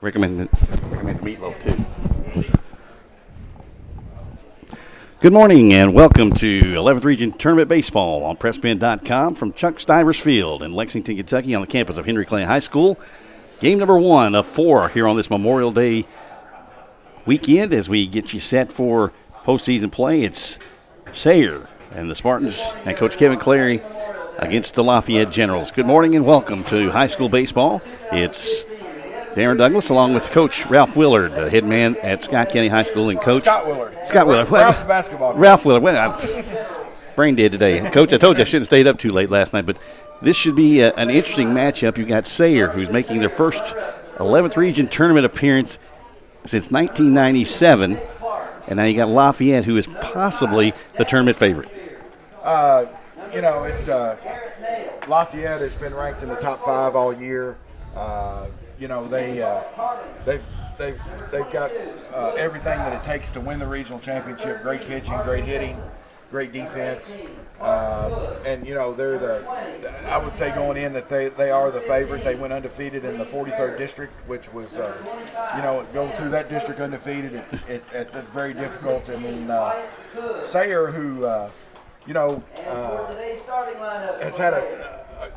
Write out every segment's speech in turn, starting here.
Recommend meatloaf too. Good morning and welcome to 11th Region Tournament Baseball on PrepSpin.com from Chuck Stivers Field in Lexington, Kentucky on the campus of Henry Clay High School. Game number 1 of 4 here on this Memorial Day weekend as we get you set for postseason play. It's Sayre and the Spartans and Coach Kevin Clary against the Lafayette Generals. Good morning and welcome to high school baseball. It's Darren Douglas, along with Coach Ralph Willard, the head man at Scott County High School, and Coach Scott Willard. Ralph's the basketball coach. Ralph Willard. Well, I'm brain dead today. Coach, I told you I shouldn't have stayed up too late last night, but this should be an interesting matchup. You've got Sayre, who's making their first 11th Region Tournament appearance since 1997, and now you got Lafayette, who is possibly the tournament favorite. It's Lafayette has been ranked in the top 5 all year. They've got everything that it takes to win the regional championship. Great pitching, great hitting, great defense, and they're I would say going in that they are the favorite. They went undefeated in the 43rd district, which was going through that district undefeated. It's very difficult. And then Sayre, who has had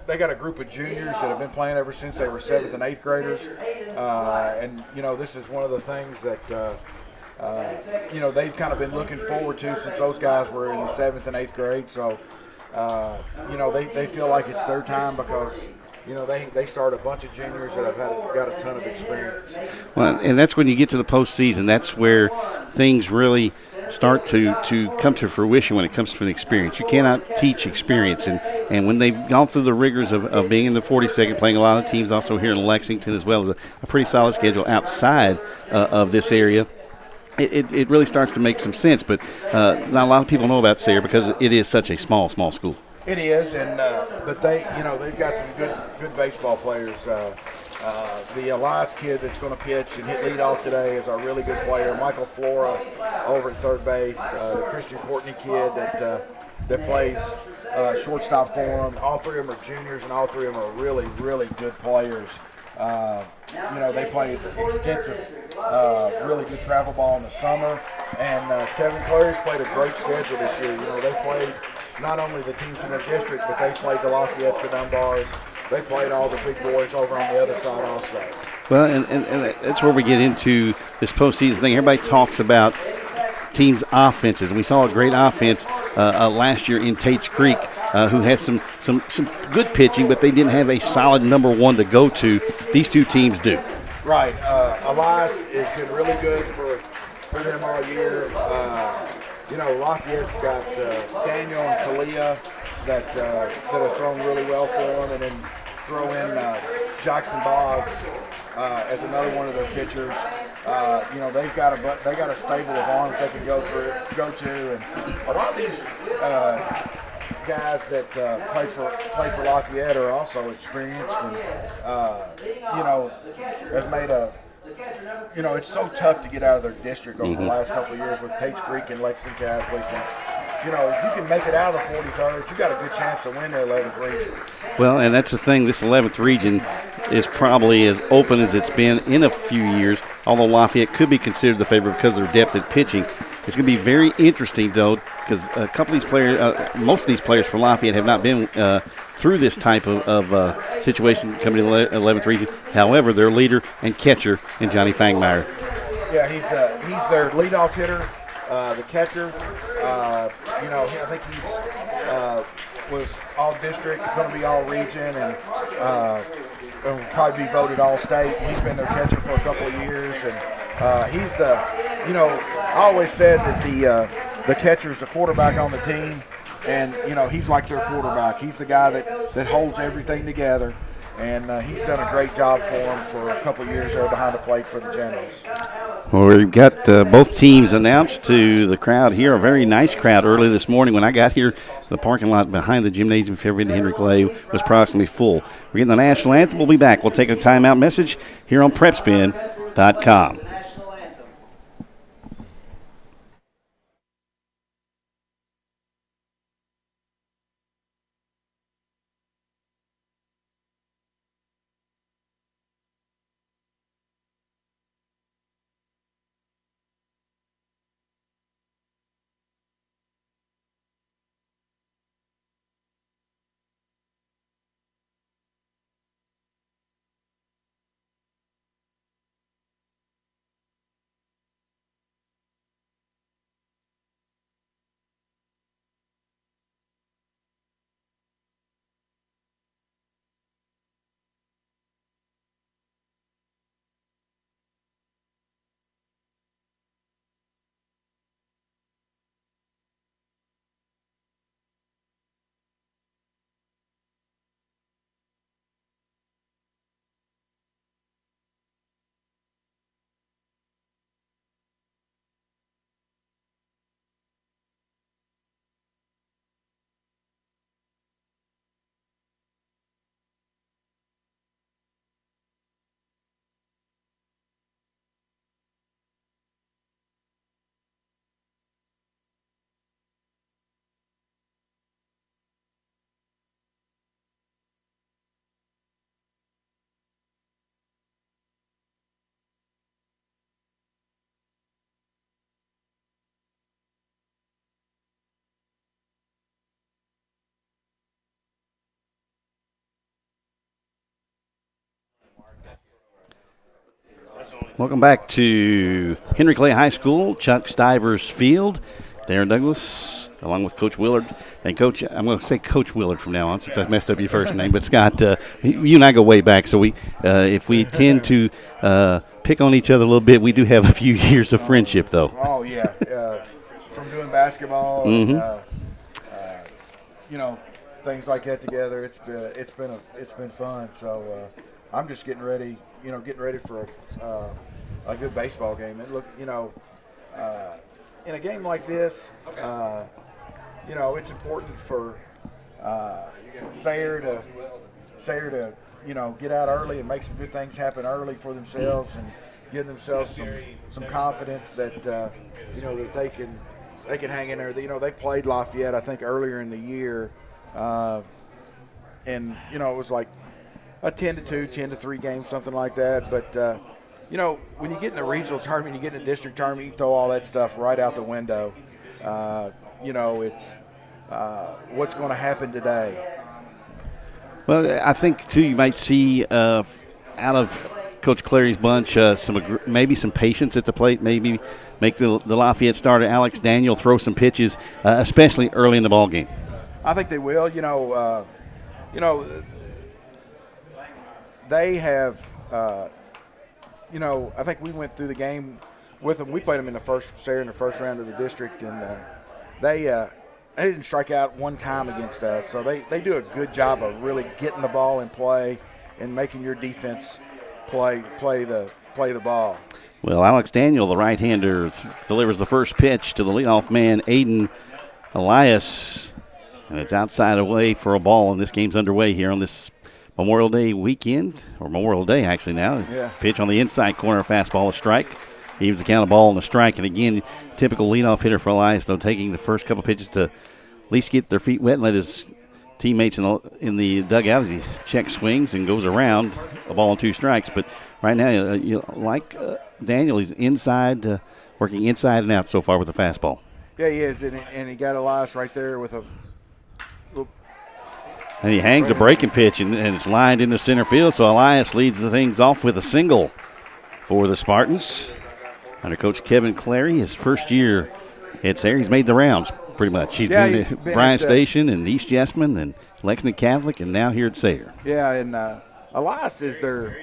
they got a group of juniors that have been playing ever since they were 7th and 8th graders, and this is one of the things that they've kind of been looking forward to since those guys were in the 7th and 8th grade. So they feel like it's their time because they start a bunch of juniors that have got a ton of experience. Well, and that's when you get to the postseason. That's where things really start to come to fruition when it comes to an experience. You cannot teach experience. And when they've gone through the rigors of being in the 42nd, playing a lot of teams also here in Lexington, as well as a pretty solid schedule outside of this area, it really starts to make some sense. But not a lot of people know about Sayre because it is such a small school. It is, and but they've got some good baseball players. The Elias kid that's going to pitch and hit leadoff today is a really good player. Michael Flora over at third base. The Christian Courtney kid that plays shortstop for them. All 3 of them are juniors, and all 3 of them are really, really good players. They played extensive, really good travel ball in the summer. And Kevin Clary's played a great schedule this year. They played not only the teams in their district, but they played the Lafayette for Dunbars. They played all the big boys over on the other side also. Well, and that's where we get into this postseason thing. Everybody talks about teams' offenses, and we saw a great offense last year in Tate's Creek, who had some good pitching, but they didn't have a solid number 1 to go to. These 2 teams do. Right. Elias has been really good for them all year. Lafayette's got Daniel and Kalia that have thrown really well for them, and then throw in Jackson Boggs as another one of their pitchers. They got a stable of arms they can go to, and a lot of these guys that play for Lafayette are also experienced, and have made it's so tough to get out of their district over the last couple of years with Tate's Creek and Lexington Catholic. And, if you can make it out of the 43rd, you got a good chance to win the 11th region. Well, and that's the thing. This 11th region is probably as open as it's been in a few years, although Lafayette could be considered the favorite because of their depth at pitching. It's going to be very interesting, though, because a couple of these players, most of these players for Lafayette have not been through this type of situation coming to the 11th region. However, their leader and catcher in Johnny Fangmeyer. Yeah, he's their leadoff hitter, the catcher. I think he's was all district, going to be all region, and will probably be voted all state. He's been their catcher for a couple of years, and he's the, I always said that the catcher's the quarterback on the team, and he's like their quarterback. He's the guy that holds everything together, and he's done a great job for them for a couple of years there behind the plate for the Generals. Well, we've got both teams announced to the crowd here. A very nice crowd early this morning. When I got here, the parking lot behind the gymnasium for Henry Clay was approximately full. We're getting the national anthem. We'll be back. We'll take a timeout message here on PrepSpin.com. Welcome back to Henry Clay High School, Chuck Stivers Field. Darren Douglas, along with Coach Willard. And Coach, I'm going to say Coach Willard from now on since I messed up your first name. But Scott, you and I go way back, so if we tend to pick on each other a little bit, we do have a few years of friendship, though. Oh yeah, from doing basketball, Mm-hmm. and, things like that together. It's been fun. So I'm just getting ready for a good baseball game. And look, in a game like this, it's important for Sayre to get out early and make some good things happen early for themselves and give themselves some confidence that that they can hang in there. They played Lafayette, I think, earlier in the year, and it was like a 10-2, 10-3 game, something like that. But when you get in the regional tournament, you get in the district tournament, you throw all that stuff right out the window. It's what's going to happen today. Well, I think, too, you might see out of Coach Clary's bunch maybe some patience at the plate, maybe make the Lafayette starter, Alex Daniel, throw some pitches, especially early in the ball game. I think they will. They have I think we went through the game with them. We played them in the first round of the district, and they didn't strike out one time against us. So they do a good job of really getting the ball in play and making your defense play the ball. Well, Alex Daniel, the right-hander, delivers the first pitch to the leadoff man, Aiden Elias, and it's outside away for a ball, and this game's underway here on this Memorial Day weekend, or Memorial Day actually now. Yeah. Pitch on the inside corner, fastball, a strike. Evens the count of ball and a strike. And again, typical leadoff hitter for Elias, though, taking the first couple pitches to at least get their feet wet and let his teammates in the dugout as he checks swings and goes around a ball and two strikes. But right now, Daniel, he's inside, working inside and out so far with the fastball. Yeah, he is, and he got Elias right there with a little. And he hangs a breaking pitch, and it's lined into center field. So Elias leads the things off with a single for the Spartans. Under Coach Kevin Clary, his first year at Sayre, he's made the rounds pretty much. He's been at Bryan Station and East Jessamine and Lexington Catholic, and now here at Sayre. Yeah, and Elias is the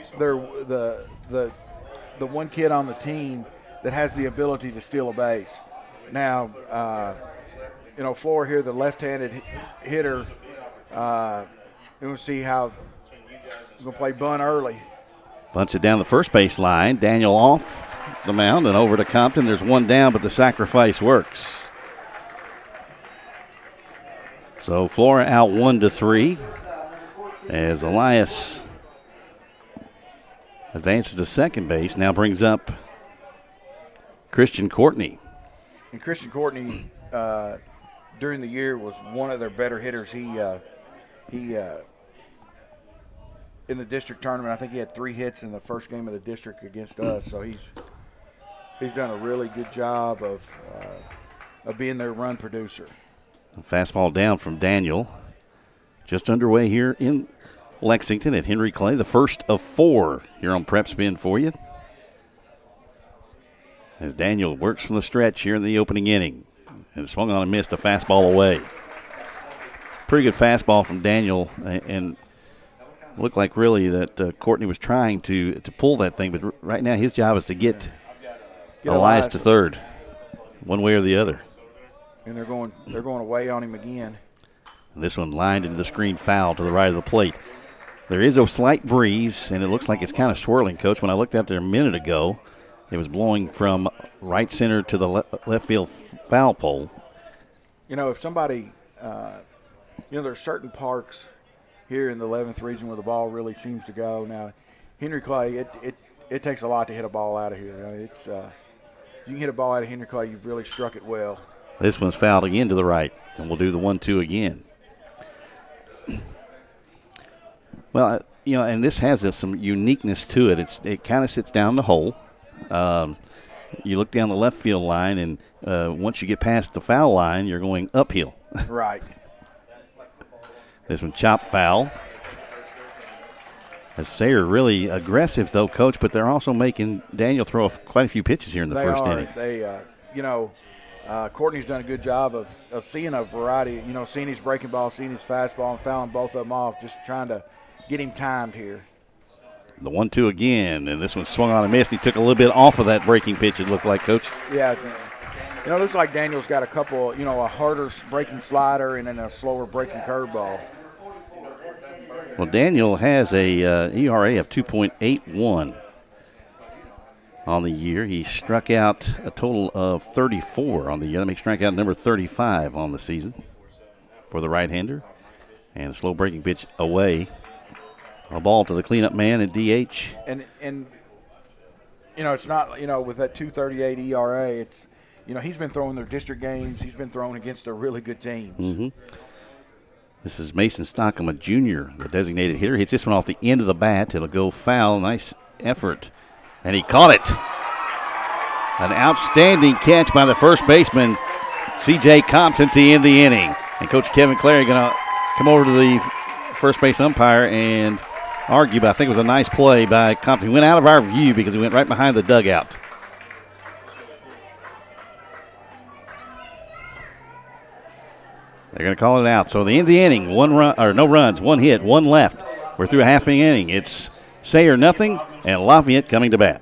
one kid on the team that has the ability to steal a base. Now, Flora here, the left-handed hitter. We'll see how he's going to play bunt early. Bunts it down the first base line. Daniel off the mound and over to Compton. There's one down, but the sacrifice works. So Flora out 1-3 as Elias advances to second base. Now brings up Christian Courtney. And Christian Courtney, during the year, was one of their better hitters. He in the district tournament, I think he had 3 hits in the first game of the district against us. So he's done a really good job of being their run producer. A fastball down from Daniel. Just underway here in Lexington at Henry Clay. The first of 4 here on PrepSpin for you. As Daniel works from the stretch here in the opening inning. And swung on and missed a fastball away. Pretty good fastball from Daniel, and looked like really that Courtney was trying to pull that thing, but right now his job is to get Elias to third, one way or the other. And they're going away on him again. And this one lined into the screen foul to the right of the plate. There is a slight breeze, and it looks like it's kind of swirling, Coach. When I looked out there a minute ago, it was blowing from right center to the left field foul pole. If somebody, there's certain parks here in the 11th region where the ball really seems to go. Now, Henry Clay, it takes a lot to hit a ball out of here. If you can hit a ball out of Henry Clay, you've really struck it well. This one's fouled again to the right, and we'll do the 1-2 again. Well, and this has some uniqueness to it. It kind of sits down the hole. You look down the left field line, and once you get past the foul line, you're going uphill. Right. This one chopped foul. As Sayre really aggressive, though, Coach, but they're also making Daniel throw quite a few pitches here in the first inning. Courtney's done a good job of seeing a variety, seeing his breaking ball, seeing his fastball, and fouling both of them off, just trying to get him timed here. The 1-2 again, and this one swung on and missed. He took a little bit off of that breaking pitch, it looked like, Coach. Yeah, it looks like Daniel's got a couple, a harder breaking slider and then a slower breaking curveball. Well, Daniel has a ERA of 2.81 on the year. He struck out a total of 34 on the year. That makes strikeout number 35 on the season for the right-hander. And a slow breaking pitch away. A ball to the cleanup man at DH. And it's not, with that 2.38 ERA, it's, he's been throwing their district games. He's been throwing against the really good teams. Mm-hmm. This is Mason Stockham, a junior, the designated hitter. Hits this one off the end of the bat. It'll go foul. Nice effort. And he caught it. An outstanding catch by the first baseman, C.J. Compton, to end the inning. And Coach Kevin Clary going to come over to the first base umpire and argue, but I think it was a nice play by Compton. He went out of our view because he went right behind the dugout. They're going to call it out. So the end of the inning, no runs, one hit, one left. We're through a half inning. It's Sayre nothing and Lafayette coming to bat.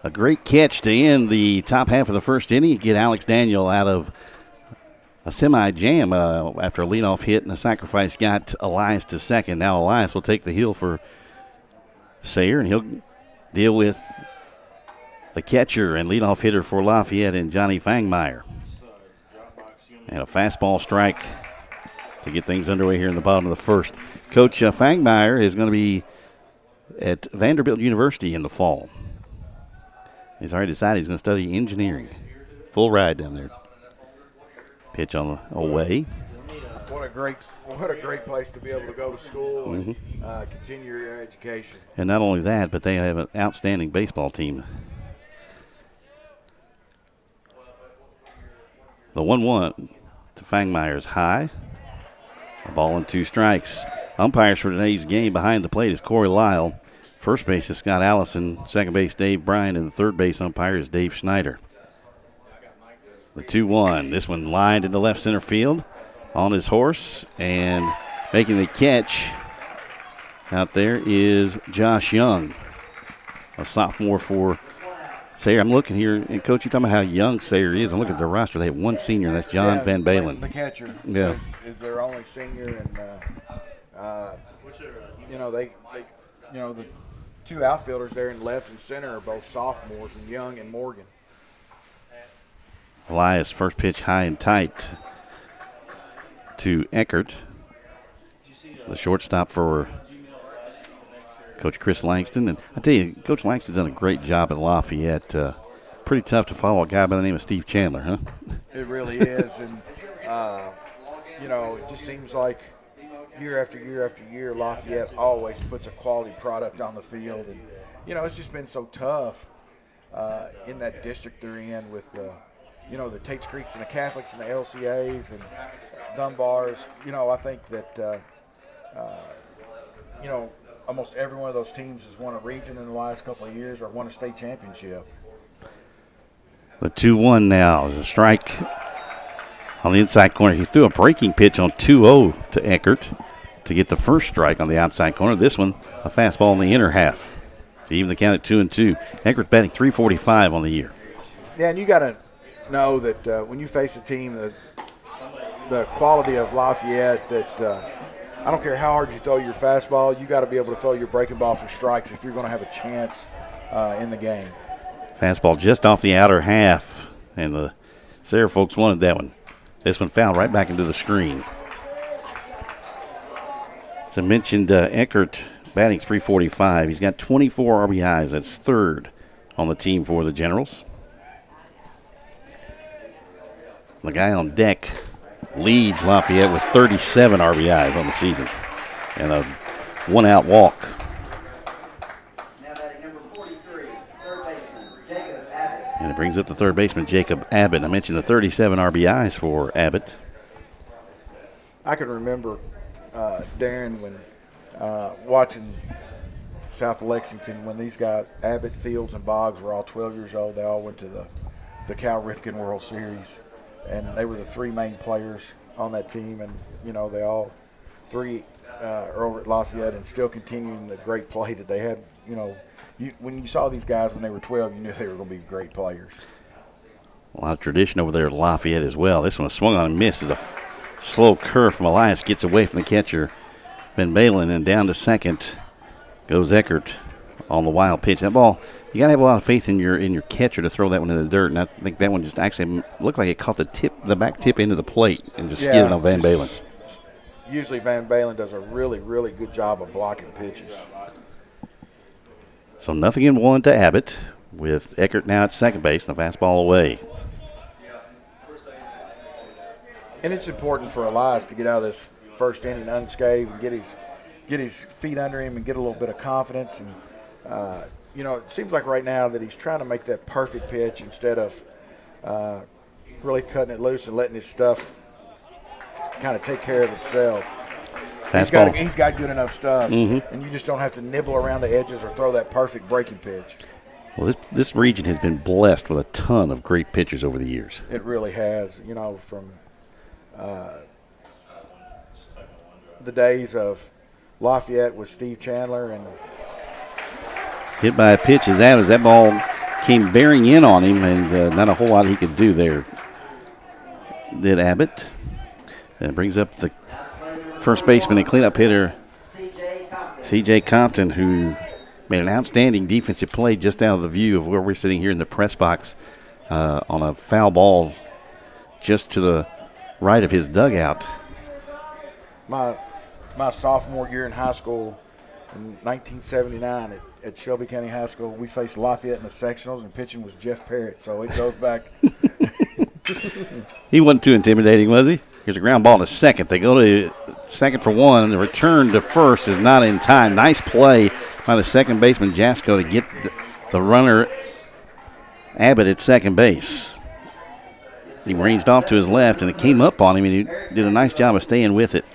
A great catch to end the top half of the first inning. Get Alex Daniel out of a semi-jam after a leadoff hit and a sacrifice got Elias to second. Now Elias will take the hill for Sayre, and he'll deal with the catcher and leadoff hitter for Lafayette and Johnny Fangmeyer. And a fastball strike to get things underway here in the bottom of the first. Coach Fangmeyer is going to be at Vanderbilt University in the fall. He's already decided he's going to study engineering. Full ride down there. Pitch on the away. What a great place to be able to go to school and continue your education. And not only that, but they have an outstanding baseball team. The 1-1 to Fangmeyer is high. A ball and 2 strikes. Umpires for today's game behind the plate is Corey Lyle. First base is Scott Allison. Second base, Dave Bryan. And the third base umpire is Dave Schneider. The 2-1. This one lined into left center field on his horse. And making the catch out there is Josh Young, a sophomore for Sayre. I'm looking here, and Coach, you're talking about how young Sayre is. I'm looking at their roster. They have one senior, and that's John Van Balen. The catcher is their only senior. And, the 2 outfielders there in left and center are both sophomores, and Young and Morgan. Elias, first pitch high and tight to Eckert, the shortstop for Coach Chris Langston. And I tell you, Coach Langston's done a great job at Lafayette. Pretty tough to follow a guy by the name of Steve Chandler, huh? It really is. And, it just seems like year after year after year, Lafayette always puts a quality product on the field. And, it's just been so tough in that district they're in with, the Tates Creeks and the Catholics and the LCAs and Dunbars. I think that, almost every one of those teams has won a region in the last couple of years or won a state championship. The 2-1 now is a strike on the inside corner. He threw a breaking pitch on 2-0 to Eckert to get the first strike on the outside corner. This one, a fastball in the inner half to even the count at 2-2. Eckert batting .345 on the year. Yeah, and you got to know that when you face a team, the quality of Lafayette, that I don't care how hard you throw your fastball, you got to be able to throw your breaking ball for strikes if you're going to have a chance in the game. Fastball just off the outer half, and the Sayre folks wanted that one. This one fouled right back into the screen. As I mentioned, Eckert batting .345. He's got 24 RBIs. That's third on the team for the Generals. The guy on deck leads Lafayette with 37 RBIs on the season and a one-out walk. And it brings up the third baseman, Jacob Abbott. I mentioned the 37 RBIs for Abbott. I can remember, Darren, when watching South of Lexington, when these guys, Abbott, Fields, and Boggs, were all 12 years old. They all went to the Cal Ripken World Series, and they were the three main players on that team. And, they all three are over at Lafayette and still continuing the great play that they had, when you saw these guys when they were 12, you knew they were going to be great players. A lot of tradition over there at Lafayette as well. This one was swung on and missed as a slow curve from Elias gets away from the catcher, Ben Balin, and down to second goes Eckert on the wild pitch. That ball, you got to have a lot of faith in your catcher to throw that one in the dirt, and I think that one just actually looked like it caught the back tip into the plate and just skidded on Van Balin. Usually Van Balin does a really, really good job of blocking pitches. So 0-1 to Abbott with Eckert now at second base and the fastball away. And it's important for Elias to get out of this first inning unscathed and get his feet under him and get a little bit of confidence. And, it seems like right now that he's trying to make that perfect pitch instead of really cutting it loose and letting his stuff kind of take care of itself. He's got good enough stuff, and you just don't have to nibble around the edges or throw that perfect breaking pitch. Well, this region has been blessed with a ton of great pitchers over the years. It really has, from the days of Lafayette with Steve Chandler. And hit by a pitch as that ball came bearing in on him, and not a whole lot he could do there. Did Abbott. And it brings up the first baseman and cleanup hitter, C.J. Compton, who made an outstanding defensive play just out of the view of where we're sitting here in the press box on a foul ball just to the right of his dugout. My sophomore year in high school in 1979 at Shelby County High School, we faced Lafayette in the sectionals, and pitching was Jeff Parrott, so it goes back. He wasn't too intimidating, was he? Here's a ground ball to second. They go to second for one. The return to first is not in time. Nice play by the second baseman, Jasko, to get the runner, Abbott, at second base. He ranged off to his left, and it came up on him, and he did a nice job of staying with it.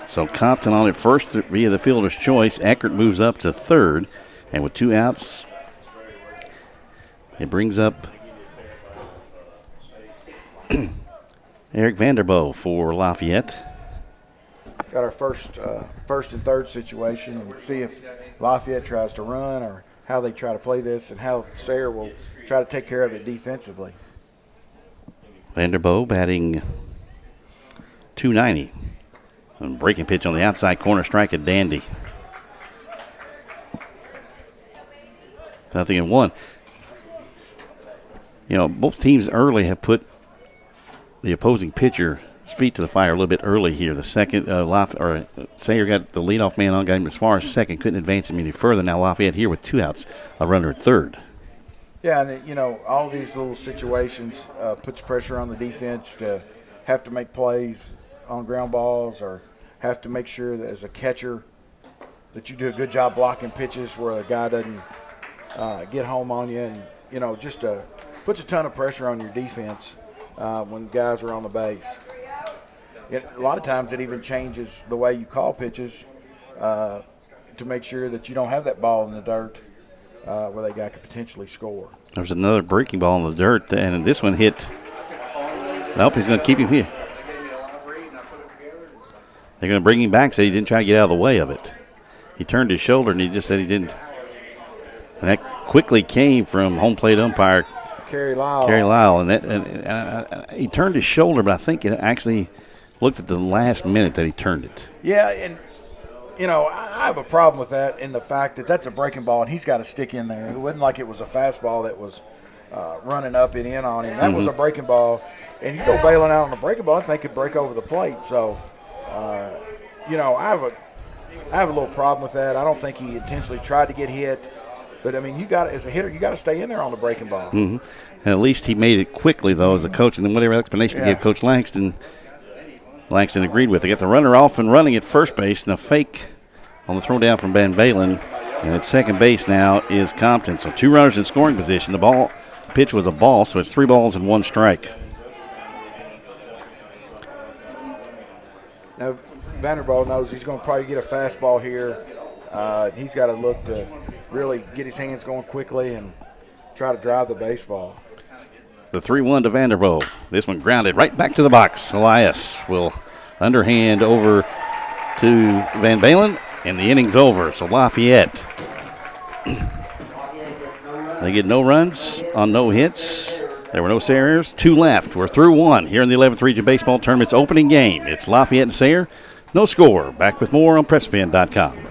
So Compton on it first via the fielder's choice. Eckert moves up to third, and with two outs, it brings up Eric Vanderboe for Lafayette. Got our first and third situation, and see if Lafayette tries to run or how they try to play this and how Sayre will try to take care of it defensively. Vanderboe batting .290. And breaking pitch on the outside corner, strike at Dandy. 0-1. Both teams early have put the opposing pitcher his feet to the fire a little bit early here. The second, Sayre got the leadoff man on, got him as far as second, couldn't advance him any further. Now Lafayette here with 2 outs, a runner at third. Yeah, and all these little situations puts pressure on the defense to have to make plays on ground balls, or have to make sure that as a catcher that you do a good job blocking pitches where the guy doesn't get home on you, and just puts a ton of pressure on your defense when guys are on the base. A lot of times it even changes the way you call pitches to make sure that you don't have that ball in the dirt where that guy could potentially score. There's another breaking ball in the dirt, and this one hit. Nope, he's going to keep him here. They're going to bring him back, said he didn't try to get out of the way of it. He turned his shoulder, and he just said he didn't. And that quickly came from home plate umpire Kerry Lyle. And he turned his shoulder, but I think it actually looked at the last minute that he turned it. Yeah, and I have a problem with that in the fact that that's a breaking ball, and he's got to stick in there. It wasn't like it was a fastball that was running up and in on him. That was a breaking ball, and you go bailing out on a breaking ball, I think it could break over the plate. So, I have a little problem with that. I don't think he intentionally tried to get hit. But, as a hitter, you got to stay in there on the breaking ball. Mm-hmm. And at least he made it quickly, though, as a coach. And then whatever explanation he gave Coach Langston agreed with. They get the runner off and running at first base, and a fake on the throw down from Van Balen. And at second base now is Compton. So 2 runners in scoring position. The pitch was a ball, so it's 3 balls and 1 strike. Now, Vanderbilt knows he's going to probably get a fastball here. He's got to look to really get his hands going quickly and try to drive the baseball. The 3-1 to Vanderbilt. This one grounded right back to the box. Elias will underhand over to Van Balen, and the inning's over. So Lafayette, they get no runs on no hits. There were no Sayre errors. 2 left. We're through 1 here in the 11th Region Baseball Tournament's opening game. It's Lafayette and Sayre. No score. Back with more on PrepSpin.com.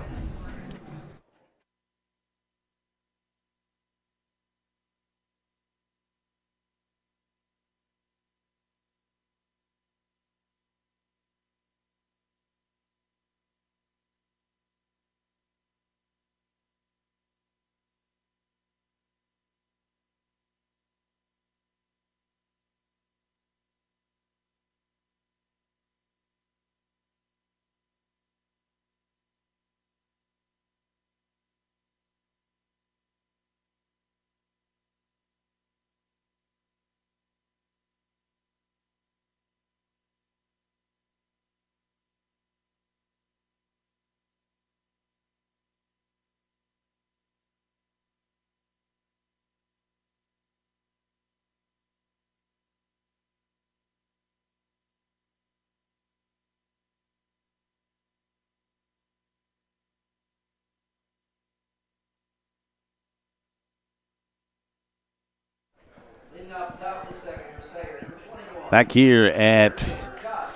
Back here at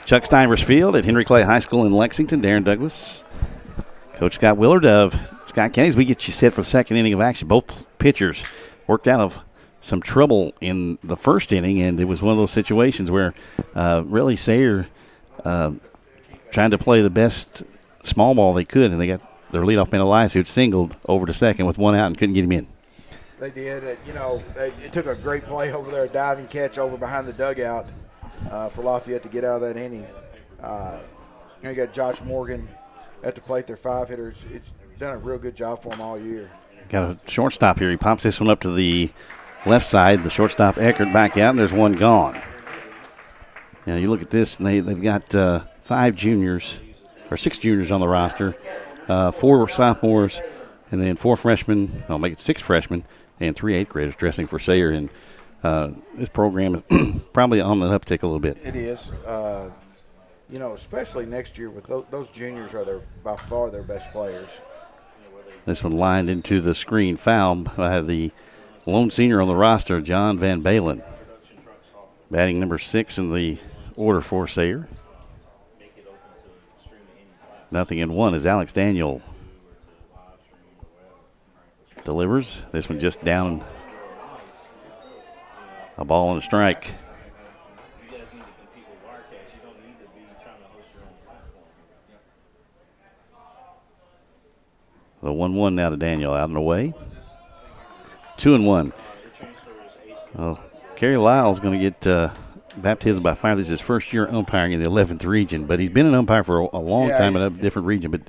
Chuck Stivers Field at Henry Clay High School in Lexington, Darren Douglas, Coach Scott Willard of Scott County, as we get you set for the second inning of action. Both pitchers worked out of some trouble in the first inning, and it was one of those situations where really Sayre trying to play the best small ball they could, and they got their leadoff man Elias, who had singled over to second with 1 out and couldn't get him in. They did. It took a great play over there, a diving catch over behind the dugout for Lafayette to get out of that inning. You got Josh Morgan at the plate, their 5 hitters. It's done a real good job for them all year. Got a shortstop here. He pops this one up to the left side. The shortstop Eckert back out, and there's 1 gone. Now you look at this, and they've got 5 juniors, or 6 juniors on the roster, 4 sophomores, and then 4 freshmen. I'll make it 6 freshmen, and 3 8th graders dressing for Sayre. And this program is probably on the uptick a little bit. It is. Especially next year with those juniors are by far their best players. This one lined into the screen, foul by the lone senior on the roster, John Van Balen. Batting number 6 in the order for Sayre. 0-1 is Alex Daniel. Delivers. This one just down. A ball and a strike. 1-1 now to Daniel out and away. 2-1. Well, Kerry Lyle's going to get baptism by fire. This is his first year umpiring in the 11th region, but he's been an umpire for a long time in a different region. But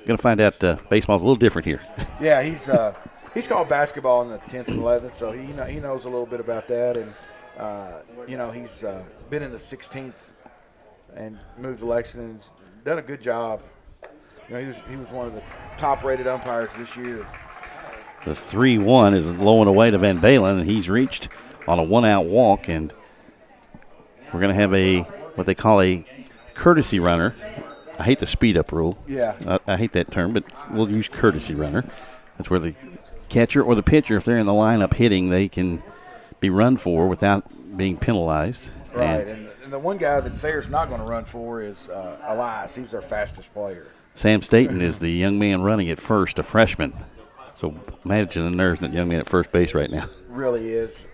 going to find out baseball's a little different here. Yeah, he's called basketball in the 10th and 11th, so he knows a little bit about that. And he's been in the 16th and moved to Lexington. Done a good job. He was one of the top-rated umpires this year. The 3-1 is low and away to Van Balen, and he's reached on a one-out walk, and we're going to have what they call a courtesy runner. I hate the speed-up rule. Yeah. I hate that term, but we'll use courtesy runner. That's where the catcher or the pitcher, if they're in the lineup hitting, they can be run for without being penalized. Right, and the one guy that Sayre's not going to run for is Elias. He's their fastest player. Sam Staten is the young man running at first, a freshman. So imagine the nerves in that young man at first base right now. Really is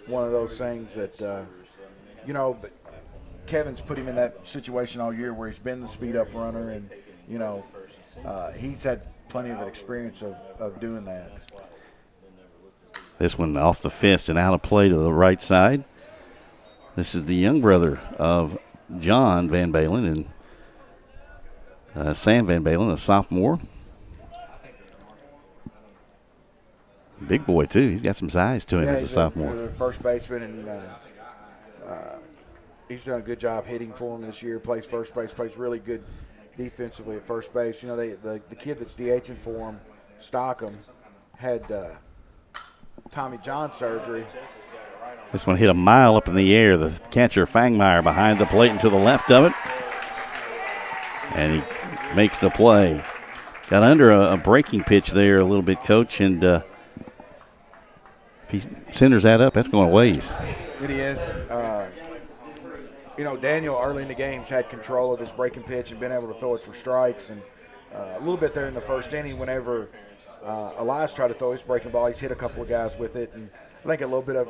one of those things that, but Kevin's put him in that situation all year where he's been the speed-up runner, and, he's had plenty of experience of doing that. This one off the fist and out of play to the right side. This is the young brother of John Van Balen and Sam Van Balen, a sophomore. Big boy, too. He's got some size to him as a sophomore. He's a first baseman, and he's done a good job hitting for him this year. Plays first base, plays really good defensively at first base. The kid that's DHing for him, Stockham, had Tommy John surgery. This one hit a mile up in the air. The catcher, Fangmeyer, behind the plate and to the left of it. And he makes the play. Got under a breaking pitch there a little bit, Coach, and if he centers that up, that's going ways. It is. Daniel early in the games had control of his breaking pitch and been able to throw it for strikes. And a little bit there in the first inning whenever Elias tried to throw his breaking ball, he's hit a couple of guys with it. And I think a little bit of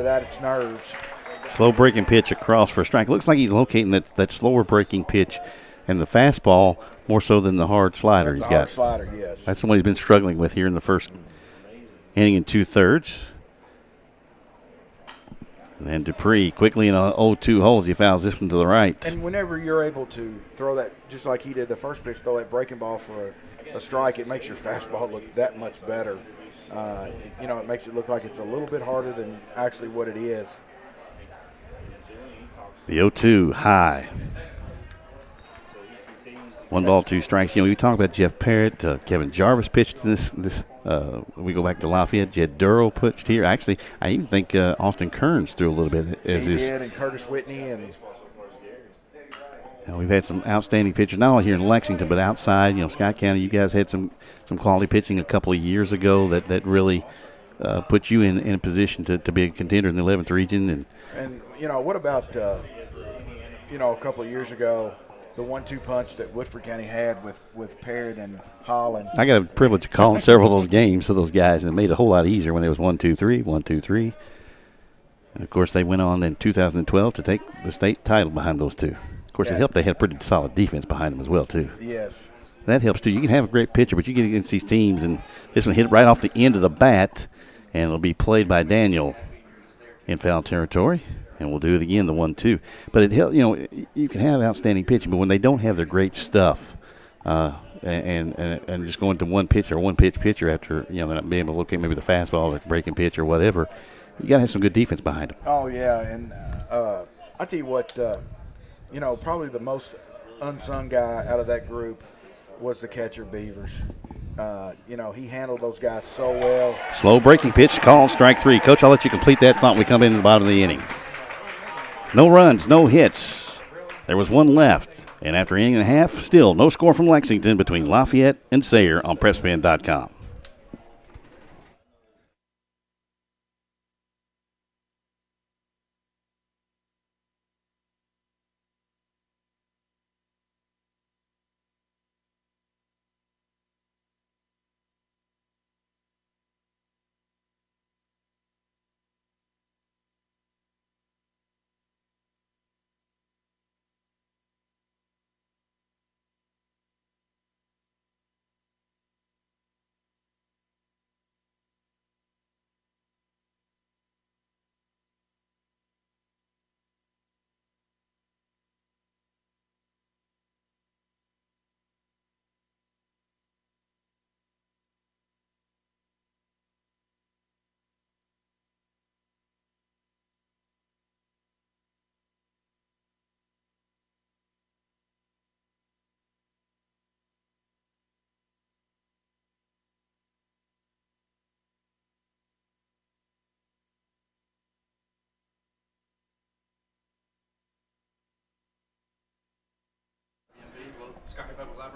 that, it's nerves. Slow breaking pitch across for a strike. Looks like he's locating that slower breaking pitch and the fastball more so than the hard slider he's got. Hard slider, yes. That's the one he's been struggling with here in the first inning and 2/3. And then Dupree quickly in a 0-2 holes. He fouls this one to the right. And whenever you're able to throw that, just like he did the first pitch, throw that breaking ball for a strike, it makes your fastball look that much better. It makes it look like it's a little bit harder than actually what it is. The 0-2 high. 1 ball, 2 strikes. We talk about Jeff Parrott. Kevin Jarvis pitched this. We go back to Lafayette. Jed Durrell pitched here. Actually, I even think Austin Kearns threw a little bit. He did, and Curtis Whitney. And we've had some outstanding pitchers, not only here in Lexington, but outside. Scott County, you guys had some quality pitching a couple of years ago that really put you in a position to be a contender in the 11th region. And what about, a couple of years ago, the 1-2 punch that Woodford County had with Parrott and Holland. I got a privilege of calling several of those games to those guys, and it made it a whole lot easier when it was 1-2-3, 1-2-3. And, of course, they went on in 2012 to take the state title behind those two. Of course, it helped they had a pretty solid defense behind them as well, too. Yes. That helps, too. You can have a great pitcher, but you get against these teams, and this one hit right off the end of the bat, and it'll be played by Daniel in foul territory. And we'll do it again, the 1-2. But it helps. You can have outstanding pitching, but when they don't have their great stuff, and just going to one pitch pitcher after they're not being able to locate maybe the fastball, the breaking pitch, or whatever, you got to have some good defense behind them. Oh yeah, and I tell you what, probably the most unsung guy out of that group was the catcher Beavers. He handled those guys so well. Slow breaking pitch, called strike 3. Coach, I'll let you complete that thought when we come into the bottom of the inning. No runs, no hits. There was one left. And after an inning and a half, still no score from Lexington between Lafayette and Sayre on PrepSpin.com.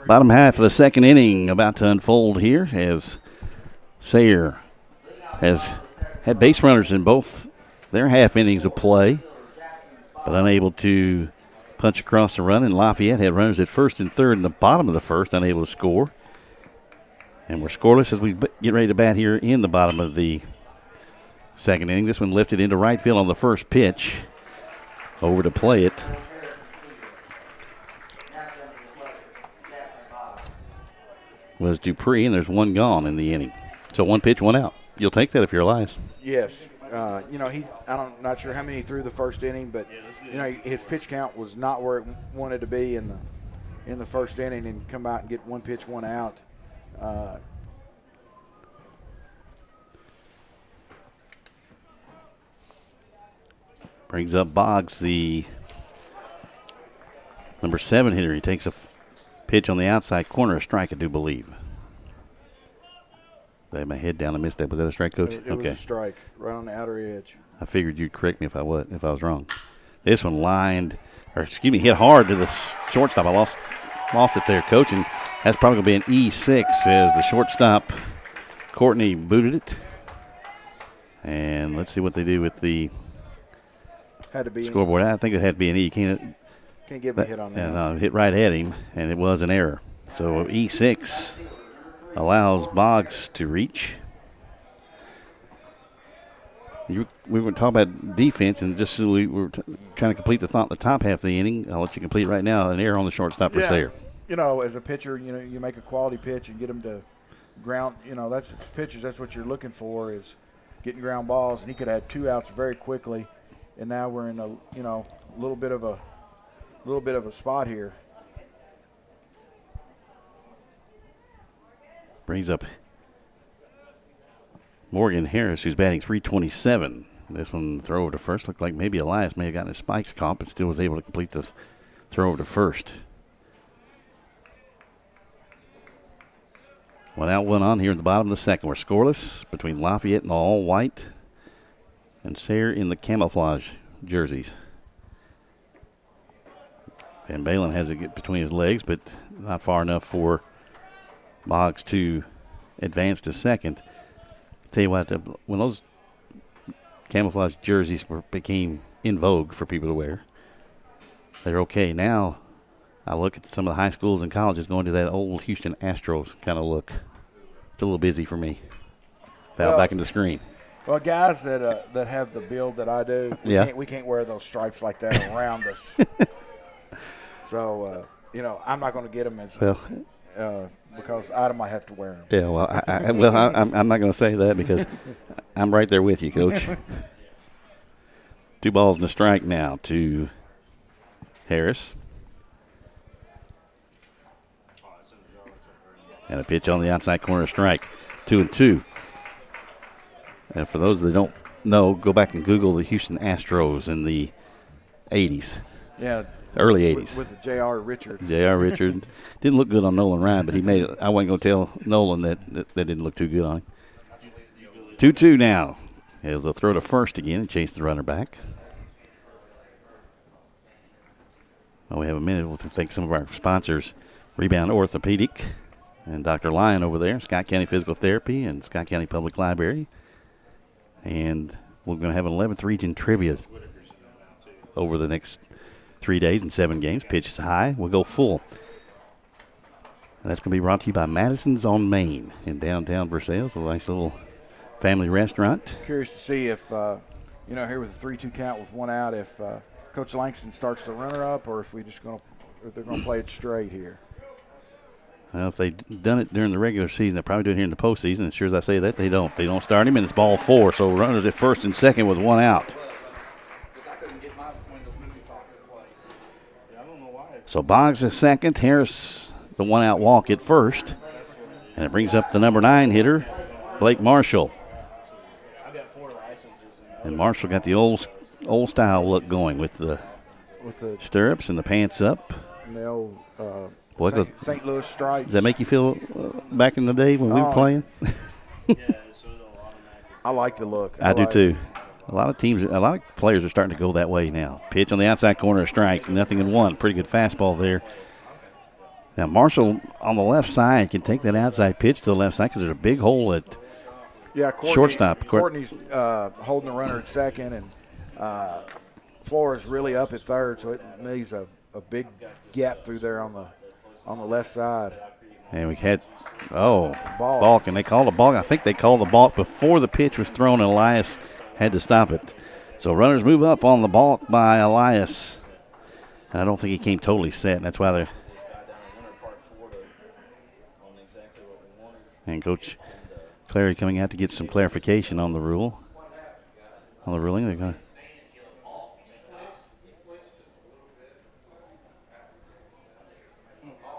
Bottom half of the second inning about to unfold here as Sayre has had base runners in both their half innings of play, but unable to punch across the run. And Lafayette had runners at first and third in the bottom of the first, unable to score. And we're scoreless as we get ready to bat here in the bottom of the second inning. This one lifted into right field on the first pitch. Over to play it was Dupree, and there's one gone in the inning. So 1 pitch, 1 out. You'll take that if you're Elias. Yes. I'm not sure how many he threw the first inning, but his pitch count was not where it wanted to be in the first inning, and come out and get 1 pitch, 1 out. Brings up Boggs, the number 7 hitter. He takes a pitch on the outside corner, a strike, I do believe. I had my head down. I missed that. Was that a strike, Coach? It was a strike, right on the outer edge. I figured you'd correct me if I was wrong. This one hit hard to the shortstop. I lost it there, Coach, and that's probably going to be an E6 as the shortstop, Courtney, booted it. And let's see what they do with the scoreboard. I think it had to be an E. Can't give him a hit on that. And hit right at him, and it was an error. So E6 allows Boggs to reach. We were talking about defense, and just so we were trying to complete the thought in the top half of the inning. I'll let you complete right now. An error on the shortstop for Sayre. As a pitcher, you make a quality pitch and get them to ground. That's pitchers. That's what you're looking for, is getting ground balls. And he could have had 2 outs very quickly, and now we're in a little bit of a spot here. Brings up Morgan Harris, who's batting .327. This one, throw over to first. Looked like maybe Elias may have gotten his spikes caught, but still was able to complete the throw over to first. 1 out, 1 on here at the bottom of the second. We're scoreless between Lafayette in the all-white and Sayre in the camouflage jerseys. Van Balen has it between his legs, but not far enough for Boggs to advance to second. Tell you what, when those camouflage jerseys became in vogue for people to wear, they're okay. Now I look at some of the high schools and colleges going to that old Houston Astros kind of look. It's a little busy for me. Back in the screen. Well, guys that have the build that I do, we can't wear those stripes like that around us. So, I'm not going to get them because I might have to wear them. Yeah, well, I'm not going to say that because I'm right there with you, Coach. 2 balls and a strike now to Harris. And a pitch on the outside corner, strike. 2-2. And for those that don't know, go back and Google the Houston Astros in the 80s. Yeah. Early 80s. With J.R. Richard. J.R. Richard. Didn't look good on Nolan Ryan, but he made it. I wasn't going to tell Nolan that didn't look too good on him. 2-2 now. As they'll throw to first again and chase the runner back. Well, we have a minute. We'll thank some of our sponsors, Rebound Orthopedic and Dr. Lyon over there, Scott County Physical Therapy and Scott County Public Library. And we're going to have an 11th region trivia over the next 3 days and 7 games. Pitch is high. We'll go full. And that's going to be brought to you by Madison's on Main in downtown Versailles, a nice little family restaurant. Curious to see if, here with a 3-2 count with 1 out, if Coach Langston starts the runner up or if they're going to play it straight here. Well, if they've done it during the regular season, they'll probably do it here in the postseason. As sure as I say that, they don't. They don't start him, and it's ball 4. So runners at first and second with 1 out. So Boggs is second. Harris, the 1 out walk at first. And it brings up the number 9 hitter, Blake Marshall. And Marshall got the old style look going with the stirrups and the pants up. And the old St. Louis stripes. Does that make you feel back in the day when we were playing? I like the look. I do too. A lot of players are starting to go that way now. Pitch on the outside corner, a strike, 0-1. Pretty good fastball there. Now, Marshall on the left side can take that outside pitch to the left side because there's a big hole at shortstop. Courtney's holding the runner at second, and Flores really up at third, so it leaves a big gap through there on the left side. And we had balk, and they called a balk. I think they called the balk before the pitch was thrown, and Elias had to stop it. So runners move up on the balk by Elias. And I don't think he came totally set, and that's why they're. And Coach Clary coming out to get some clarification on the rule. On the ruling, they're going to.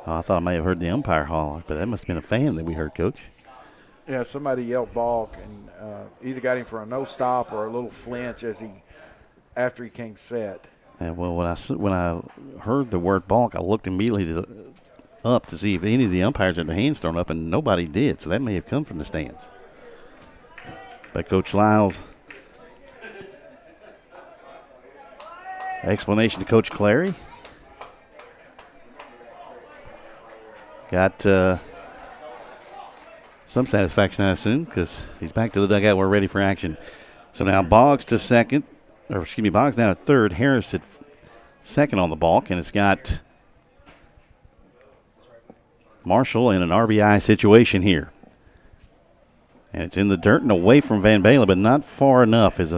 Oh, I thought I may have heard the umpire holler, but that must have been a fan that we heard, Coach. Yeah, somebody yelled balk and either got him for a no stop or a little flinch after he came set. And well, when I heard the word balk, I looked immediately up to see if any of the umpires had their hands thrown up, and nobody did. So that may have come from the stands. But Coach Lyles, explanation to Coach Clary. Got some satisfaction, I assume, because he's back to the dugout. We're ready for action. So now Boggs to second, Boggs now at third. Harris at second on the balk, and it's got Marshall in an RBI situation here. And it's in the dirt and away from Van Balen, but not far enough as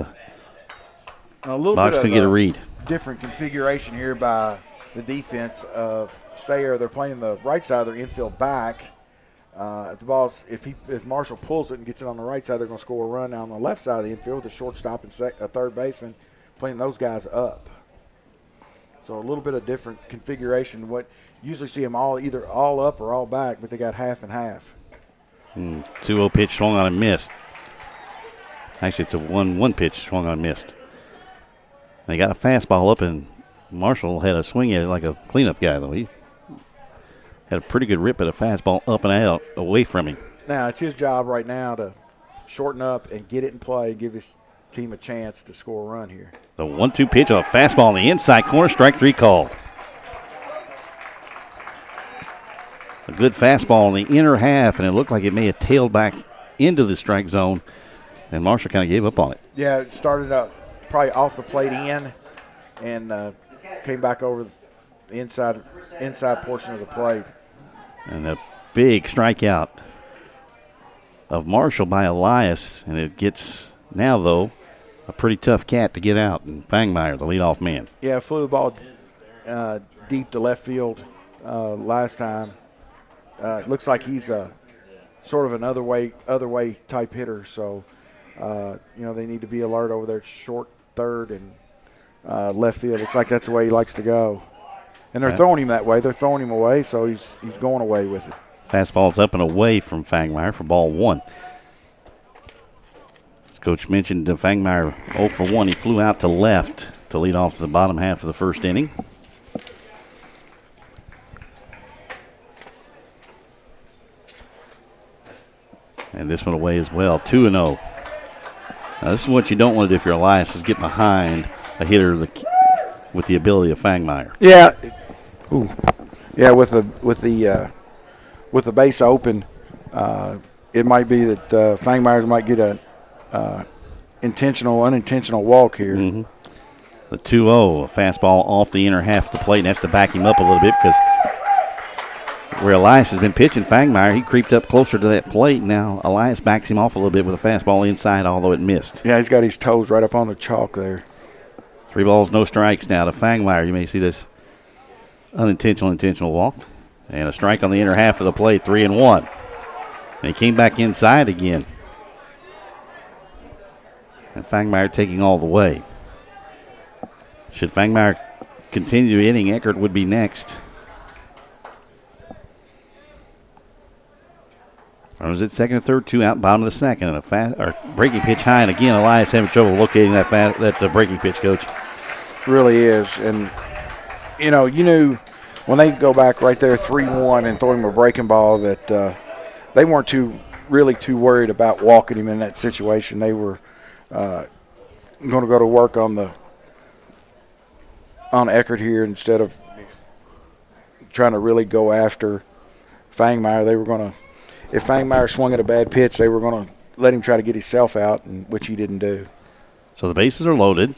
Boggs can get a read. Different configuration here by the defense of Sayre. They're playing the right side of their infield back. The ball's if Marshall pulls it and gets it on the right side, they're going to score a run. Now on the left side of the infield, the shortstop and a third baseman playing those guys up. So a little bit of different configuration. What usually see them either all up or all back, but they got half and half. 2-0 pitch swung on and missed. Actually, it's a 1-1 pitch swung on and missed. They got a fastball up, and Marshall had a swing at it like a cleanup guy, though. He had a pretty good rip at a fastball up and out away from him. Now, it's his job right now to shorten up and get it in play and give his team a chance to score a run here. The 1-2 pitch on a fastball on the inside corner, strike three call. A good fastball in the inner half, and it looked like it may have tailed back into the strike zone, and Marshall kind of gave up on it. Yeah, it started out probably off the plate in and came back over the inside portion of the plate. And a big strikeout of Marshall by Elias, and it gets now, though, a pretty tough cat to get out, and Fangmeyer, the leadoff man. Yeah, flew the ball deep to left field last time. It looks like he's sort of an other way type hitter, so they need to be alert over there, short third and left field. Looks like that's the way he likes to go. And they're throwing him that way. They're throwing him away, so he's going away with it. Fastball's up and away from Fangmeyer for ball one. As Coach mentioned, Fangmeyer 0 for 1. He flew out to left to lead off the bottom half of the first inning. And this one away as well, 2-0. Now, this is what you don't want to do if you're Elias, is get behind a hitter with the ability of Fangmeyer. Yeah. Ooh. Yeah, with the base open, it might be that Fangmeyer might get a unintentional walk here. Mm-hmm. The 2-0, a fastball off the inner half of the plate, and that's to back him up a little bit because where Elias has been pitching Fangmeyer, he creeped up closer to that plate. Now Elias backs him off a little bit with a fastball inside, although it missed. Yeah, he's got his toes right up on the chalk there. 3 balls, no strikes now to Fangmeyer. You may see this intentional walk. And a strike on the inner half of the plate, 3-1. And he came back inside again. And Fangmeyer taking all the way. Should Fangmeyer continue hitting, Eckert would be next. Runners at second and third, 2 out, bottom of the second, and a breaking pitch high. And again, Elias having trouble locating that breaking pitch, Coach. Really is. And, you knew when they go back right there 3-1 and throw him a breaking ball that they weren't really too worried about walking him in that situation. They were going to go to work on Eckert here instead of trying to really go after Fangmeyer. They were going to, if Fangmeyer swung at a bad pitch, they were going to let him try to get himself out, which he didn't do. So the bases are loaded.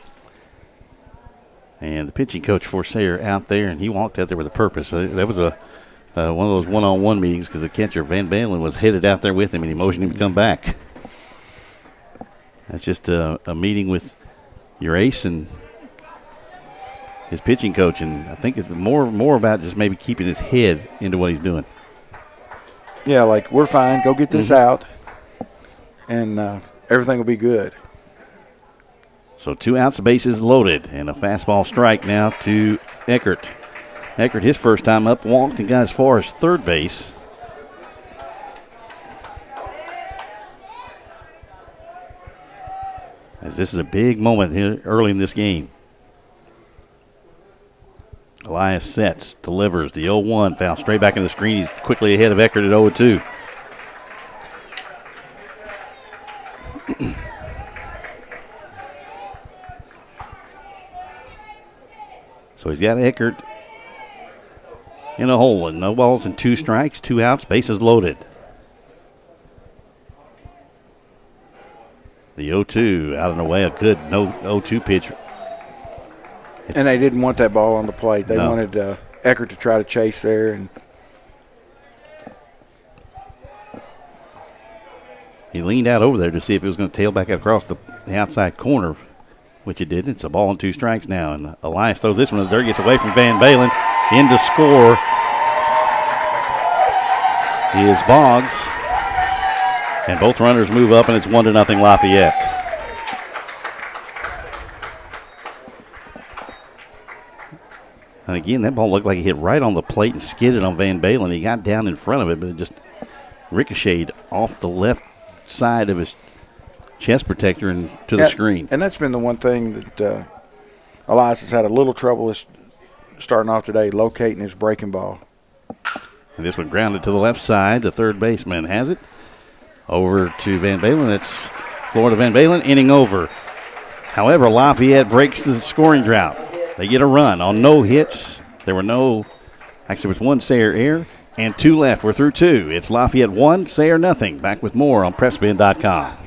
And the pitching coach for Sayre out there, and he walked out there with a purpose. That was one of those one-on-one meetings because the catcher, Van Balen, was headed out there with him, and he motioned him to come back. That's just a meeting with your ace and his pitching coach, and I think it's more about just maybe keeping his head into what he's doing. Yeah, like, we're fine. Go get this out, and everything will be good. So 2 outs, the bases loaded, and a fastball strike now to Eckert. Eckert, his first time up, walked and got as far as third base. As this is a big moment here early in this game. Elias sets, delivers the 0-1, foul straight back in the screen. He's quickly ahead of Eckert at 0-2. So he's got Eckert in a hole, and no balls and 2 strikes, 2 outs, bases loaded. The 0-2 out and away, a good 0-2 pitch. And they didn't want that ball on the plate. They wanted Eckert to try to chase there. And he leaned out over there to see if it was going to tail back across the outside corner, which it did. It's a ball and 2 strikes now. And Elias throws this one in the dirt, gets away from Van Balen. In to score is Boggs. And both runners move up, and it's 1-0 Lafayette. And again, that ball looked like it hit right on the plate and skidded on Van Balen. He got down in front of it, but it just ricocheted off the left side of his chest protector and to the screen. And that's been the one thing that Elias has had a little trouble starting off today, locating his breaking ball. And this one grounded to the left side. The third baseman has it. Over to Van Balen. It's Florida Van Balen, inning over. However, Lafayette breaks the scoring drought. They get a run on no hits. There was 1 Sayre error and 2 left. We're through 2. It's Lafayette 1, Sayre nothing. Back with more on PrepSpin.com.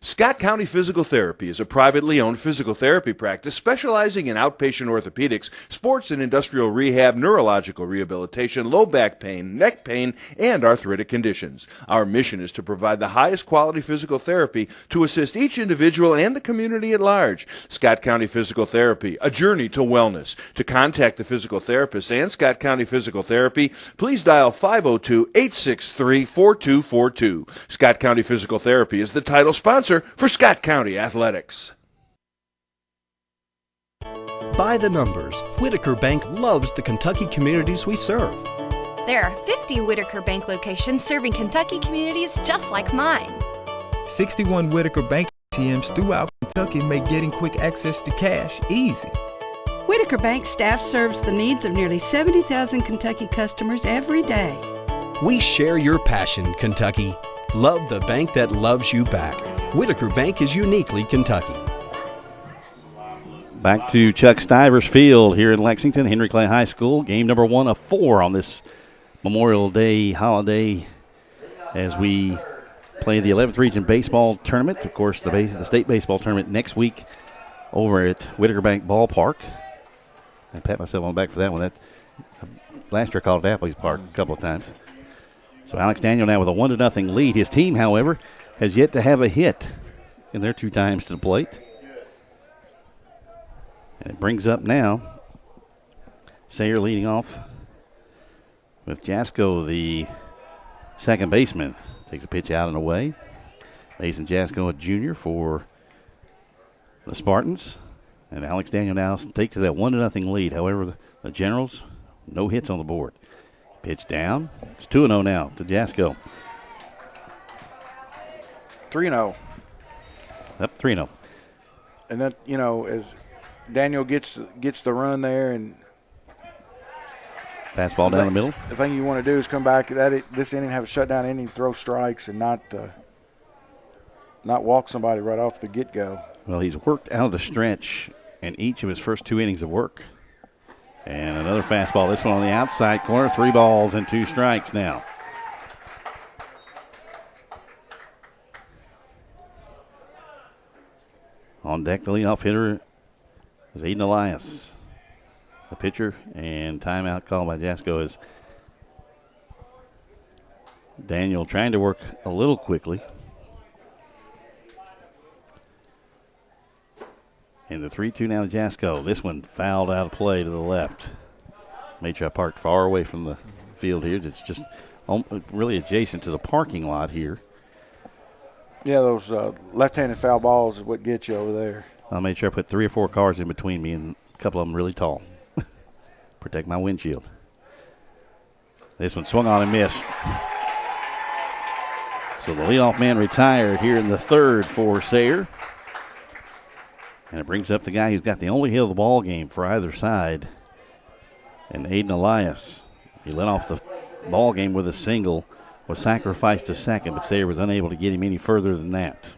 Scott County Physical Therapy is a privately owned physical therapy practice specializing in outpatient orthopedics, sports and industrial rehab, neurological rehabilitation, low back pain, neck pain, and arthritic conditions. Our mission is to provide the highest quality physical therapy to assist each individual and the community at large. Scott County Physical Therapy, a journey to wellness. To contact the physical therapist and Scott County Physical Therapy, please dial 502-863-4242. Scott County Physical Therapy is the title sponsor for Scott County Athletics. By the numbers, Whitaker Bank loves the Kentucky communities we serve. There are 50 Whitaker Bank locations serving Kentucky communities just like mine. 61 Whitaker Bank ATMs throughout Kentucky make getting quick access to cash easy. Whitaker Bank staff serves the needs of nearly 70,000 Kentucky customers every day. We share your passion, Kentucky. Love the bank that loves you back. Whitaker Bank is uniquely Kentucky. Back to Chuck Stivers Field here in Lexington, Henry Clay High School. Game number 1 of 4 on this Memorial Day holiday as we play the 11th Region Baseball Tournament. Of course, the state baseball tournament next week over at Whitaker Bank Ballpark. I pat myself on the back for that one. Last year I called it Appley's Park a couple of times. So Alex Daniel now with a 1-0 lead. His team, however, has yet to have a hit in their 2 times to the plate. And it brings up now Sayre leading off with Jasko, the second baseman. Takes a pitch out and away. Mason Jasko, a junior for the Spartans. And Alex Daniel now takes to that 1-0 lead. However, the Generals, no hits on the board. Pitch down. It's 2-0 now to Jasko. 3-0. Up 3-0. And that, as Daniel gets the run there, and Fastball down the middle. The thing you want to do is come back this inning, have a shutdown inning, throw strikes, and not walk somebody right off the get-go. Well, he's worked out of the stretch in each of his first 2 innings of work. And another fastball, this one on the outside corner. 3 balls and 2 strikes now. On deck, the leadoff hitter is Elias. The pitcher, and timeout called by Jasko is Daniel trying to work a little quickly. And the 3-2 now to Jasko. This one fouled out of play to the left. Made sure I parked far away from the field here. It's just really adjacent to the parking lot here. Yeah, those left-handed foul balls is what gets you over there. I made sure I put 3 or 4 cars in between me, and a couple of them really tall. Protect my windshield. This one swung on and missed. So the leadoff man retired here in the 3rd for Sayre. And it brings up the guy who's got the only hit of the ball game for either side, and Aiden Elias. He led off the ball game with a single, was sacrificed to second, but Sayre was unable to get him any further than that.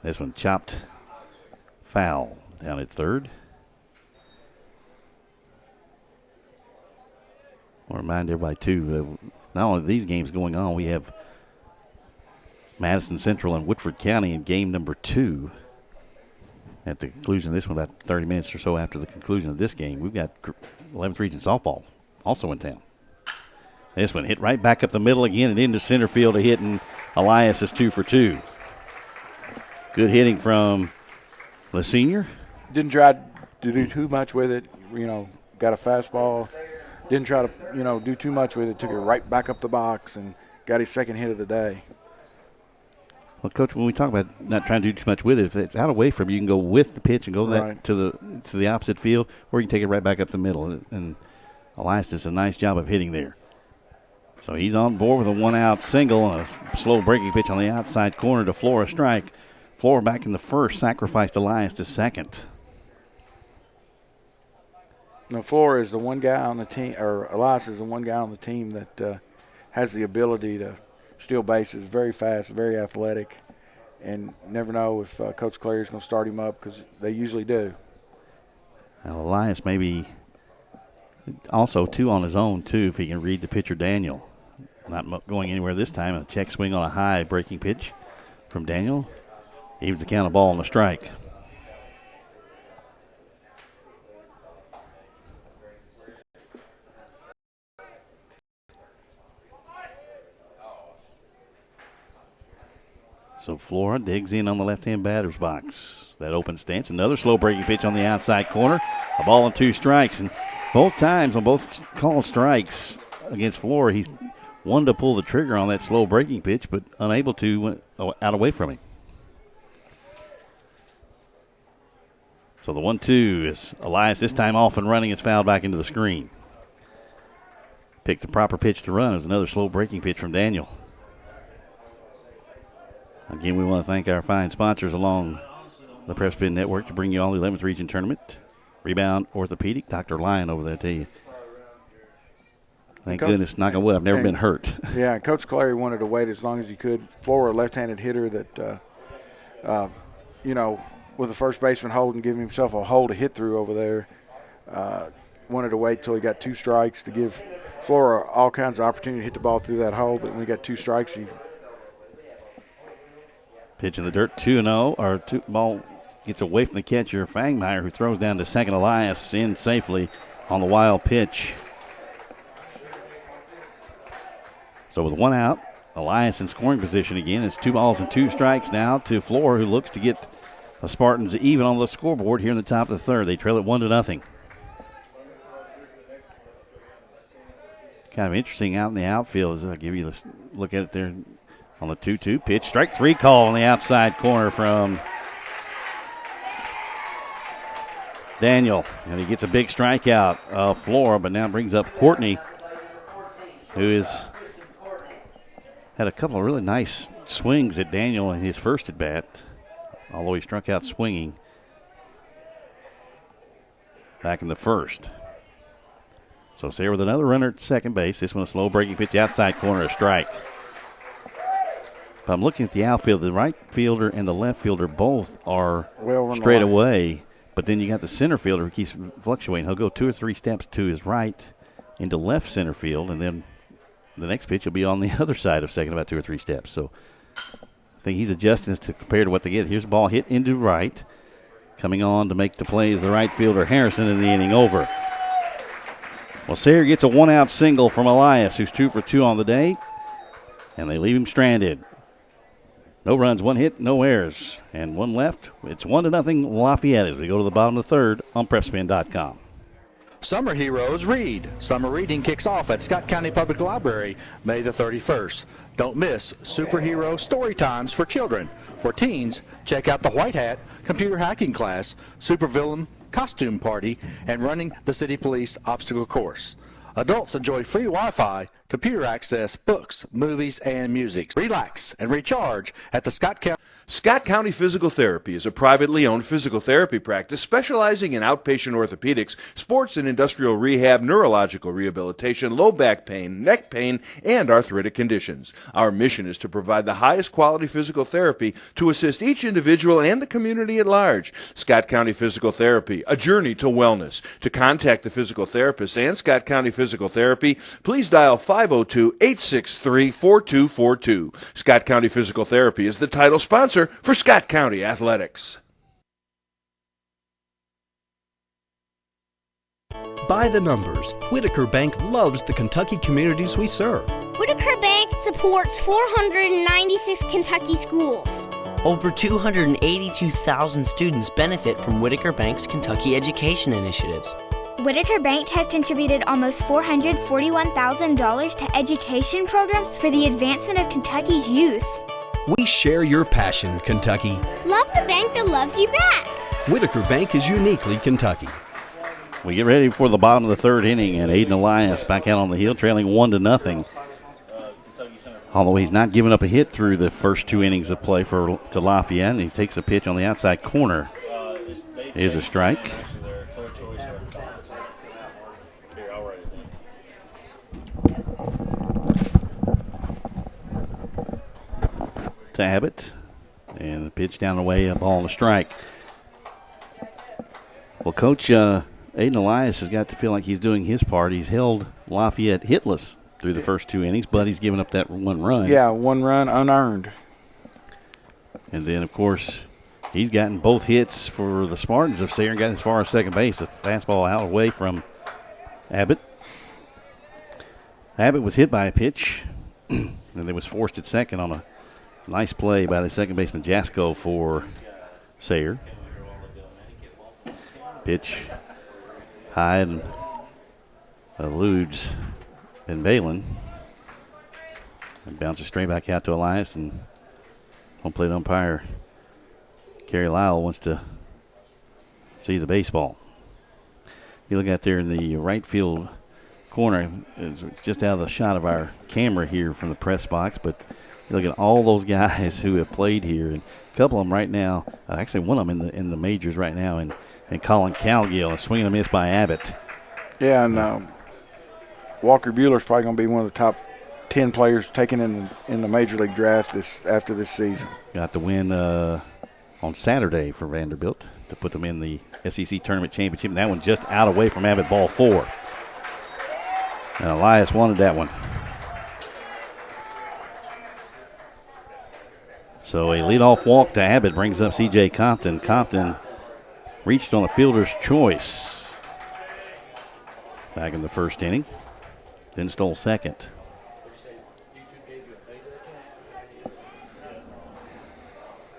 This one chopped foul down at 3rd. I'll remind everybody, too, not only these games going on, we have Madison Central and Woodford County in game number 2. At the conclusion of this one, about 30 minutes or so after the conclusion of this game, we've got 11th Region softball also in town. This one hit right back up the middle again and into center field a hit, and Elias is 2 for 2. Good hitting from the senior. Didn't try to do too much with it. Got a fastball. Didn't try to, do too much with it. Took it right back up the box and got his 2nd hit of the day. Well, Coach, when we talk about not trying to do too much with it, if it's out away from you, you can go with the pitch and go right to the opposite field, or you can take it right back up the middle. And Elias does a nice job of hitting there. So he's on board with a 1-out single and a slow breaking pitch on the outside corner to Flora, strike. Flora back in the 1st, sacrificed Elias to 2nd. Now, Flora is the one guy on the team, or Elias is the one guy on the team that has the ability to steal bases, very fast, very athletic, and never know if Coach Clary is going to start him up, because they usually do. Now, Elias maybe also 2 on his own, too, if he can read the pitcher Daniel. Not going anywhere this time. A check swing on a high breaking pitch from Daniel. Evens the count, a ball and a strike. So Flora digs in on the left-hand batter's box. That open stance. Another slow breaking pitch on the outside corner. A ball and 2 strikes. And both times on both called strikes against Flora, he's wanted to pull the trigger on that slow breaking pitch, but unable to, out away from him. So the 1-2 is Elias this time off and running. It's fouled back into the screen. Picked the proper pitch to run. It was another slow breaking pitch from Daniel. Again, we want to thank our fine sponsors along the PrepSpin Network to bring you all the 11th Region Tournament. Rebound Orthopedic, Dr. Lyon over there, I tell you. Thank goodness, knock on wood, I've never been hurt. Yeah, Coach Clary wanted to wait as long as he could. Flora, a left-handed hitter that, with the first baseman holding, giving himself a hole to hit through over there, wanted to wait till he got 2 strikes to give Flora all kinds of opportunity to hit the ball through that hole. But when he got 2 strikes, he pitch in the dirt, 2-0, or ball gets away from the catcher, Fangmeyer, who throws down to second. Elias in safely on the wild pitch. So with 1 out, Elias in scoring position again. It's 2 balls and 2 strikes now to Flora, who looks to get the Spartans even on the scoreboard here in the top of the 3rd. They trail it 1-0. Kind of interesting out in the outfield as I'll give you this look at it there. On the 2-2 pitch, strike 3 call on the outside corner from Daniel. And he gets a big strikeout of Flora, but now brings up Courtney, who has had a couple of really nice swings at Daniel in his first at bat, although he struck out swinging. back in the first. So Sayre with another runner at second base. This one a slow breaking pitch outside corner, a strike. If I'm looking at the outfield, the right fielder and the left fielder both are straight away. But then you got the center fielder who keeps fluctuating. He'll go 2 or 3 steps to his right into left center field, and then the next pitch will be on the other side of second, about 2 or 3 steps. So I think he's adjusting to compare to what they get. Here's the ball hit into right. Coming on to make the play is the right fielder, Harrison, in the inning over. Well, Sayre gets a 1-out single from Elias, who's 2 for 2 on the day, and they leave him stranded. No runs, 1 hit, no errors, and 1 left. It's 1-0 Lafayette as we go to the bottom of the third on PrepSpin.com. Summer Heroes Read. Summer reading kicks off at Scott County Public Library May the 31st. Don't miss superhero story times for children. For teens, check out the White Hat computer hacking class, supervillain costume party, and running the city police obstacle course. Adults enjoy free Wi-Fi, computer access, books, movies, and music. Relax and recharge at the Scott County Physical Therapy is a privately owned physical therapy practice specializing in outpatient orthopedics, sports and industrial rehab, neurological rehabilitation, low back pain, neck pain, and arthritic conditions. Our mission is to provide the highest quality physical therapy to assist each individual and the community at large. Scott County Physical Therapy, a journey to wellness. To contact the physical therapist and Scott County Physical Therapy, please dial 502-863-4242. Scott County Physical Therapy is the title sponsor for Scott County Athletics. By the numbers, Whitaker Bank loves the Kentucky communities we serve. Whitaker Bank supports 496 Kentucky schools. Over 282,000 students benefit from Whitaker Bank's Kentucky education initiatives. Whitaker Bank has contributed almost $441,000 to education programs for the advancement of Kentucky's youth. We share your passion, Kentucky. Love the bank that loves you back. Whitaker Bank is uniquely Kentucky. We get ready for the bottom of the third inning, and Aiden Elias back out on the hill, trailing 1-0. Although he's not giving up a hit through the first 2 innings of play to Lafayette, and he takes a pitch on the outside corner. Is a strike. To Abbott, and the pitch down the way, a ball and a strike. Well, Coach Aiden Elias has got to feel like he's doing his part. He's held Lafayette hitless through the first 2 innings, but he's given up that 1 run. Yeah, 1 run unearned. And then, of course, he's gotten both hits for the Spartans of Sayre and got as far as second base. A fastball out away from Abbott. Abbott was hit by a pitch, and it was forced at second on a nice play by the second baseman Jasko for Sayre. Pitch high and eludes Van Balen. And bounces straight back out to Elias, and home plate umpire Kerry Lyle wants to see the baseball. You look out there in the right field corner, it's just out of the shot of our camera here from the press box, but you look at all those guys who have played here, and a couple of them right now, actually one of them in the majors right now, and Colin Calgill, a swing and a miss by Abbott. Yeah, and Walker Bueller's probably going to be one of the top 10 players taken in the Major League draft after this season. Got the win on Saturday for Vanderbilt to put them in the SEC Tournament Championship, and that one just out away from Abbott, ball 4. And Elias wanted that one. So a leadoff walk to Abbott brings up C.J. Compton. Compton reached on a fielder's choice back in the first inning, then stole second.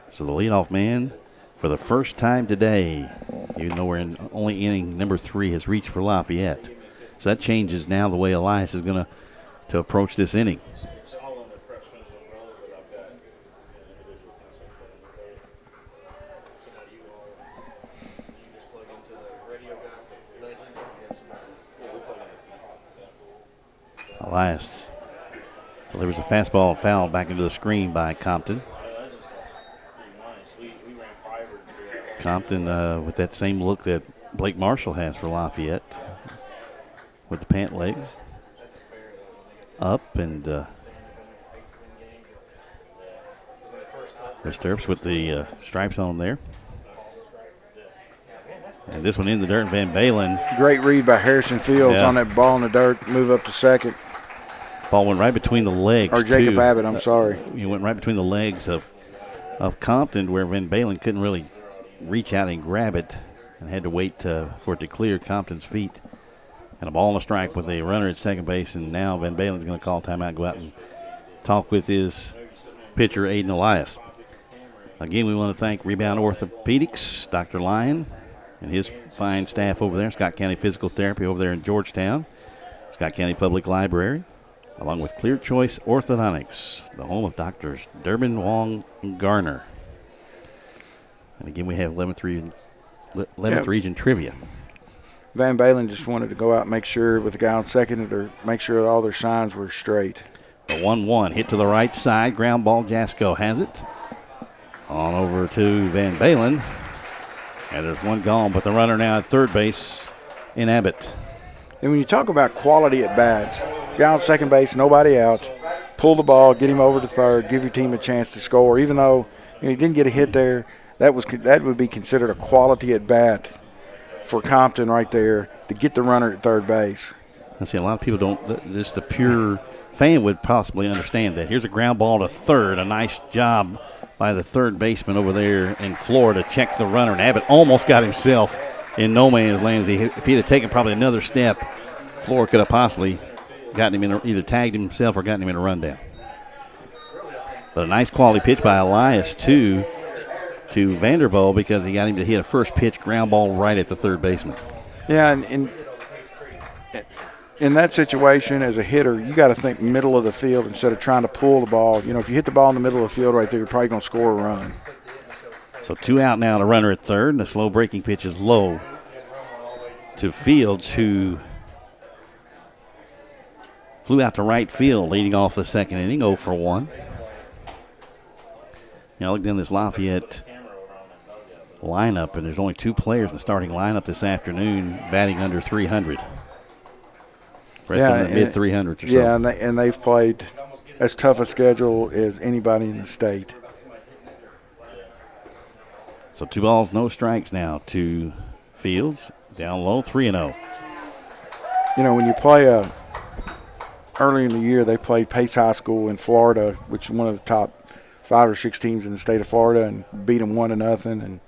So the leadoff man, for the first time today, even though we're in only inning number 3, has reached for Lafayette. So that changes now the way Elias is going to approach this inning. Elias delivers a fastball foul back into the screen by Compton. Compton with that same look that Blake Marshall has for Lafayette with the pant legs. Up and stirrups with the stripes on there. And this one in the dirt, Van Balen. Great read by Harrison Fields on that ball in the dirt, move up to second. Ball went right between the legs. Or Jacob Abbott, I'm sorry. He went right between the legs of Compton, where Van Balen couldn't really reach out and grab it and had to wait for it to clear Compton's feet. And a ball and a strike with a runner at second base, and now Van Balen's going to call timeout, go out and talk with his pitcher, Aiden Elias. Again, we want to thank Rebound Orthopedics, Dr. Lyon, and his fine staff over there, Scott County Physical Therapy over there in Georgetown, Scott County Public Library, along with Clear Choice Orthodontics, the home of Doctors Durbin Wong Garner. And again, we have 11th Region Trivia. Van Balen just wanted to go out and make sure with the guy on second, or make sure that all their signs were straight. The 1-1 hit to the right side. Ground ball. Jasko has it. On over to Van Balen. And there's one gone, but the runner now at third base in Abbott. And when you talk about quality at bats, guy on second base, nobody out, pull the ball, get him over to third, give your team a chance to score. Even though he didn't get a hit there, that would be considered a quality at bat for Compton right there to get the runner at third base. I see a lot of people don't, just the pure fan would possibly understand that. Here's a ground ball to third. A nice job by the third baseman over there in Florida to check the runner. And Abbott almost got himself in no man's land. If he'd have taken probably another step, Florida could have possibly gotten him in, either tagged himself or gotten him in a rundown. But a nice quality pitch by Elias to Vanderbilt, because he got him to hit a first pitch ground ball right at the third baseman. Yeah, and in that situation as a hitter, you got to think middle of the field instead of trying to pull the ball. You know, if you hit the ball in the middle of the field right there, you're probably going to score a run. So 2 out now, and a runner at third, and the slow breaking pitch is low to Fields, who flew out to right field leading off the second inning, 0 for 1. Now I looked in this Lafayette lineup, and there's only 2 players in the starting lineup this afternoon batting under 300. Rest of them in the mid-300s or so. Yeah, and they've played as tough a schedule as anybody in the state. So 2 balls, no strikes now to Fields. Down low, 3-0. You know, when you play early in the year, they played Pace High School in Florida, which is one of the top 5 or 6 teams in the state of Florida, and beat them 1-0. And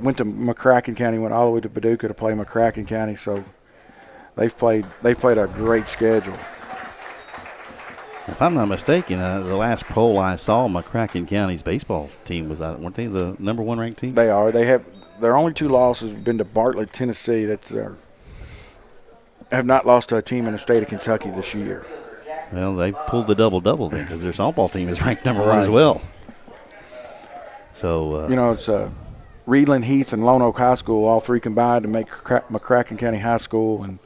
went to McCracken County, went all the way to Paducah to play McCracken County. So they've played a great schedule. If I'm not mistaken, the last poll I saw, McCracken County's baseball team weren't they the number 1 ranked team? They are. They have their only 2 losses have been to Bartlett, Tennessee. That's have not lost to a team in the state of Kentucky this year. Well, they pulled the double-double then, because their softball team is ranked number 1 as well. So you know, it's Reedland, Heath, and Lone Oak High School, all 3 combined to make McCracken County High School. And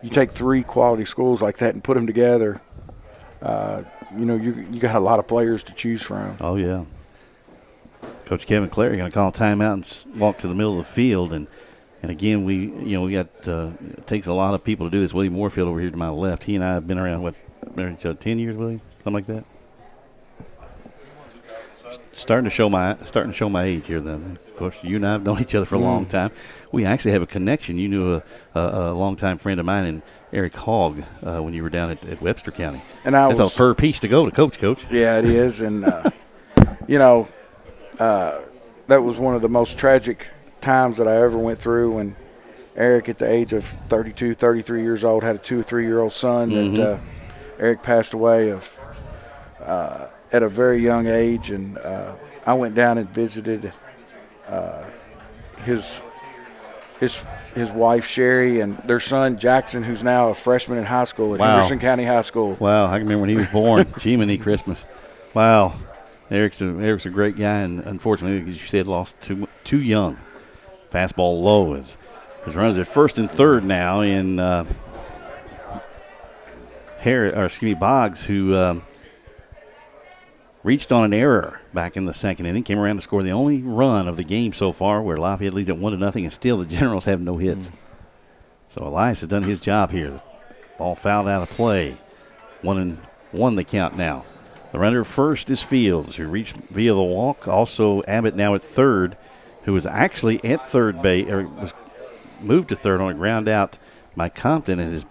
you take 3 quality schools like that and put them together, you know, you got a lot of players to choose from. Oh, yeah. Coach Kevin Clary going to call timeout and walk to the middle of the field. And again, we got it takes a lot of people to do this. William Moorfield over here to my left. He and I have been around, 10 years, William? Something like that? Starting to show my age here. Then, of course, you and I have known each other for a long time. We actually have a connection. You knew a longtime friend of mine, and Eric Hogg, when you were down at Webster County. And that's a fur piece to go to Coach. Yeah, it is, and you know, that was one of the most tragic times that I ever went through. When Eric, at the age of 32, 33 years old, had a 2 or 3-year-old son. Mm-hmm. That Eric passed away at a very young age, and I went down and visited his wife Sherry and their son Jackson, who's now a freshman in high school at Henderson County High School. Wow, I can remember when he was born. Jiminy Christmas. Wow, Eric's a great guy, and unfortunately, as you said, lost too young. Fastball low as his runners at first and third now in Boggs, who reached on an error back in the second inning, came around to score the only run of the game so far, where Lafayette leads at 1-0, and still the Generals have no hits. So Elias has done his job here. Ball fouled out of play. 1-1 the count now. The runner first is Fields, who reached via the walk. Also Abbott now at third, who was actually at third base, or was moved to third on a ground out by Compton, and has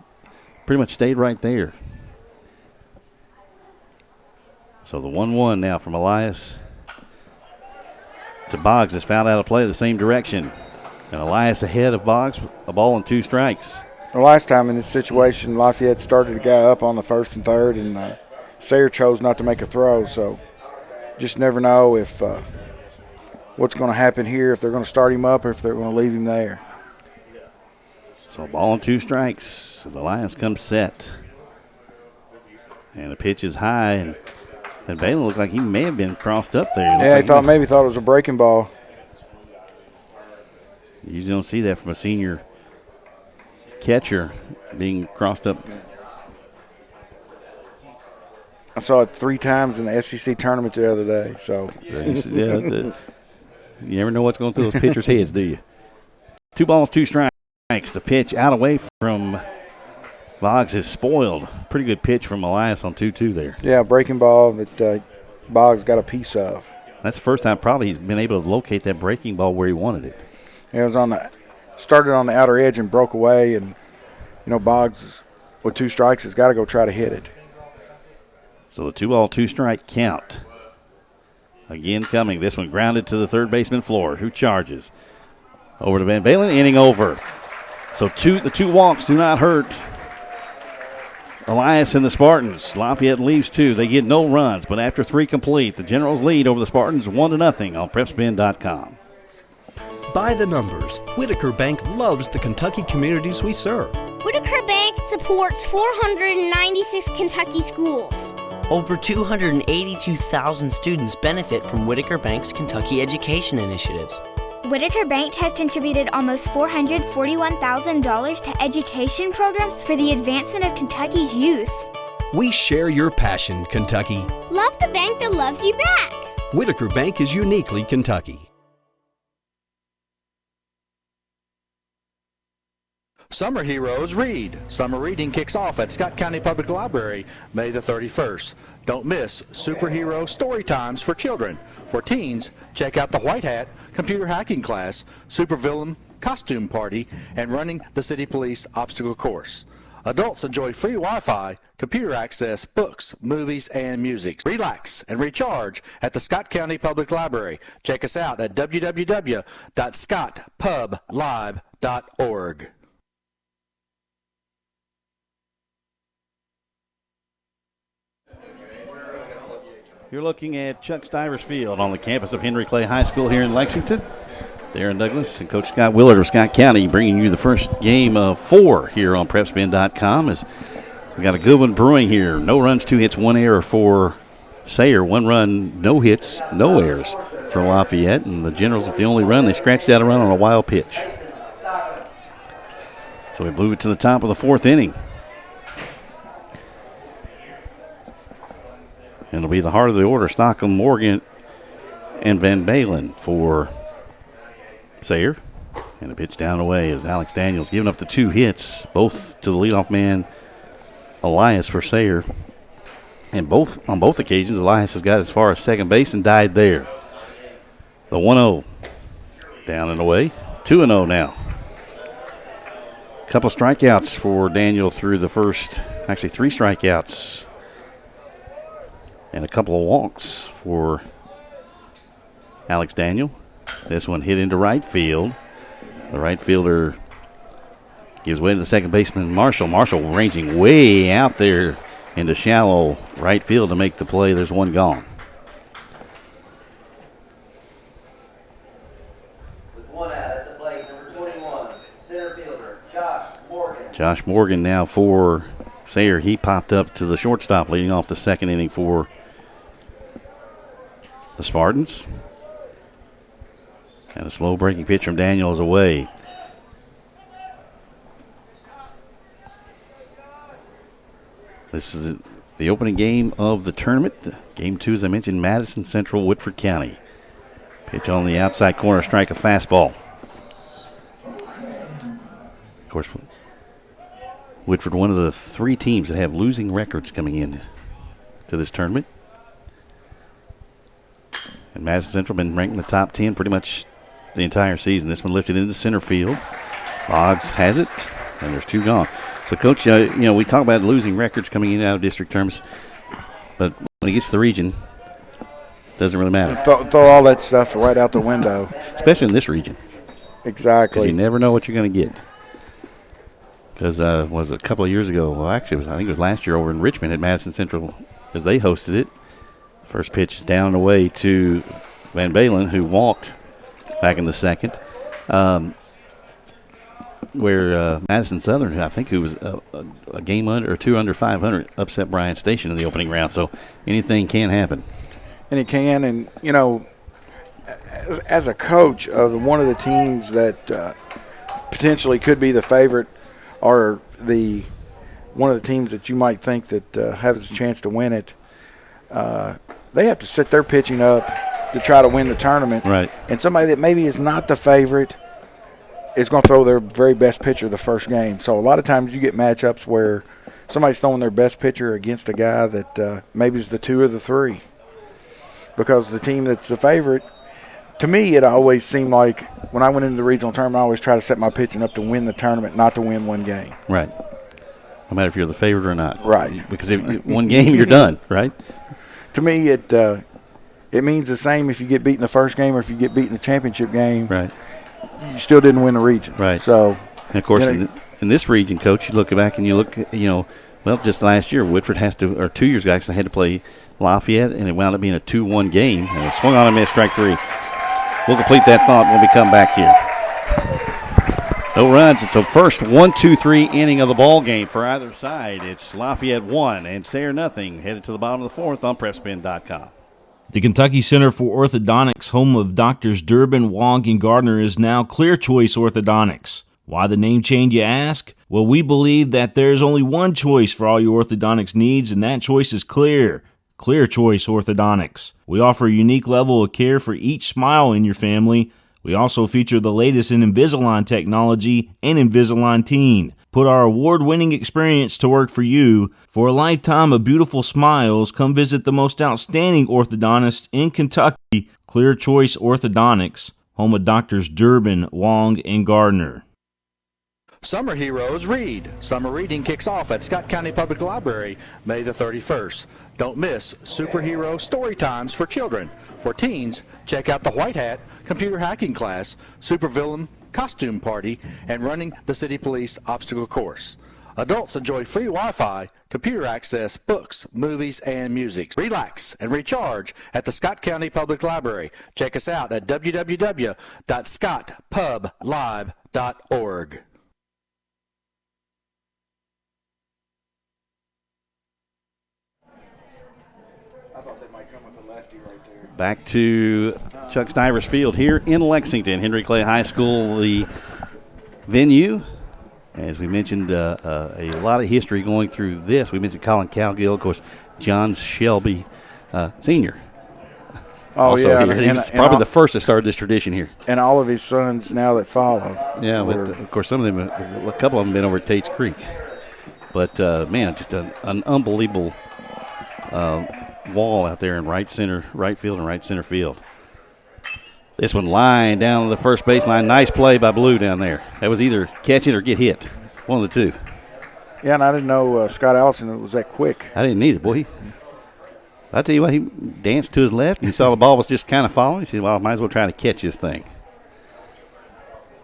pretty much stayed right there. So the 1-1 now from Elias to Boggs is fouled out of play the same direction. And Elias ahead of Boggs, a ball and 2 strikes. The last time in this situation, Lafayette started a guy up on the first and third, and Sayre chose not to make a throw. So just never know if what's going to happen here, if they're going to start him up or if they're going to leave him there. So ball and 2 strikes as Elias comes set. And the pitch is high, and Balin looked like he may have been crossed up there. Yeah, he maybe thought it was a breaking ball. You usually don't see that from a senior catcher being crossed up. I saw it 3 times in the SEC tournament the other day. So you never know what's going through those pitchers' heads, do you? 2 balls, 2 strikes. The pitch out away from Boggs is spoiled. Pretty good pitch from Elias on 2-2 there. Yeah, breaking ball that Boggs got a piece of. That's the first time probably he's been able to locate that breaking ball where he wanted it. It was started on the outer edge and broke away, and Boggs with 2 strikes has got to go try to hit it. So the 2-ball, 2-strike count. Again coming. This one grounded to the third baseman floor, who charges. Over to Van Balen, inning over. So the 2 walks do not hurt Elias and the Spartans. Lafayette leaves 2. They get no runs, but after 3 complete, the Generals lead over the Spartans 1-0 on PrepSpin.com. By the numbers, Whitaker Bank loves the Kentucky communities we serve. Whitaker Bank supports 496 Kentucky schools. Over 282,000 students benefit from Whitaker Bank's Kentucky education initiatives. Whitaker Bank has contributed almost $441,000 to education programs for the advancement of Kentucky's youth. We share your passion, Kentucky. Love the bank that loves you back. Whitaker Bank is uniquely Kentucky. Summer Heroes Read. Summer reading kicks off at Scott County Public Library May the 31st. Don't miss superhero story times for children. For teens, check out the White Hat computer hacking class, supervillain costume party, and running the city police obstacle course. Adults enjoy free Wi-Fi, computer access, books, movies, and music. Relax and recharge at the Scott County Public Library. Check us out at www.scottpublilive.org. You're looking at Chuck Stivers Field on the campus of Henry Clay High School here in Lexington. Darren Douglas and Coach Scott Willard of Scott County bringing you the first game of 4 here on PrepSpin.com. As we got a good one brewing here. No runs, 2 hits, 1 error for Sayre. 1 run, no hits, no errors for Lafayette. And the Generals with the only run, they scratched out a run on a wild pitch. So we blew it to the top of the 4th inning. And it'll be the heart of the order, Stockham, Morgan, and Van Balen for Sayre. And a pitch down away as Alex Daniels giving up the 2 hits, both to the leadoff man, Elias, for Sayre. And on both occasions, Elias has got as far as second base and died there. The 1-0 down and away. 2-0 now. Couple of strikeouts for Daniel through the first, actually 3 strikeouts. And a couple of walks for Alex Daniel. This one hit into right field. The right fielder gives way to the second baseman, Marshall. Marshall ranging way out there into shallow right field to make the play. There's 1 gone. With 1 out at the plate, number 21, center fielder, Josh Morgan. Josh Morgan now for Sayre. He popped up to the shortstop leading off the second inning for the Spartans. And a slow breaking pitch from Daniels away. This is the opening game of the tournament. Game 2, as I mentioned, Madison Central, Woodford County. Pitch on the outside corner, strike a fastball. Of course, Woodford, one of the 3 teams that have losing records coming in to this tournament. And Madison Central been ranked in the top 10 pretty much the entire season. This one lifted into center field. Boggs has it, and there's 2 gone. So, Coach, we talk about losing records coming in and out of district terms, but when he gets to the region, doesn't really matter. Throw all that stuff right out the window. Especially in this region. Exactly. Because you never know what you're going to get. Because was a couple of years ago, well, actually, I think it was last year over in Richmond at Madison Central as they hosted it. First pitch is down and away to Van Balen, who walked back in the second. Where Madison Southern, I think, who was a game under or 2 under 500, upset Bryant Station in the opening round. So anything can happen. And it can. And, as a coach of one of the teams that potentially could be the favorite or one of the teams that you might think that has a chance to win it, they have to set their pitching up to try to win the tournament. Right. And somebody that maybe is not the favorite is going to throw their very best pitcher the first game. So a lot of times you get matchups where somebody's throwing their best pitcher against a guy that maybe is the 2 or the 3. Because the team that's the favorite, to me, it always seemed like when I went into the regional tournament, I always try to set my pitching up to win the tournament, not to win one game. Right. No matter if you're the favorite or not. Right. Because if one game, you're done, right? To me, it means the same if you get beat in the first game or if you get beat in the championship game. Right. You still didn't win the region. Right. So, and of course, in this region, Coach, you look back and you look, well, just last year, Woodford or 2 years ago, actually had to play Lafayette, and it wound up being a 2-1 game, and it swung on and missed, strike 3. We'll complete that thought when we come back here. No runs. It's the first 1-2-3 inning of the ball game for either side. It's Lafayette 1 and Sayre nothing. Headed to the bottom of the 4th on PrepSpin.com. The Kentucky Center for Orthodontics, home of Doctors Durbin, Wong, and Gardner, is now Clear Choice Orthodontics. Why the name change, you ask? Well, we believe that there's only one choice for all your orthodontics needs, and that choice is clear. Clear Choice Orthodontics. We offer a unique level of care for each smile in your family. We also feature the latest in Invisalign technology and Invisalign Teen. Put our award-winning experience to work for you. For a lifetime of beautiful smiles, come visit the most outstanding orthodontist in Kentucky, Clear Choice Orthodontics, home of Doctors Durbin, Wong, and Gardner. Summer Heroes Read. Summer reading kicks off at Scott County Public Library May the 31st. Don't miss superhero story times for children. For teens, check out the White Hat computer hacking class, supervillain costume party, and running the city police obstacle course. Adults enjoy free Wi-Fi, computer access, books, movies, and music. Relax and recharge at the Scott County Public Library. Check us out at www.scottpublib.org. Back to Chuck Stivers Field here in Lexington. Henry Clay High School, the venue. As we mentioned, a lot of history going through this. We mentioned Colin Cowgill, of course, John Shelby, Sr. Oh, also yeah. Here. He was probably the first to start this tradition here. And all of his sons now that follow. Yeah, but of course, some of them, a couple of them have been over at Tate's Creek. But, man, just an unbelievable wall out there in right field and right center field. This one lined down the first baseline. Nice play by Blue down there. That was either catch it or get hit. One of the two. Yeah, and I didn't know Scott Allison was that quick. I didn't either, boy. I tell you what, he danced to his left, and he saw the ball was just kind of falling. He said, well, I might as well try to catch this thing.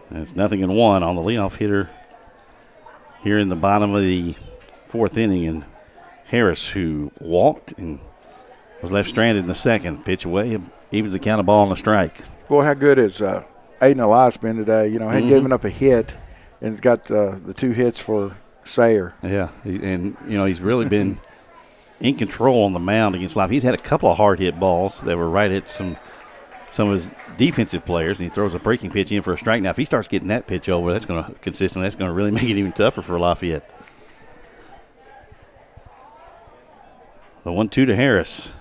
And it's 0-1 on the leadoff hitter here in the bottom of the 4th inning. And Harris, who walked and was left stranded in the second. Pitch away, evens the count of ball and a strike. Boy, how good has Aiden Elias been today? You know, hadn't given up a hit and got the 2 hits for Sayre. Yeah, and, he's really been in control on the mound against Lafayette. He's had a couple of hard hit balls that were right at some of his defensive players, and he throws a breaking pitch in for a strike. Now, if he starts getting that pitch over, that's going to really make it even tougher for Lafayette. The 1-2 to Harris.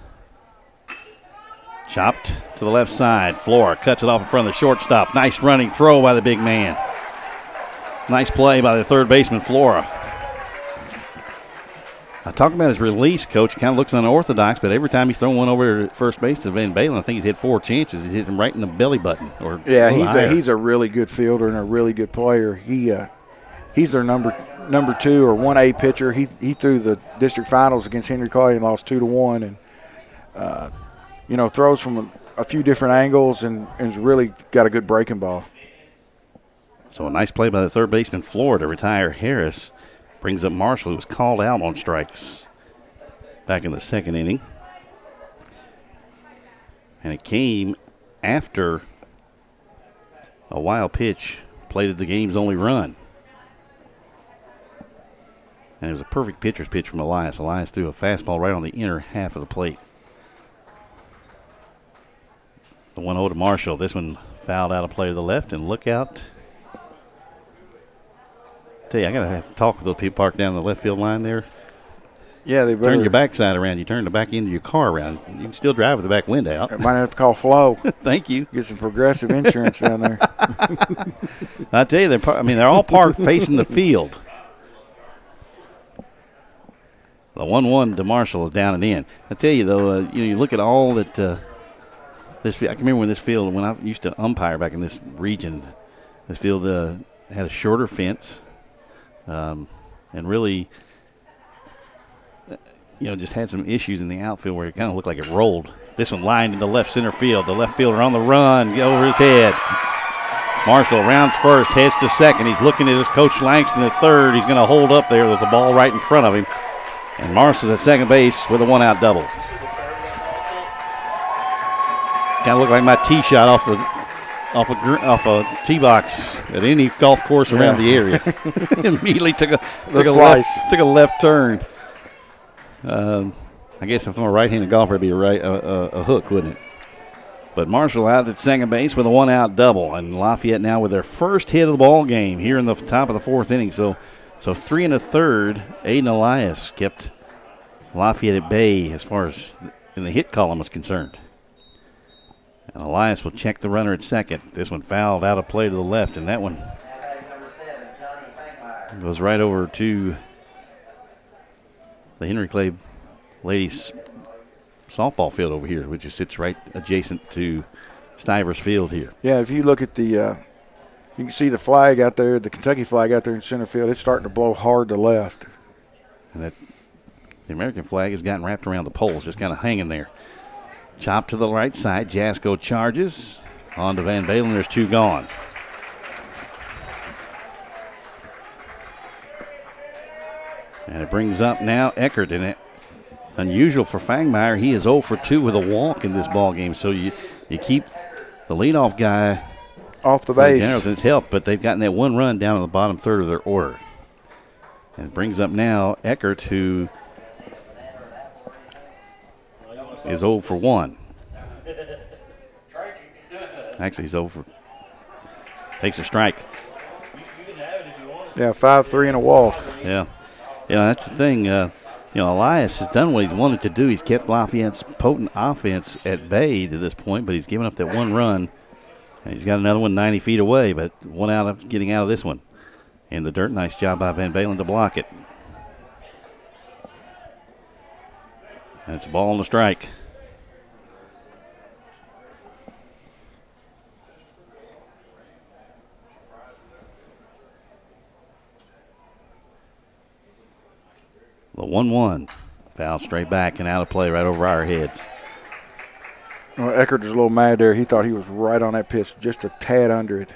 Chopped to the left side. Flora cuts it off in front of the shortstop. Nice running throw by the big man. Nice play by the third baseman, Flora. I talk about his release, Coach. Kind of looks unorthodox, but every time he's thrown one over to first base to Van Balen, I think he's hit 4 chances. He's hit him right in the belly button. He's a really good fielder and a really good player. He's their number 2 or 1A pitcher. He threw the district finals against Henry Clay and lost 2-1, and throws from a few different angles and has really got a good breaking ball. So a nice play by the third baseman, Flora, to retire Harris. Brings up Marshall, who was called out on strikes back in the second inning. And it came after a wild pitch played at the game's only run. And it was a perfect pitcher's pitch from Elias. Elias threw a fastball right on the inner half of the plate. The 1-0 to Marshall. This one fouled out of play to the left, and look out. Tell you, I got to have to talk with those people parked down the left field line there. Yeah, they better. Turn your backside around. You turn the back end of your car around. You can still drive with the back window out. Might have to call Flo. Thank you. Get some Progressive insurance down there. I tell you, they're all parked facing the field. The 1-1 to Marshall is down and in. I tell you, though, you look at all that this. I can remember when I used to umpire back in this region, this field had a shorter fence. And really, just had some issues in the outfield where it kind of looked like it rolled. This one lined into left center field. The left fielder on the run, get over his head. Marshall rounds first, heads to second. He's looking at his coach Langston at third. He's going to hold up there with the ball right in front of him. And Marshall's at second base with a 1-out double. Kind of looked like my tee shot off a tee box at any golf course around the area. Immediately took a left turn. I guess if I'm a right-handed golfer, it'd be a hook, wouldn't it? But Marshall out at second base with a 1-out double, and Lafayette now with their first hit of the ball game here in the top of the fourth inning. So 3 1/3. Aiden Elias kept Lafayette at bay as far as in the hit column was concerned. And Elias will check the runner at second. This one fouled out of play to the left, and that one goes right over to the Henry Clay ladies softball field over here, which sits right adjacent to Stivers Field here. Yeah, if you look at you can see the flag out there, the Kentucky flag out there in center field. It's starting to blow hard to left. And the American flag has gotten wrapped around the poles, just kind of hanging there. Chop to the right side. Jasko charges. On to Van Balen. There's 2 gone. And it brings up now Eckert in it. Unusual for Fangmeyer. He is 0 for 2 with a walk in this ball game. So you keep the leadoff guy off the base. Generals, and it's helped, but they've gotten that 1 run down in the bottom third of their order. And it brings up now Eckert, who is 0 for 1. Actually, he's 0 for. Takes a strike. Yeah, 5-3 and a walk. Yeah. That's the thing. Elias has done what he's wanted to do. He's kept Lafayette's potent offense at bay to this point, but he's given up that 1 run. And he's got another one 90 feet away, but 1 out of getting out of this one. In the dirt, nice job by Van Balen to block it. And it's a ball and a strike. The 1-1. Foul straight back and out of play right over our heads. Well, Eckert was a little mad there. He thought he was right on that pitch, just a tad under it.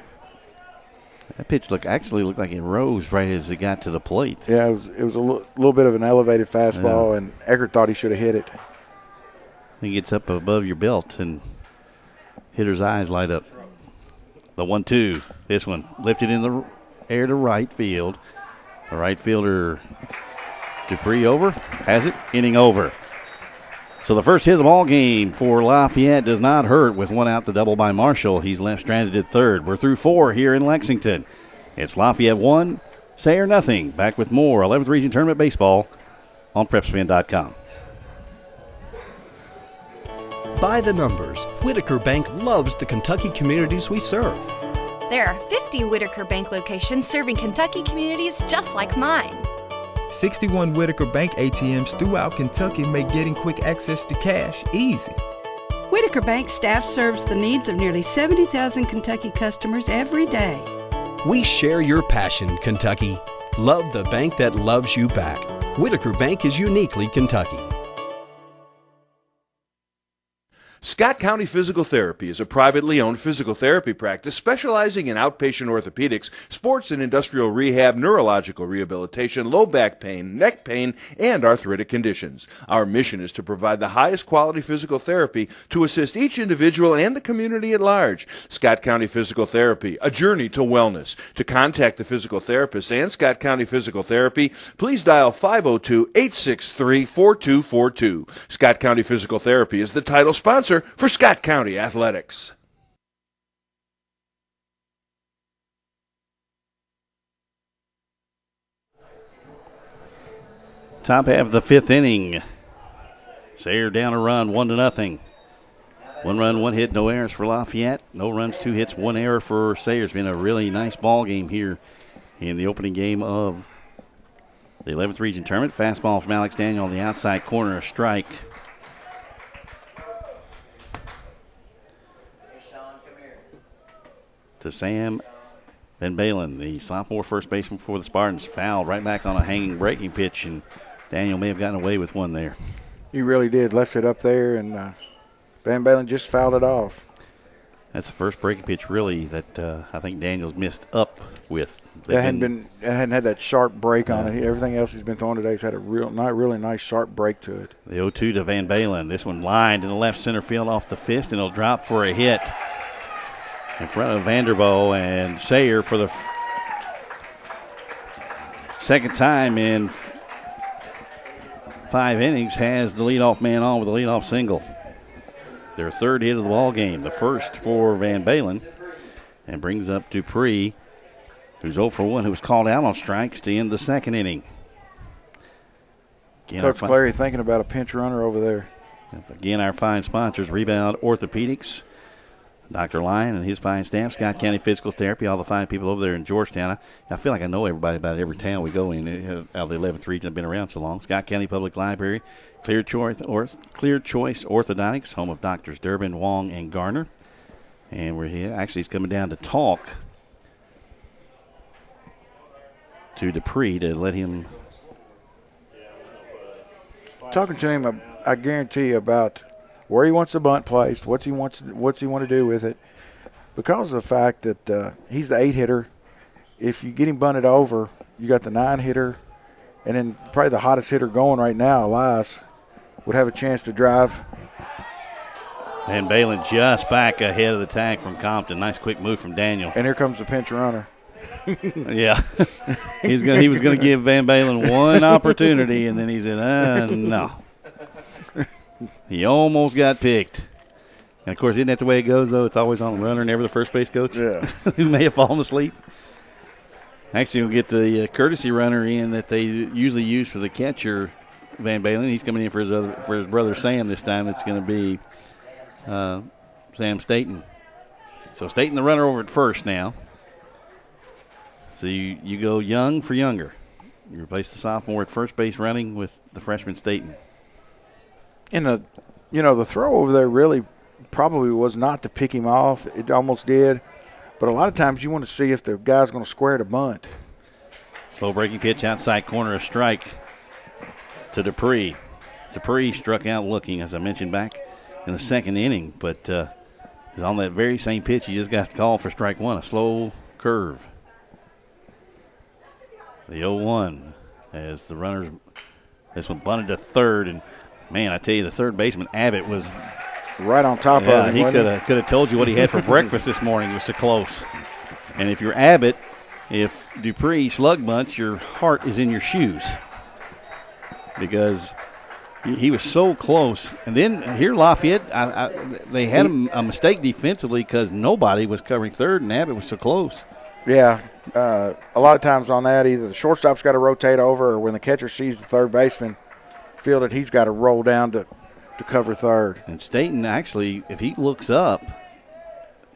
That pitch actually looked like it rose right as it got to the plate. Yeah, it was a little bit of an elevated fastball, and Eckert thought he should have hit it. He gets up above your belt, and hitter's eyes light up. The 1-2. This one lifted in the air to right field. The right fielder Dupree over. Has it. Inning over. So the first hit of the ball game for Lafayette does not hurt with 1 out, the double by Marshall. He's left stranded at third. We're through 4 here in Lexington. It's Lafayette 1, Sayre nothing. Back with more 11th Region Tournament Baseball on PrepSpin.com. by the numbers. Whitaker Bank loves the Kentucky communities we serve. There are 50 Whitaker Bank locations serving Kentucky communities just like mine. 61 Whitaker Bank ATMs throughout Kentucky make getting quick access to cash easy. Whitaker Bank staff serves the needs of nearly 70,000 Kentucky customers every day. We share your passion, Kentucky. Love the bank that loves you back. Whitaker Bank is uniquely Kentucky. Scott County Physical Therapy is a privately owned physical therapy practice specializing in outpatient orthopedics, sports and industrial rehab, neurological rehabilitation, low back pain, neck pain, and arthritic conditions. Our mission is to provide the highest quality physical therapy to assist each individual and the community at large. Scott County Physical Therapy, a journey to wellness. To contact the physical therapist and Scott County Physical Therapy, please dial 502-863-4242. Scott County Physical Therapy is the title sponsor for Scott County Athletics. Top half of the fifth inning. Sayre down a run, 1-0. 1 run, 1 hit, no errors for Lafayette. No runs, 2 hits, 1 error for Sayre. It's been a really nice ball game here in the opening game of the 11th Region Tournament. Fastball from Alex Daniel on the outside corner, a strike. To Sam Van Balen, the sophomore first baseman for the Spartans. Fouled right back on a hanging breaking pitch, and Daniel may have gotten away with one there. He really did. Left it up there, and Van Balen just fouled it off. That's the first breaking pitch, really, that I think Daniel's missed up with. It hadn't had that sharp break on it. Everything else he's been throwing today has had a really nice sharp break to it. The 0-2 to Van Balen. This one lined in the left center field off the fist, and it'll drop for a hit in front of Vanderbo, and Sayre for the second time in 5 innings has the leadoff man on with a leadoff single. Their third hit of the ball game, the first for Van Balen, and brings up Dupree, who's 0 for 1, who was called out on strikes to end the second inning. Again, Coach Clary thinking about a pinch runner over there. Again, our fine sponsors, Rebound Orthopedics, Dr. Lyon and his fine staff, Scott County Physical Therapy, all the fine people over there in Georgetown. I feel like I know everybody about every town we go in out of the 11th region. I've been around so long. Scott County Public Library, Clear Choice Orthodontics, home of Doctors Durbin, Wong, and Garner. And we're here. Actually, he's coming down to talk to Dupree to let him. Talking to him, I guarantee you, about where he wants the bunt placed, what's he want to do with it. Because of the fact that he's the 8-hitter, if you get him bunted over, you got the 9-hitter, and then probably the hottest hitter going right now, Elias, would have a chance to drive. And Balen just back ahead of the tag from Compton. Nice quick move from Daniel. And here comes the pinch runner. Yeah. He was gonna give Van Balen one opportunity, and then he said, no. He almost got picked. And, of course, isn't that the way it goes, though? It's always on the runner, never the first base coach. Yeah. Who may have fallen asleep. Actually, we'll get the courtesy runner in that they usually use for the catcher, Van Balen. He's coming in for his brother Sam this time. It's going to be Sam Staten. So Staten, the runner over at first now. So you go young for younger. You replace the sophomore at first base running with the freshman Staten. And the throw over there really probably was not to pick him off. It almost did. But a lot of times you want to see if the guy's going to square the bunt. Slow breaking pitch outside corner, a strike to Dupree. Dupree struck out looking, as I mentioned, back in the second inning. But on that very same pitch, he just got called for strike one, a slow curve. The 0-1 as the runners, this one bunted to third, and man, I tell you, the third baseman Abbott was right on top of him. He could have told you what he had for breakfast this morning. It was so close. And if you're Abbott, if Dupree slug bunts, your heart is in your shoes because he was so close. And then here Lafayette, they had a mistake defensively because nobody was covering third, and Abbott was so close. Yeah, a lot of times on that, either the shortstop's got to rotate over, or when the catcher sees the third baseman fielded, he's got to roll down to to cover third. And Staten actually, if he looks up,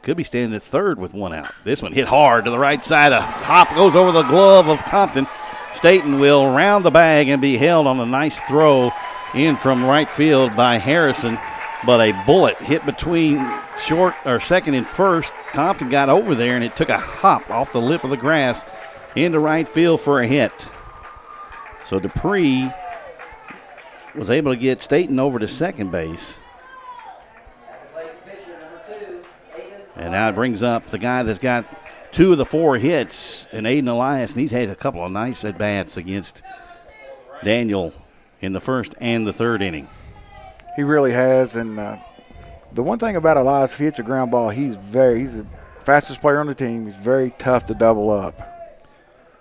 could be standing at third with one out. This one hit hard to the right side. A hop goes over the glove of Compton. Staten will round the bag and be held on a nice throw in from right field by Harrison. But a bullet hit between second and first. Compton got over there, and it took a hop off the lip of the grass into right field for a hit. So Dupree was able to get Staten over to second base. And now it brings up the guy that's got 2 of the 4 hits, and Aiden Elias, and he's had a couple of nice at-bats against Daniel in the first and the third inning. He really has, and the one thing about Elias, if he hits a ground ball, he's the fastest player on the team. He's very tough to double up.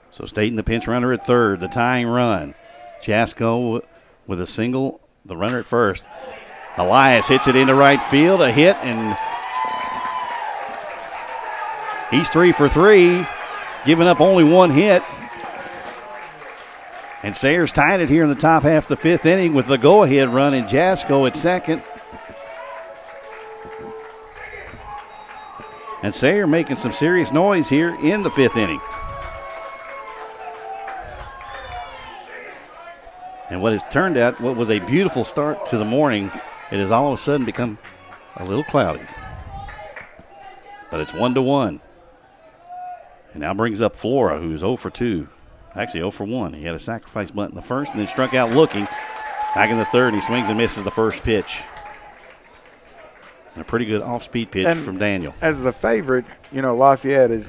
So Staten, the pinch runner at third, the tying run. Jasko with a single, the runner at first. Elias hits it into right field, a hit, and he's 3 for 3, giving up only 1 hit. And Sayre's tied it here in the top half of the 5th inning with the go-ahead run in Jasko at second. And Sayre making some serious noise here in the 5th inning. And what has turned out, what was a beautiful start to the morning, it has all of a sudden become a little cloudy. But it's 1-1. And now brings up Flora, who's 0 for 2. Actually 0 for 1. He had a sacrifice bunt in the first and then struck out looking. Back in the third, he swings and misses the first pitch. And a pretty good off-speed pitch from Daniel. As the favorite, Lafayette is,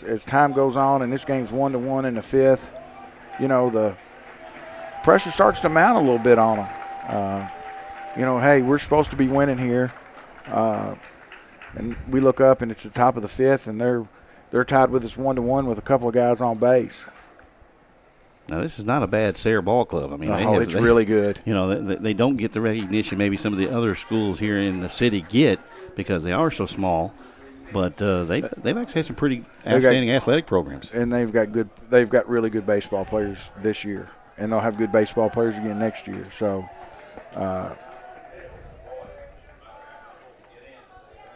as time goes on and this game's 1-1 in the 5th, the pressure starts to mount a little bit on them. Hey, we're supposed to be winning here. And we look up and it's the top of the 5th and they're tied with us 1-1 with a couple of guys on base. Now, this is not a bad Sayre ball club. I mean, it's really good. They don't get the recognition maybe some of the other schools here in the city get because they are so small. But they've actually had some pretty outstanding athletic programs. And they've got really good baseball players this year, and they'll have good baseball players again next year. So,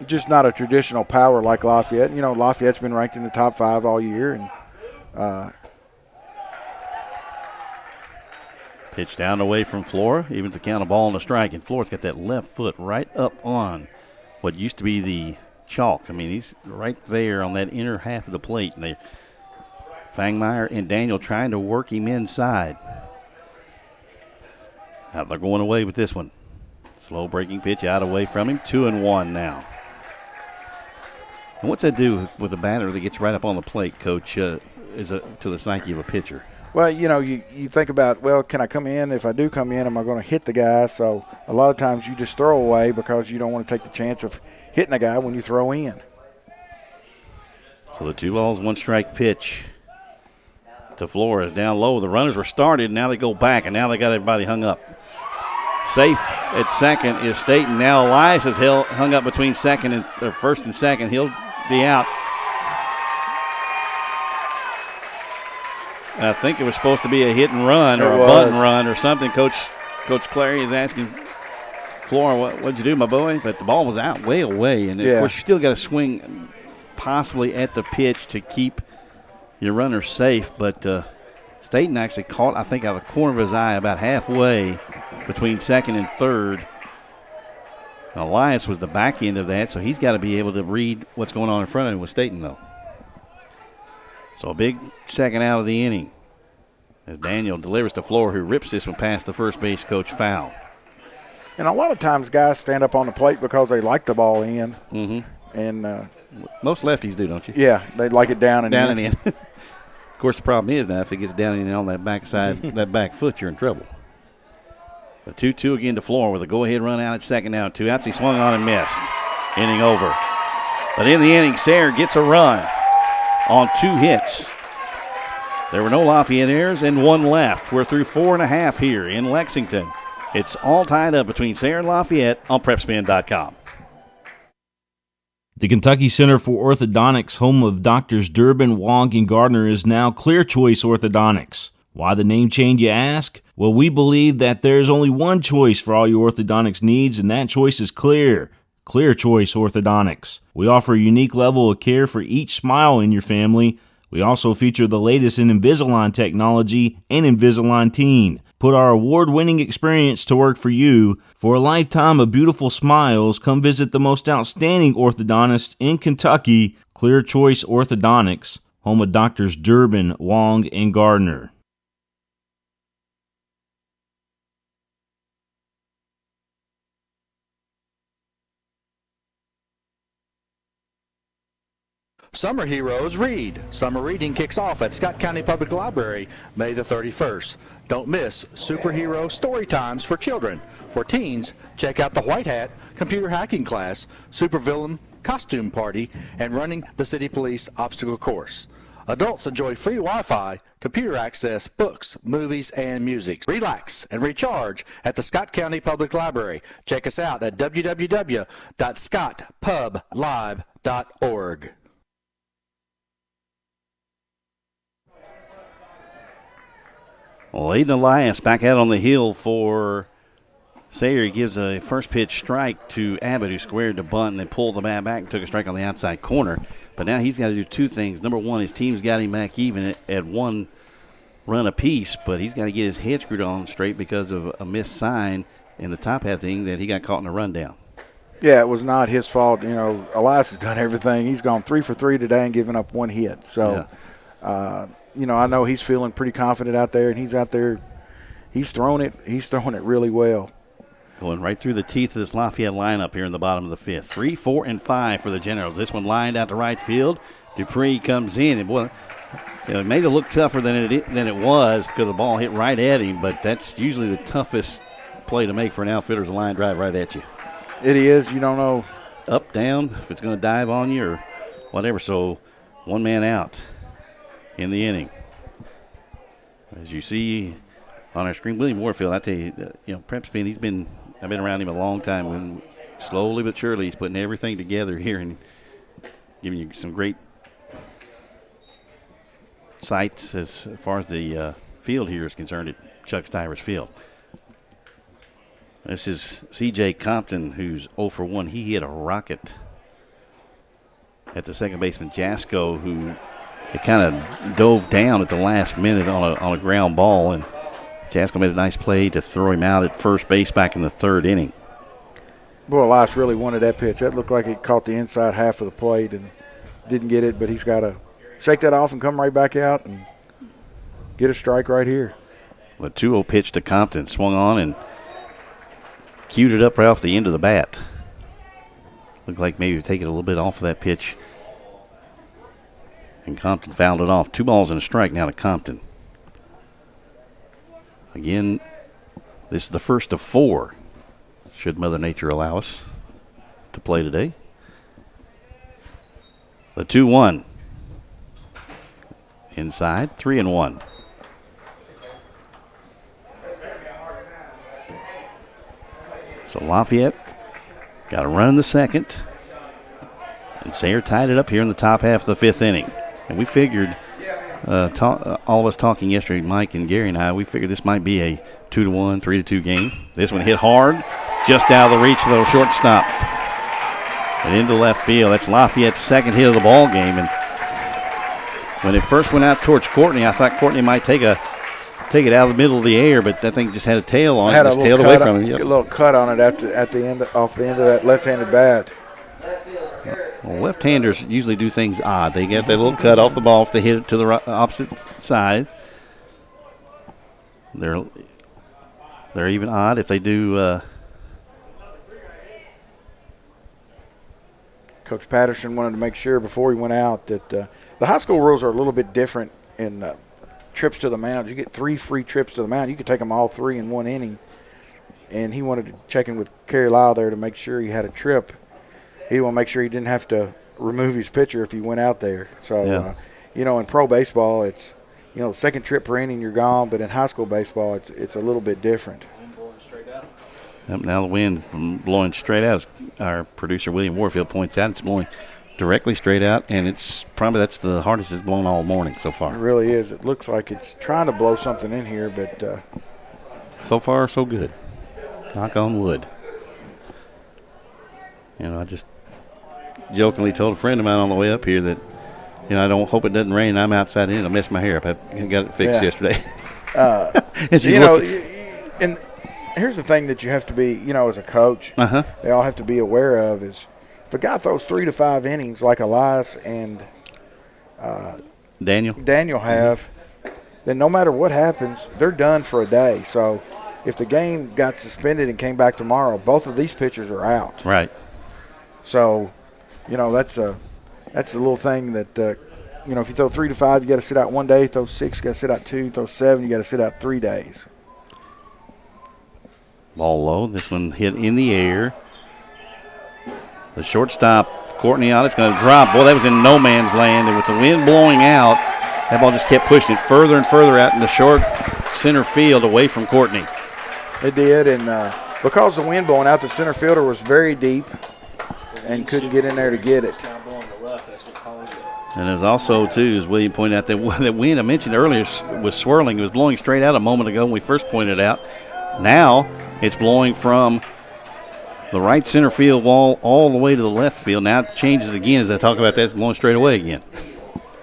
just not a traditional power like Lafayette. Lafayette's been ranked in the top 5 all year, and. Pitch down away from Flora, evens the count, a ball and a strike, and Flora's got that left foot right up on what used to be the chalk. I mean, he's right there on that inner half of the plate, and Fangmeyer and Daniel trying to work him inside. Now they're going away with this one. Slow breaking pitch out away from him, 2-1 now. And what's that do with a batter that gets right up on the plate, Coach, to the psyche of a pitcher? Well, you think about, can I come in? If I do come in, am I going to hit the guy? So a lot of times you just throw away because you don't want to take the chance of hitting a guy when you throw in. So the 2 balls, 1 strike pitch to Flores down low. The runners were started, now they go back, and now they got everybody hung up. Safe at second is Staten. Now Elias is hung up between first and second. He'll be out. I think it was supposed to be a hit and run or a bunt and run or something. Coach Clary is asking Flora, what'd you do, my boy? But the ball was out way away. And, of course, you still got to swing possibly at the pitch to keep your runner safe. But Staten actually caught, I think, out of the corner of his eye about halfway between second and third. And Elias was the back end of that, so he's got to be able to read what's going on in front of him with Staten, though. So a big second out of the inning as Daniel delivers to Flora, who rips this one past the first base coach foul. And a lot of times guys stand up on the plate because they like the ball in. Mm-hmm. And most lefties do, don't you? Yeah, they like it down and in. Of course, the problem is now if it gets down and in on that backside, that back foot, you're in trouble. The 2-2 again to Flora with a go-ahead run out at second now. 2 outs, he swung on and missed. Inning over. But in the inning, Sayre gets a run on 2 hits. There were no Lafayette errors and 1 left. We're through 4.5 here in Lexington. It's all tied up between Sayre and Lafayette on PrepSpin.com. The Kentucky Center for Orthodontics, home of Doctors Durbin, Wong, and Gardner, is now Clear Choice Orthodontics. Why the name change, you ask? Well, we believe that there's only one choice for all your orthodontics needs, and that choice is clear. Clear Choice Orthodontics. We offer a unique level of care for each smile in your family. We also feature the latest in Invisalign technology and Invisalign Teen. Put our award-winning experience to work for you. For a lifetime of beautiful smiles, come visit the most outstanding orthodontist in Kentucky, Clear Choice Orthodontics, home of Doctors Durbin, Wong, and Gardner. Summer Heroes Read. Summer reading kicks off at Scott County Public Library May the 31st. Don't miss superhero story times for children. For teens, check out the White Hat computer hacking class, supervillain costume party, and running the city police obstacle course. Adults enjoy free Wi-Fi, computer access, books, movies, and music. Relax and recharge at the Scott County Public Library. Check us out at www.scottpublilive.org. Well, Aiden Elias back out on the hill for Sayre. He gives a first pitch strike to Abbott, who squared the bunt and then pulled the bat back and took a strike on the outside corner. But now he's got to do two things. Number one, his team's got him back even at one run apiece, but he's got to get his head screwed on straight because of a missed sign in the top half thing that he got caught in a rundown. Yeah, it was not his fault. You know, Elias has done everything. He's gone 3 for 3 today and given up one hit. So, you know, I know he's feeling pretty confident out there, and he's out there. He's throwing it really well. Going right through the teeth of this Lafayette lineup here in the bottom of the fifth. 3, 4, and 5 for the Generals. This one lined out to right field. Dupree comes in, and boy, it made it look tougher than it was because the ball hit right at him. But that's usually the toughest play to make for an outfielder, is a line drive right at you. It is. You don't know. Up, down, if it's going to dive on you or whatever. So one man out in the inning. As you see on our screen, William Warfield, I tell you, PrepSpin, I've been around him a long time. When slowly but surely he's putting everything together here and giving you some great sights as far as the field here is concerned at Chuck Stivers Field. This is C.J. Compton, who's 0 for 1. He hit a rocket at the second baseman, Jasko, who it kind of dove down at the last minute on a ground ball, and Jasko made a nice play to throw him out at first base back in the third inning. Boy, Elias really wanted that pitch. That looked like it caught the inside half of the plate and didn't get it, but he's got to shake that off and come right back out and get a strike right here. The 2-0 pitch to Compton swung on and cued it up right off the end of the bat. Looked like maybe taking a little bit off of that pitch. And Compton fouled it off. 2 balls and a strike now to Compton. Again, this is the first of 4, should Mother Nature allow us to play today. The 2-1. Inside, 3-1. So Lafayette got a run in the second. And Sayre tied it up here in the top half of the fifth inning. And we figured, all of us talking yesterday, Mike and Gary and I, we figured this might be a 2-1, 3-2 game. This one hit hard, just out of the reach of the shortstop. And into left field. That's Lafayette's second hit of the ball game. And when it first went out towards Courtney, I thought Courtney might take it out of the middle of the air, but that thing just had a tail on it. Just tailed away from him. Yep. A little cut on it at the end, off the end of that left-handed bat. Well, left-handers usually do things odd. They get that little cut off the ball if they hit it to the opposite side. They're even odd if they do. Coach Patterson wanted to make sure before he went out that the high school rules are a little bit different in trips to the mound. You get 3 free trips to the mound. You could take them all 3 in one inning. And he wanted to check in with Kerry Lyle there to make sure he had a trip. He wanted to make sure he didn't have to remove his pitcher if he went out there. So, in pro baseball, it's, second trip per inning, you're gone. But in high school baseball, it's a little bit different. Now the wind blowing straight out, as our producer William Warfield points out. It's blowing directly straight out, and it's probably that's the hardest it's blown all morning so far. It really is. It looks like it's trying to blow something in here, but so far so good. Knock on wood. I just jokingly told a friend of mine on the way up here that, I don't hope it doesn't rain. I'm outside in. It'll mess my hair up. I got it fixed yesterday. And here's the thing that you have to be, as a coach, they all have to be aware of is if a guy throws 3 to 5 innings like Elias and Daniel have, then no matter what happens, they're done for a day. So if the game got suspended and came back tomorrow, both of these pitchers are out. Right. So, that's a little thing that, if you throw 3 to 5, you got to sit out 1 day. Throw 6, you got to sit out 2. Throw 7, you got to sit out 3 days. Ball low. This one hit in the air. The shortstop, Courtney out. It's going to drop. Boy, that was in no man's land. And with the wind blowing out, that ball just kept pushing it further and further out in the short center field away from Courtney. It did, and because the wind blowing out, the center fielder was very deep and couldn't get in there to get it. And there's also, too, as William pointed out, that wind I mentioned earlier was swirling. It was blowing straight out a moment ago when we first pointed out. Now it's blowing from the right center field wall all the way to the left field. Now it changes again as I talk about that. It's blowing straight away again.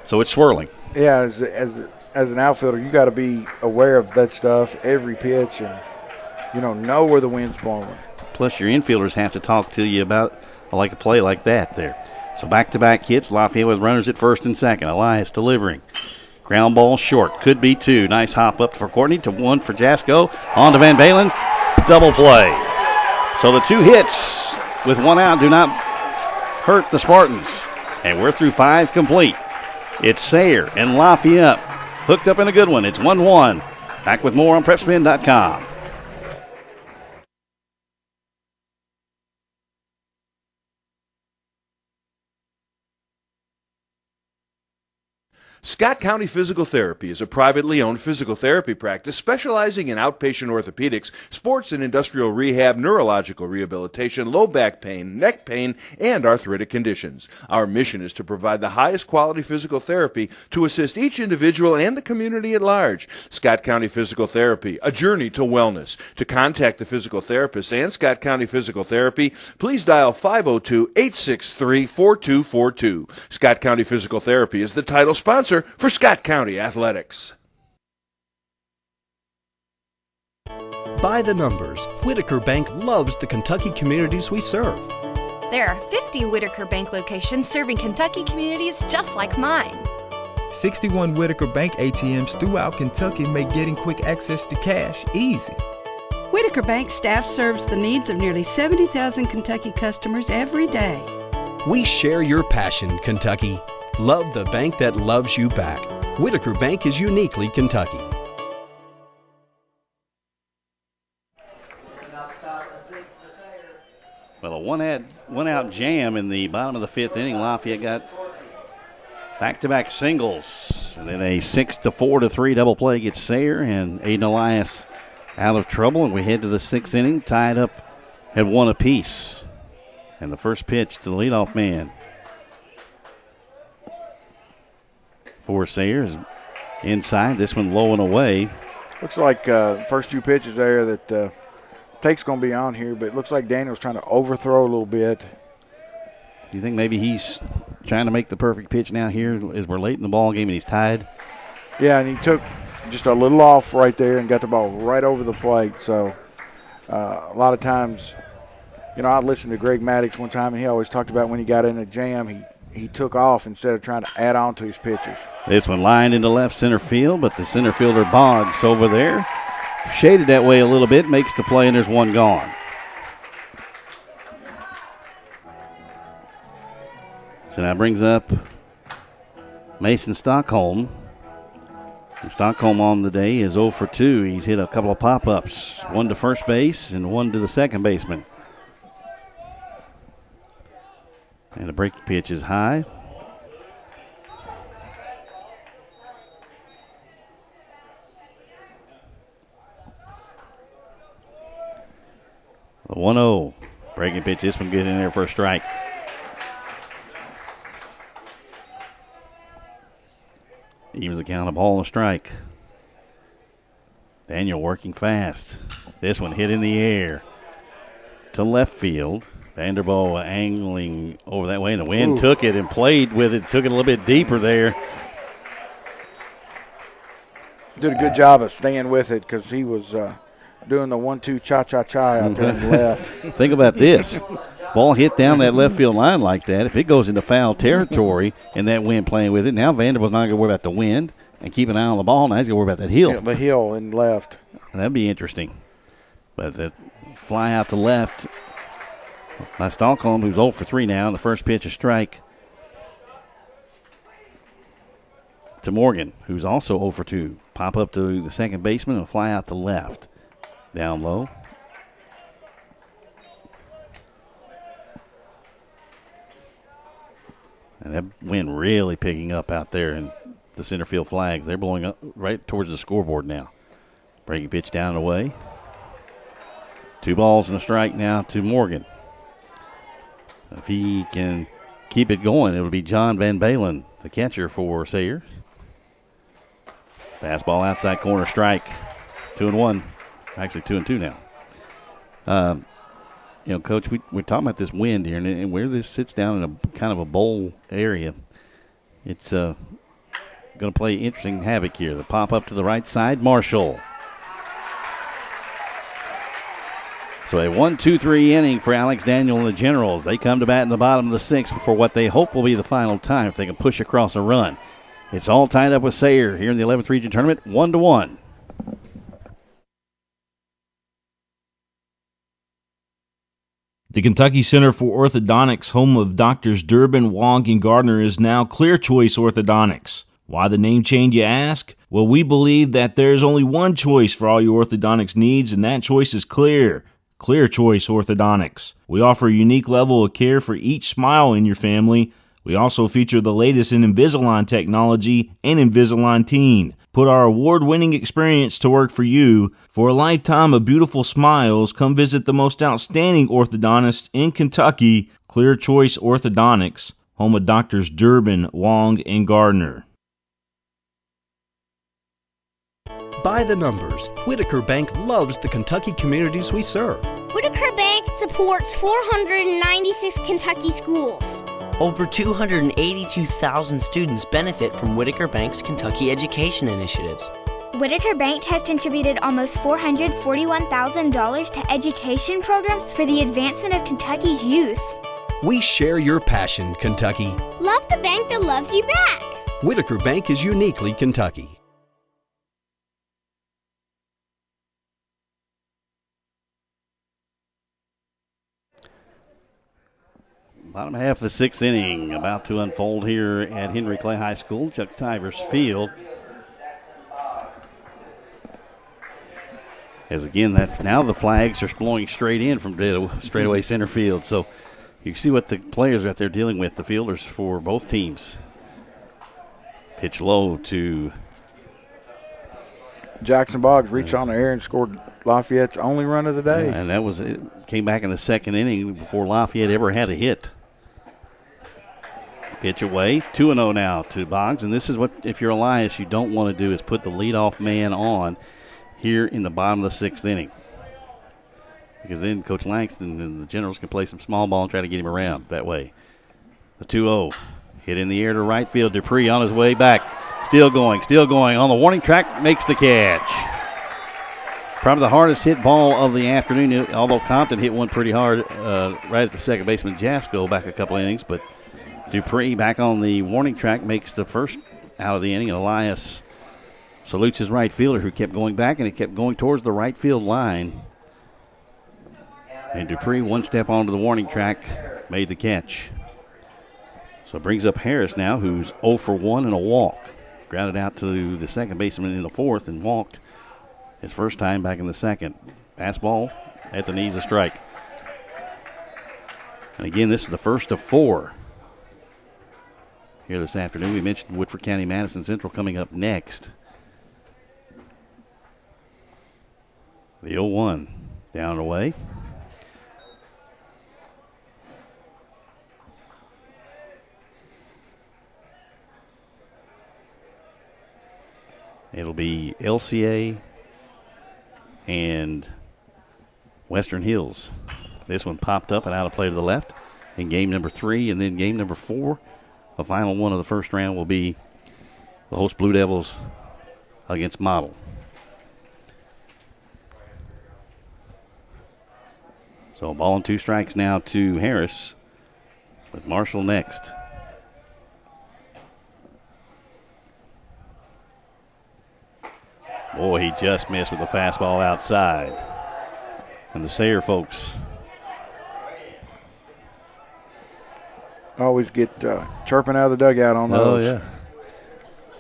So it's swirling. Yeah, as an outfielder, you got to be aware of that stuff every pitch and, know where the wind's blowing. Plus your infielders have to talk to you about a play like that there. So back-to-back hits. Lafayette with runners at first and second. Elias delivering. Ground ball short. Could be 2. Nice hop up for Courtney to 1 for Jasko. On to Van Balen. Double play. So the 2 hits with 1 out do not hurt the Spartans. And we're through 5 complete. It's Sayre and Lafayette hooked up in a good one. It's 1-1. Back with more on PrepSpin.com. Scott County Physical Therapy is a privately owned physical therapy practice specializing in outpatient orthopedics, sports and industrial rehab, neurological rehabilitation, low back pain, neck pain, and arthritic conditions. Our mission is to provide the highest quality physical therapy to assist each individual and the community at large. Scott County Physical Therapy, a journey to wellness. To contact the physical therapist and Scott County Physical Therapy, please dial 502-863-4242. Scott County Physical Therapy is the title sponsor for Scott County Athletics. By the numbers, Whitaker Bank loves the Kentucky communities we serve. There are 50 Whitaker Bank locations serving Kentucky communities just like mine. 61 Whitaker Bank ATMs throughout Kentucky make getting quick access to cash easy. Whitaker Bank staff serves the needs of nearly 70,000 Kentucky customers every day. We share your passion, Kentucky. Love the bank that loves you back. Whitaker Bank is uniquely Kentucky. Well, a one-out jam in the bottom of the 5th inning. Lafayette got back-to-back singles. And then a 6-4-3 double play gets Sayre, and Aiden Elias out of trouble. And we head to the 6th inning, tied up at 1 apiece. And the first pitch to the leadoff man for Sayre is inside. This one low and away. Looks like first 2 pitches there that Take's going to be on here, but it looks like Daniel's trying to overthrow a little bit. Do you think maybe he's trying to make the perfect pitch now here as we're late in the ball game and he's tied? Yeah, and he took just a little off right there and got the ball right over the plate. So a lot of times, I listened to Greg Maddox one time, and he always talked about when he got in a jam, he took off instead of trying to add on to his pitches. This one lined into left center field, but the center fielder Boggs over there, shaded that way a little bit, makes the play, and there's 1 gone. So that brings up Mason Stockholm. And Stockholm on the day is 0 for 2. He's hit a couple of pop-ups, 1 to first base and 1 to the second baseman. And the breaking pitch is high. The 1-0. Breaking pitch. This one get in there for a strike. Evens the count, a ball and a strike. Daniel working fast. This one hit in the air to left field. Vanderbilt angling over that way, and the wind took it and played with it, took it a little bit deeper there. Did a good job of staying with it because he was doing the 1-2 cha-cha-cha out there on the left. Think about this. Ball hit down that left field line like that. If it goes into foul territory and that wind playing with it, now Vanderbilt's not going to worry about the wind and keep an eye on the ball. Now he's going to worry about that hill. Yeah, the hill and left. And that'd be interesting. But the fly out to left by Stockholm, who's 0 for 3 now. And the first pitch, a strike to Morgan, who's also 0 for 2. Pop up to the second baseman and fly out to left. Down low. And that wind really picking up out there in the center field flags. They're blowing up right towards the scoreboard now. Breaking pitch down and away. 2 balls and a strike now to Morgan. If he can keep it going, it'll be John Van Balen, the catcher for Sayre. Fastball outside corner, strike. 2-1. Actually 2-2 now. Coach, we're talking about this wind here, and where this sits down in a kind of a bowl area, it's going to play interesting havoc here. The pop up to the right side, Marshall. So a 1-2-3 inning for Alex Daniel and the Generals. They come to bat in the bottom of the 6th for what they hope will be the final time if they can push across a run. It's all tied up with Sayre here in the 11th Region Tournament, 1-1. The Kentucky Center for Orthodontics, home of Doctors Durbin, Wong, and Gardner, is now Clear Choice Orthodontics. Why the name change, you ask? Well, we believe that there's only one choice for all your orthodontics needs, and that choice is clear. Clear Choice Orthodontics. We offer a unique level of care for each smile in your family. We also feature the latest in Invisalign technology and Invisalign Teen. Put our award-winning experience to work for you. For a lifetime of beautiful smiles, come visit the most outstanding orthodontist in Kentucky, Clear Choice Orthodontics, home of Doctors Durbin, Wong, and Gardner. By the numbers, Whitaker Bank loves the Kentucky communities we serve. Whitaker Bank supports 496 Kentucky schools. Over 282,000 students benefit from Whitaker Bank's Kentucky education initiatives. Whitaker Bank has contributed almost $441,000 to education programs for the advancement of Kentucky's youth. We share your passion, Kentucky. Love the bank that loves you back. Whitaker Bank is uniquely Kentucky. Bottom half of the 6th inning about to unfold here at Henry Clay High School, Chuck Stivers Field. As again, now the flags are blowing straight in from straightaway center field. So you can see what the players are out there dealing with, the fielders for both teams. Pitch low to Jackson Boggs reached on the air and scored Lafayette's only run of the day. And that was it. Came back in the 2nd inning before Lafayette ever had a hit. Pitch away, 2-0 now to Boggs. And this is what, if you're Elias, you don't want to do is put the leadoff man on here in the bottom of the 6th inning. Because then Coach Langston and the Generals can play some small ball and try to get him around that way. The 2-0 hit in the air to right field. Dupree on his way back. Still going on the warning track, makes the catch. Probably the hardest hit ball of the afternoon, although Compton hit one pretty hard right at the second baseman Jasko back a couple innings. But Dupree back on the warning track makes the first out of the inning. And Elias salutes his right fielder who kept going back, and he kept going towards the right field line. And Dupree, one step onto the warning track, made the catch. So it brings up Harris now, who's 0 for 1 and a walk. Grounded out to the second baseman in the 4th and walked his first time back in the 2nd. Fastball at the knees, a strike. And again, this is the first of 4 here this afternoon. We mentioned Woodford County Madison Central coming up next. The 0-1 down and away. It'll be LCA and Western Hills. This one popped up and out of play to the left in game number 3, and then game number 4. The final one of the first round will be the host Blue Devils against Model. So ball and 2 strikes now to Harris with Marshall next. Boy, he just missed with the fastball outside. And the Sayre folks always get chirping out of the dugout on those. Oh,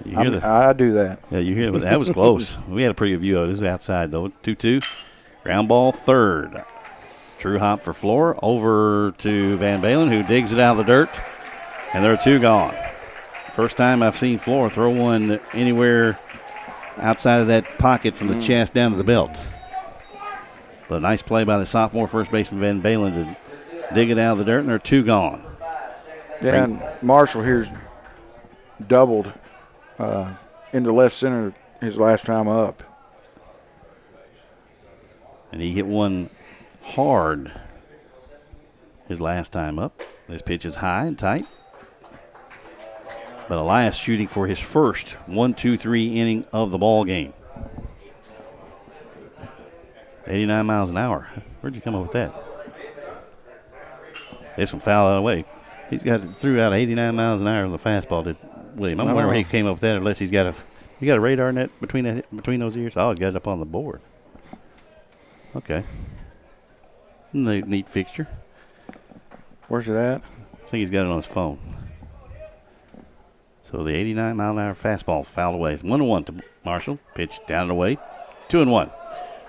yeah. I do that. Yeah, you hear that was close. We had a pretty good view of it. This is outside, though. 2-2. Ground ball third. True hop for Flora. Over to Van Balen, who digs it out of the dirt. And there are 2 gone. First time I've seen Flora throw one anywhere outside of that pocket from the chest down to the belt. But a nice play by the sophomore first baseman Van Balen to dig it out of the dirt, and there are 2 gone. Yeah, and Marshall here's doubled into left center his last time up. And he hit one hard his last time up. This pitch is high and tight. But Elias shooting for his first 1-2-3 inning of the ball game. 89 miles an hour. Where'd you come up with that? This one fouled out of the way. He's got threw out 89 miles an hour on the fastball, did William. I'm wondering where he came up with that, unless he's got a radar net between those ears. Oh, he's got it up on the board. Okay. Neat fixture. Where's it at? I think he's got it on his phone. So the 89 mile an hour fastball fouled away. 1-1 to Marshall. Pitch down and away. 2-1.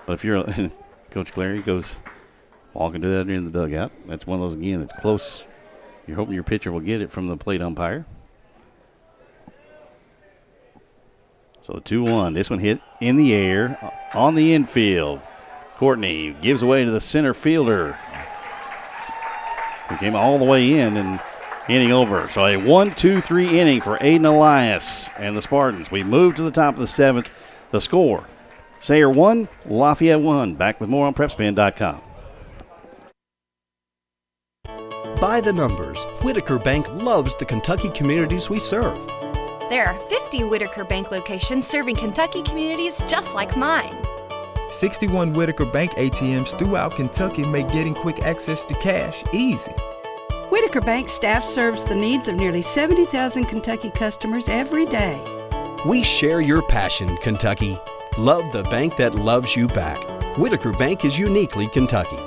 But if you're Coach Clary goes walking to the other end of the dugout. That's one of those again that's close. You're hoping your pitcher will get it from the plate umpire. So 2-1. This one hit in the air on the infield. Courtney gives away to the center fielder, who came all the way in and inning over. So a 1-2-3 inning for Aiden Elias and the Spartans. We move to the top of the 7th. The score, Sayre 1, Lafayette 1. Back with more on PrepSpin.com. By the numbers, Whitaker Bank loves the Kentucky communities we serve. There are 50 Whitaker Bank locations serving Kentucky communities just like mine. 61 Whitaker Bank ATMs throughout Kentucky make getting quick access to cash easy. Whitaker Bank staff serves the needs of nearly 70,000 Kentucky customers every day. We share your passion, Kentucky. Love the bank that loves you back. Whitaker Bank is uniquely Kentucky.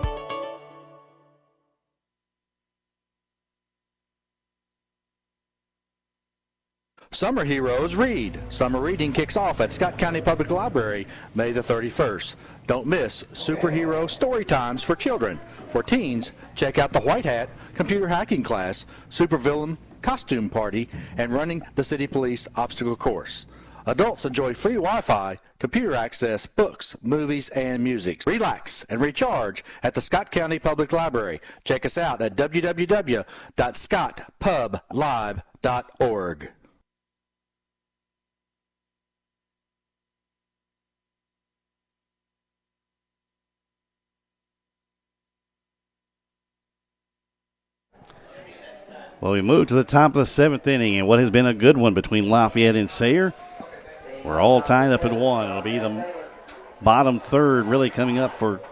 Summer Heroes Read. Summer reading kicks off at Scott County Public Library May the 31st. Don't miss Superhero Story Times for children. For teens, check out the White Hat computer hacking class, Supervillain costume party, and running the City Police obstacle course. Adults enjoy free Wi-Fi, computer access, books, movies, and music. Relax and recharge at the Scott County Public Library. Check us out at www.scottpublilive.org. Well, we move to the top of the 7th inning, and what has been a good one between Lafayette and Sayre. We're all tied up at 1. It'll be the bottom third really coming up for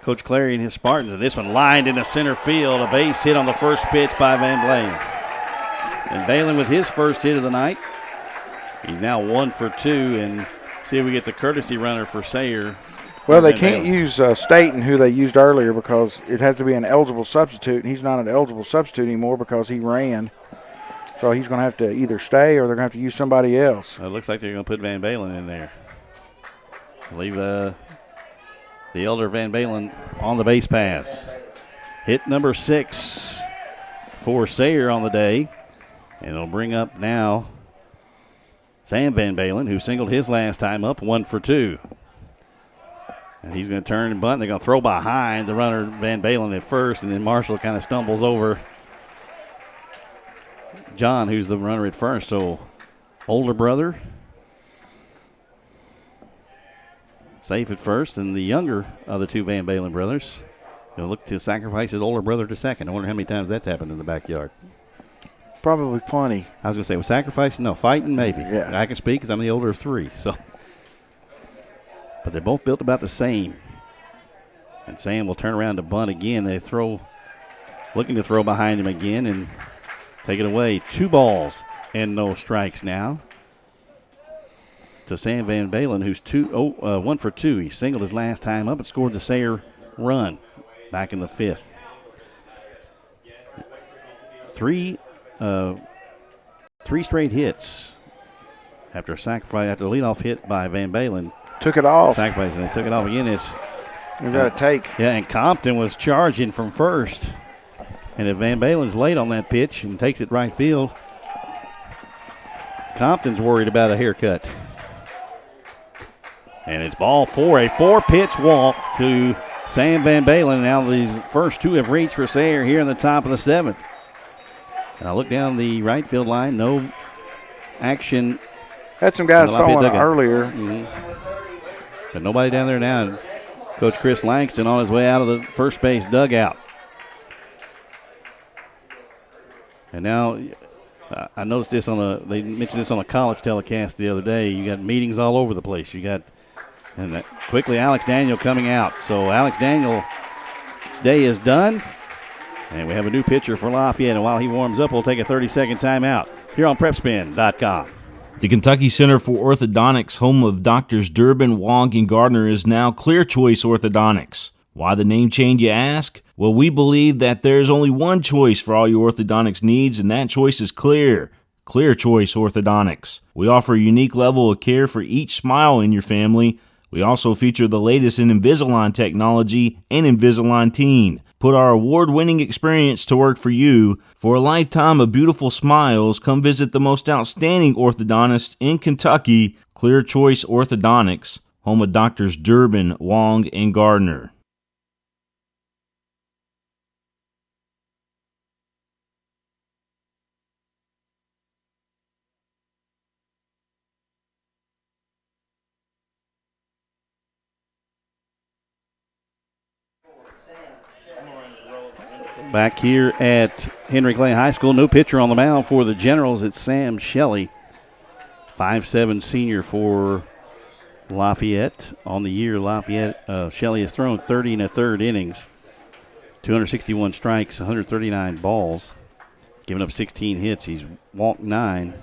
Coach Clary and his Spartans. And this one lined into center field. A base hit on the first pitch by Van Balen. And Balen with his first hit of the night. He's now 1 for 2, and see if we get the courtesy runner for Sayre. Well, they can't use Staten, who they used earlier, because it has to be an eligible substitute. He's not an eligible substitute anymore because he ran. So he's going to have to either stay or they're going to have to use somebody else. It looks like they're going to put Van Balen in there. Leave the elder Van Balen on the base pass. Hit number 6 for Sayre on the day. And it'll bring up now Sam Van Balen, who singled his last time up, 1 for 2. And he's going to turn and bunt. They're going to throw behind the runner, Van Balen, at first, and then Marshall kind of stumbles over John, who's the runner at first. So older brother safe at first, and the younger of the two Van Balen brothers will look to sacrifice his older brother to second. I wonder how many times that's happened in the backyard. Probably plenty. I was going to say, was sacrificing? No, fighting maybe. Yeah. I can speak because I'm the older of three. So, but they're both built about the same. And Sam will turn around to bunt again. They looking to throw behind him again and take it away. 2 balls and no strikes now to Sam Van Balen, who's 1 for 2. He singled his last time up and scored the Sayre run back in the 5th. Three straight hits after a sacrifice, after the leadoff hit by Van Balen. Took it off. Sacrifice, and they took it off again. We got a take. Yeah, and Compton was charging from first. And if Van Balen's late on that pitch and takes it right field, Compton's worried about a haircut. And it's ball 4, a 4-pitch walk to Sam Van Balen. Now the first 2 have reached for Sayre here in the top of the 7th. And I look down the right field line, no action. Had some guys throwing earlier. Mm-hmm. But nobody down there now. Coach Chris Langston on his way out of the first base dugout. And now I noticed this they mentioned this on a college telecast the other day. You got meetings all over the place. And quickly Alex Daniel coming out. So Alex Daniel's day is done. And we have a new pitcher for Lafayette. And while he warms up, we'll take a 30-second timeout here on PrepSpin.com. The Kentucky Center for Orthodontics, home of Doctors Durbin, Wong, and Gardner, is now Clear Choice Orthodontics. Why the name change, you ask? Well, we believe that there's only one choice for all your orthodontics needs, and that choice is clear. Clear Choice Orthodontics. We offer a unique level of care for each smile in your family. We also feature the latest in Invisalign technology and Invisalign Teen. Put our award-winning experience to work for you. For a lifetime of beautiful smiles, come visit the most outstanding orthodontist in Kentucky, Clear Choice Orthodontics, home of Doctors Durbin, Wong, and Gardner. Back here at Henry Clay High School, no pitcher on the mound for the Generals. It's Sam Shelley, 5'7" senior for Lafayette. On the year, Shelley has thrown 30 1/3 innings, 261 strikes, 139 balls, given up 16 hits. He's walked 9,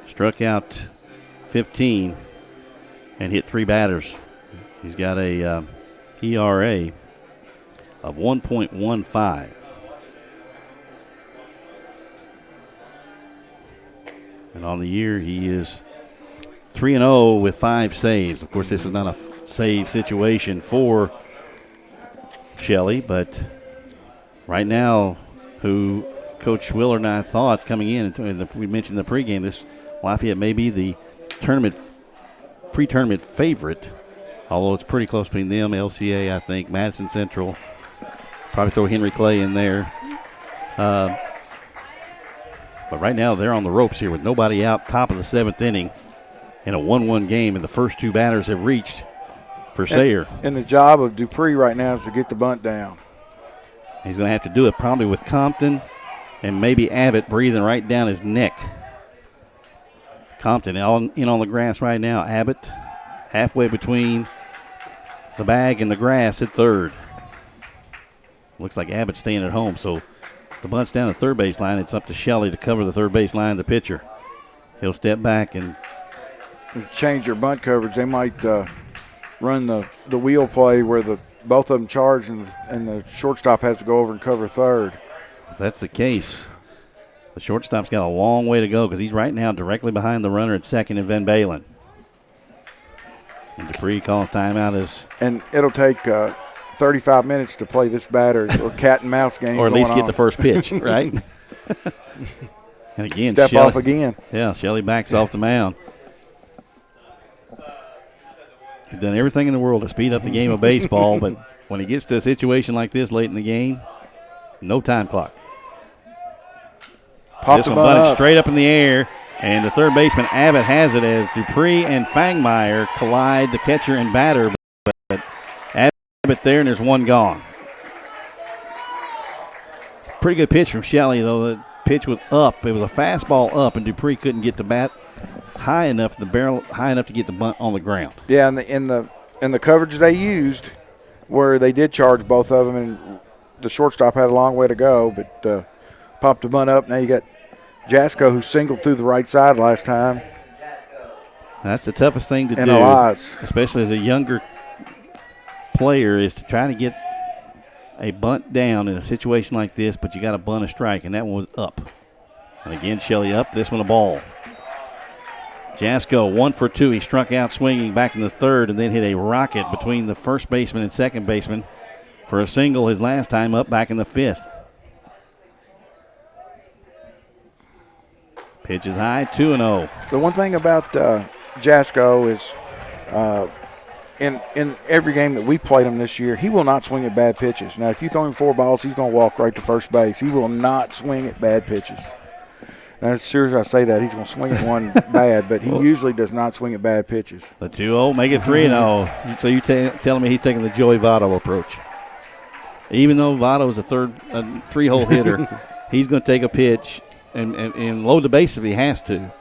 struck out 15, and hit 3 batters. He's got a ERA of 1.15. And on the year, he is 3-0 with 5 saves. Of course, this is not a save situation for Shelley, but right now, who Coach Willard and I thought coming in, we mentioned in the pregame, this Lafayette may be the pre-tournament favorite, although it's pretty close between them, LCA, I think, Madison Central. Probably throw Henry Clay in there. But right now they're on the ropes here with nobody out, top of the 7th inning in a 1-1 game, and the first 2 batters have reached for Sayre. And the job of Dupree right now is to get the bunt down. He's going to have to do it probably with Compton and maybe Abbott breathing right down his neck. Compton in on the grass right now. Abbott halfway between the bag and the grass at third. Looks like Abbott's staying at home, so the bunt's down the third base line. It's up to Shelley to cover the third base line, the pitcher. He'll step back and change their bunt coverage. They might run the wheel play where both of them charge and the shortstop has to go over and cover third. If that's the case, the shortstop's got a long way to go because he's right now directly behind the runner at second in Van Balen. And Dupree calls timeout and it'll take 35 minutes to play this batter or cat and mouse game. Or at least get the first pitch, right? And again, step off again. Yeah, Shelley backs off the mound. He's done everything in the world to speed up the game of baseball, but when he gets to a situation like this late in the game, no time clock. Popped this one bunted straight up in the air, And the third baseman, Abbott, has it as Dupree and Fangmeyer collide, the catcher and batter. But Abbott there, and there's one gone. Pretty good pitch from Shelley, though. The pitch was up. It was a fastball up, and Dupree couldn't get the bat high enough, the barrel high enough to get the bunt on the ground. Yeah, and in the coverage they used, where they did charge both of them, and the shortstop had a long way to go, but popped the bunt up. Now you got Jasko, who singled through the right side last time. That's the toughest thing to do, Elias, especially as a younger player, is to try to get a bunt down in a situation like this, but you got to bunt a strike, and that one was up. And again, Shelley up, this one a ball. Jasko 1 for 2. He struck out swinging back in the third and then hit a rocket between the first baseman and second baseman for a single his last time up back in the fifth. Pitch is high, 2-0. The one thing about Jasko is in every game that we played him this year, he will not swing at bad pitches. Now, if you throw him 4 balls, he's going to walk right to first base. He will not swing at bad pitches. Now, as sure as I say that, he's going to swing at one bad, but he usually does not swing at bad pitches. The 2-0, make it 3-0. So you telling me he's taking the Joey Votto approach. Even though Votto is a 3-hole hitter, he's going to take a pitch and load the base if he has to.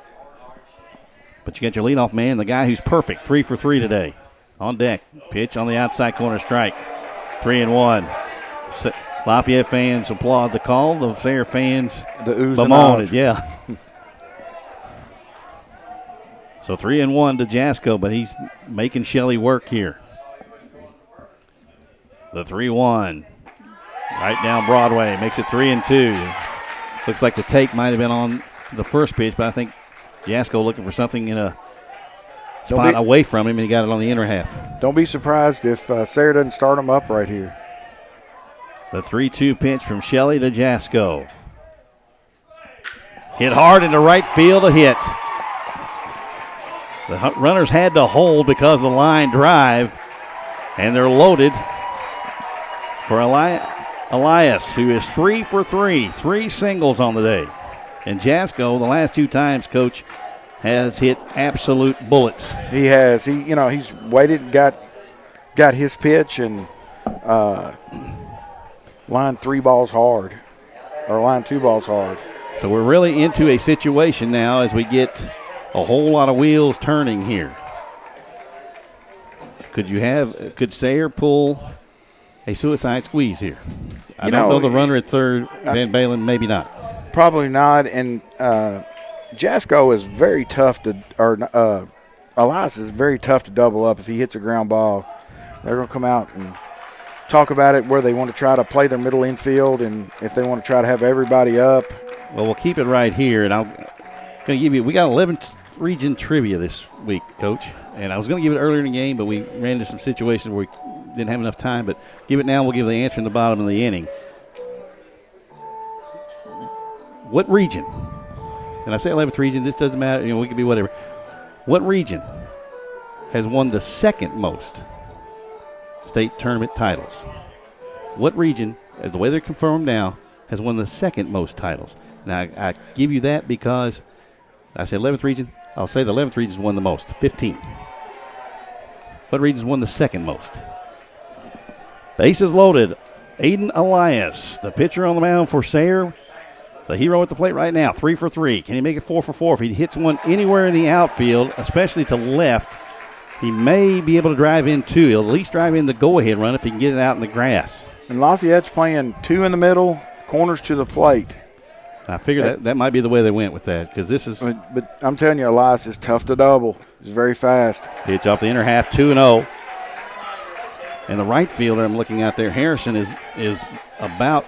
But you got your leadoff man, the guy who's perfect, 3 for 3 today. On deck, pitch on the outside corner, strike. 3-1. Lafayette fans applaud the call. The Sayre fans bemoan it. Yeah. So 3-1 to Jasko, but he's making Shelley work here. The 3-1. Right down Broadway. Makes it 3-2. Looks like the take might have been on the first pitch, but I think Jasko looking for something in a spot away from him, and he got it on the inner half. Don't be surprised if Sayre doesn't start him up right here. The 3-2 pitch from Shelley to Jasko. Hit hard into right field, a hit. The runners had to hold because of the line drive, and they're loaded for Elias, who is 3 for 3, 3 singles on the day. And Jasko, the last 2 times, Coach, has hit absolute bullets. He has. He's waited, got his pitch, and lined 3 balls hard, or lined 2 balls hard. So we're really into a situation now as we get a whole lot of wheels turning here. Could Sayre pull a suicide squeeze here? I don't know the runner at third, Van Balen, maybe not. Probably not, and Jasko is very tough Elias is very tough to double up if he hits a ground ball. They're going to come out and talk about it where they want to try to play their middle infield and if they want to try to have everybody up. Well, we'll keep it right here, and I'm going to give you – we got 11th region trivia this week, Coach, and I was going to give it earlier in the game, but we ran into some situations where we didn't have enough time, but give it now. We'll give the answer in the bottom of the inning. What region? And I say 11th region, this doesn't matter. We could be whatever. What region has won the second most state tournament titles? What region, as the way they're confirmed now, has won the second most titles? Now, I give you that because I said 11th region. I'll say the 11th region's won the most, 15. What region's won the second most? Bases loaded. Aiden Elias, the pitcher on the mound for Sayre. The hero at the plate right now, 3 for 3. Can he make it 4 for 4? If he hits one anywhere in the outfield, especially to left, he may be able to drive in 2. He'll at least drive in the go-ahead run if he can get it out in the grass. And Lafayette's playing 2 in the middle, corners to the plate. I figured that might be the way they went with that because this is. But I'm telling you, Elias is tough to double. He's very fast. Pitch off the inner half, 2-0. And the right fielder I'm looking at there, Harrison, is about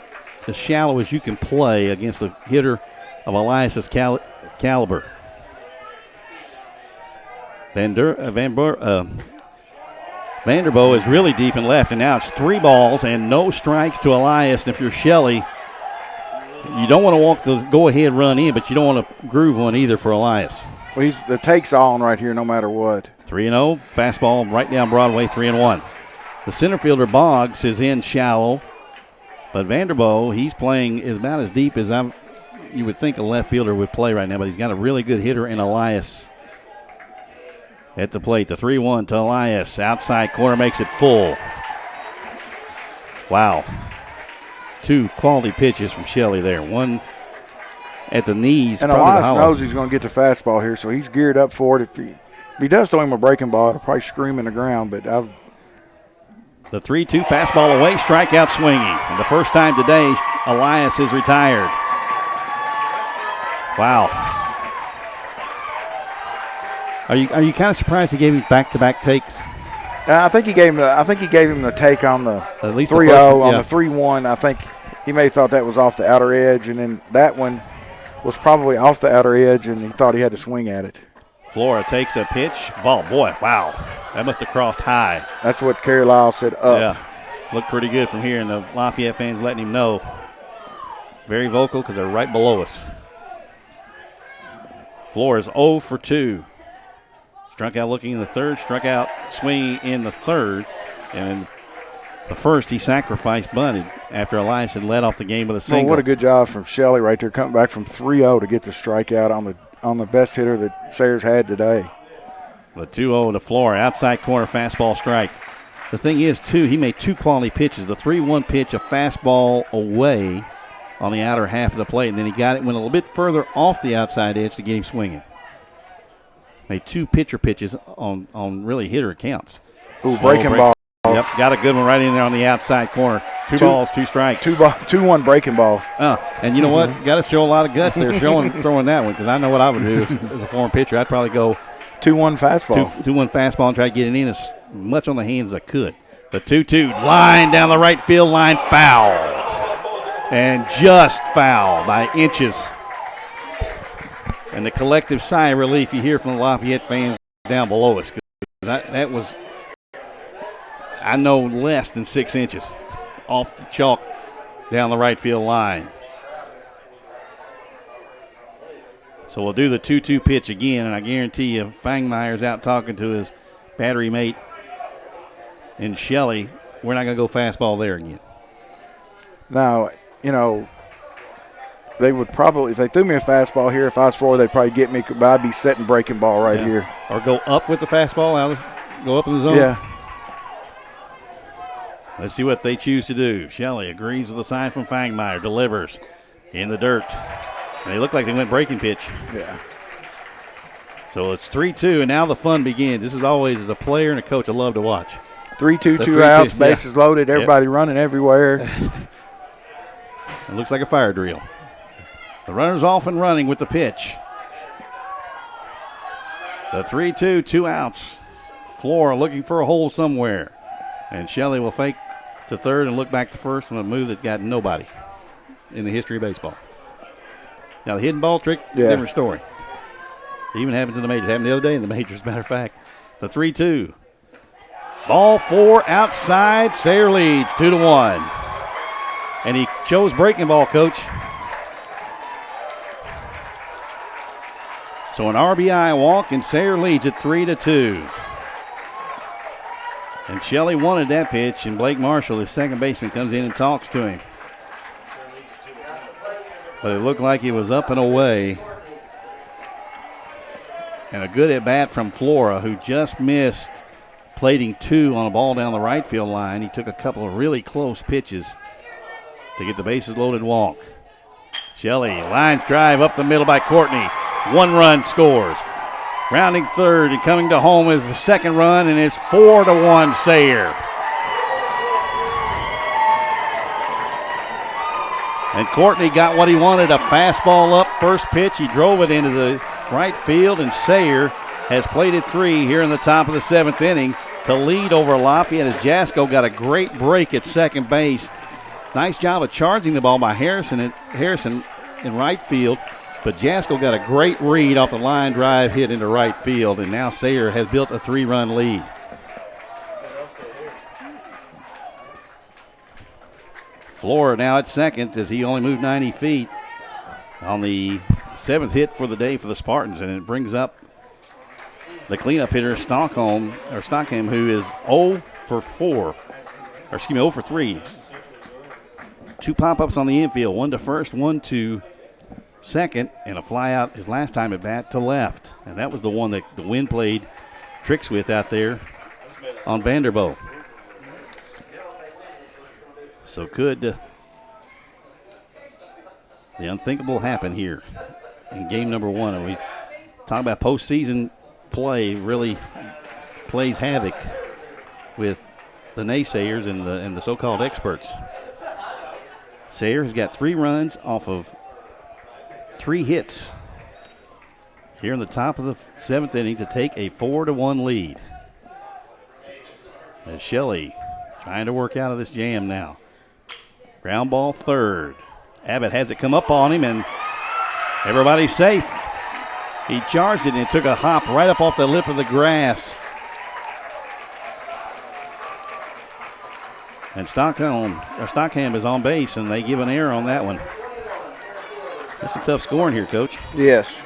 as shallow as you can play against a hitter of Elias's caliber. Vanderbo is really deep in left, and now it's 3 balls and no strikes to Elias. And if you're Shelley, you don't want to walk the go-ahead run in, but you don't want to groove one either for Elias. Well, the take's on right here no matter what. 3-0, fastball right down Broadway, 3-1. The center fielder, Boggs, is in shallow, but Vanderbo, he's playing is about as deep as I've you would think a left fielder would play right now, but he's got a really good hitter in Elias at the plate. The 3-1 to Elias. Outside corner makes it full. Wow. 2 quality pitches from Shelley there. One at the knees. And Elias knows he's going to get the fastball here, so he's geared up for it. If he does throw him a breaking ball, it'll probably scream in the ground, but the 3-2 fastball away, strikeout swinging. And the first time today, Elias is retired. Wow. Are you kind of surprised he gave him back-to-back takes? I think he gave him the take on the 3-0 on the 3-1. I think he may have thought that was off the outer edge, and then that one was probably off the outer edge, and he thought he had to swing at it. Flora takes a pitch. Ball, boy, wow. That must have crossed high. That's what Kerry Lyle said up. Yeah, looked pretty good from here, and the Lafayette fans letting him know. Very vocal because they're right below us. Flora is 0 for 2. Struck out looking in the third, struck out swinging in the third. And in the first, he sacrificed bunted after Elias had led off the game with a single. Well, what a good job from Shelley right there, coming back from 3-0 to get the strikeout on the best hitter that Sayre's had today. The 2-0 to Flora, outside corner fastball strike. The thing is, too, he made 2 quality pitches. The 3-1 pitch, a fastball away on the outer half of the plate, and then he went a little bit further off the outside edge to get him swinging. Made 2 pitcher pitches on really hitter accounts. Ooh, breaking ball. Yep, got a good one right in there on the outside corner. 2 balls, 2 strikes. 2-1 breaking ball. And you know what? Got to show a lot of guts there throwing that one, because I know what I would do as a former pitcher. I'd probably go 2-1 fastball. 2-1 fastball and try to get it in as much on the hands as I could. The 2-2 line down the right field line, foul. And just foul by inches. And the collective sigh of relief you hear from the Lafayette fans down below us, because that was, I know, less than 6 inches off the chalk down the right field line. So we'll do the 2-2 pitch again, and I guarantee you Fangmeyer's out talking to his battery mate in Shelley. We're not going to go fastball there again. Now, you know, they would probably, if they threw me a fastball here, if I was Flora, they'd probably get me, but I'd be setting breaking ball right here. Or go up with the fastball, go up in the zone. Yeah. Let's see what they choose to do. Shelley agrees with a sign from Fangmeyer, delivers in the dirt. They look like they went breaking pitch. Yeah. So it's 3-2, and now the fun begins. This is always, as a player and a coach, I love to watch. 3-2, 2 outs, bases loaded, everybody running everywhere. It looks like a fire drill. The runner's off and running with the pitch. The 3-2, 2 outs. Flora looking for a hole somewhere. And Shelley will fake to third and look back to first on a move that got nobody in the history of baseball. Now, the hidden ball trick, different story. It even happens in the majors. It happened the other day in the majors, as a matter of fact. The 3-2. Ball 4 outside. Sayre leads 2-1. And he chose breaking ball, coach. So an RBI walk, and Sayre leads at 3-2. And Shelley wanted that pitch, and Blake Marshall, his second baseman, comes in and talks to him. But it looked like he was up and away. And a good at-bat from Flora, who just missed plating 2 on a ball down the right field line. He took a couple of really close pitches to get the bases loaded walk. Shelley, line drive up the middle by Courtney. 1 run scores. Rounding third and coming to home is the second run, and it's 4-1 Sayre. And Courtney got what he wanted, a fastball up, first pitch. He drove it into the right field, and Sayre has plated 3 here in the top of the 7th inning to lead over Lafayette as Jasko got a great break at second base. Nice job of charging the ball by Harrison in right field. But Jasko got a great read off the line drive hit into right field, and now Sayre has built a 3-run lead. Flora now at second as he only moved 90 feet on the 7th hit for the day for the Spartans, and it brings up the cleanup hitter Stockham, who is 0 for 3. 2 pop-ups on the infield, 1 to first, 1 to second, and a fly out his last time at bat to left. And that was the one that the wind played tricks with out there on Vanderbilt. So could the unthinkable happen here in game number one? And we talk about postseason play really plays havoc with the naysayers and the so-called experts. Sayre has got 3 runs off of 3 hits here in the top of the 7th inning to take a 4-1 lead. As Shelley trying to work out of this jam now. Ground ball third. Abbott has it come up on him, and everybody's safe. He charged it and it took a hop right up off the lip of the grass. And Stockham is on base, and they give an error on that one. That's some tough scoring here, Coach. Yes.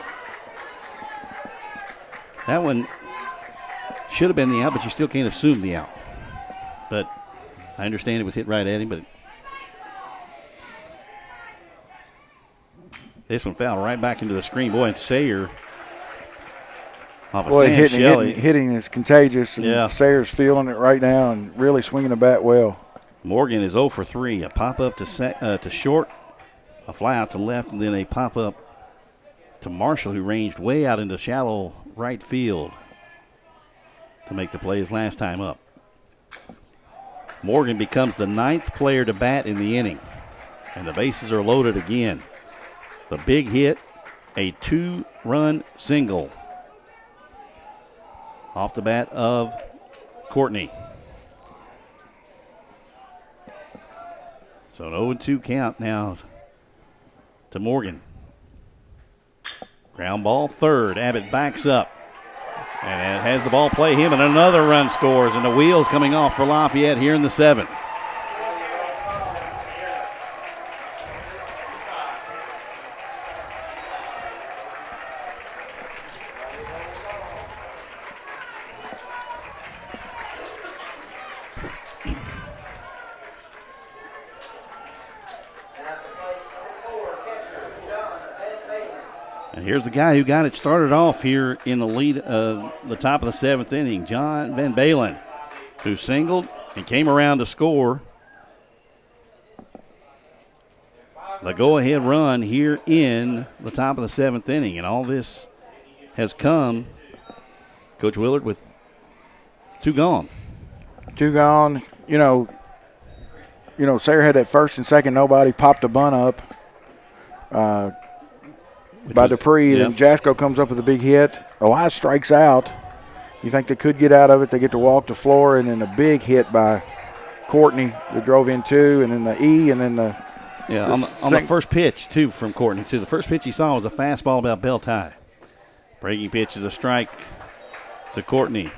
That one should have been the out, but you still can't assume the out. But I understand it was hit right at him, but this one fouled right back into the screen. Boy, and Sayre off of Sam Shelley. Hitting is contagious, and Sayre's feeling it right now and really swinging the bat well. Morgan is 0 for 3. A pop-up to short, a fly out to left, and then a pop-up to Marshall, who ranged way out into shallow right field to make the play his last time up. Morgan becomes the 9th player to bat in the inning, and the bases are loaded again. The big hit, a 2-run single off the bat of Courtney. So an 0-2 count now to Morgan. Ground ball third. Abbott backs up and has the ball play him, and another run scores, and the wheels coming off for Lafayette here in the 7th. Here's the guy who got it started off here in the lead, the top of the 7th inning, John Van Balen, who singled and came around to score the go-ahead run here in the top of the 7th inning. And all this has come, Coach Willard, with 2 gone. 2 gone. You know, Sayre had that first and second, nobody popped a bunt up. By Dupree, then Jasko comes up with a big hit. Elias strikes out. You think they could get out of it. They get to walk the floor, and then a big hit by Courtney that drove in 2, and then the E, and then the on the first pitch, too, from Courtney, too. The first pitch he saw was a fastball about belt high. Breaking pitch is a strike to Courtney.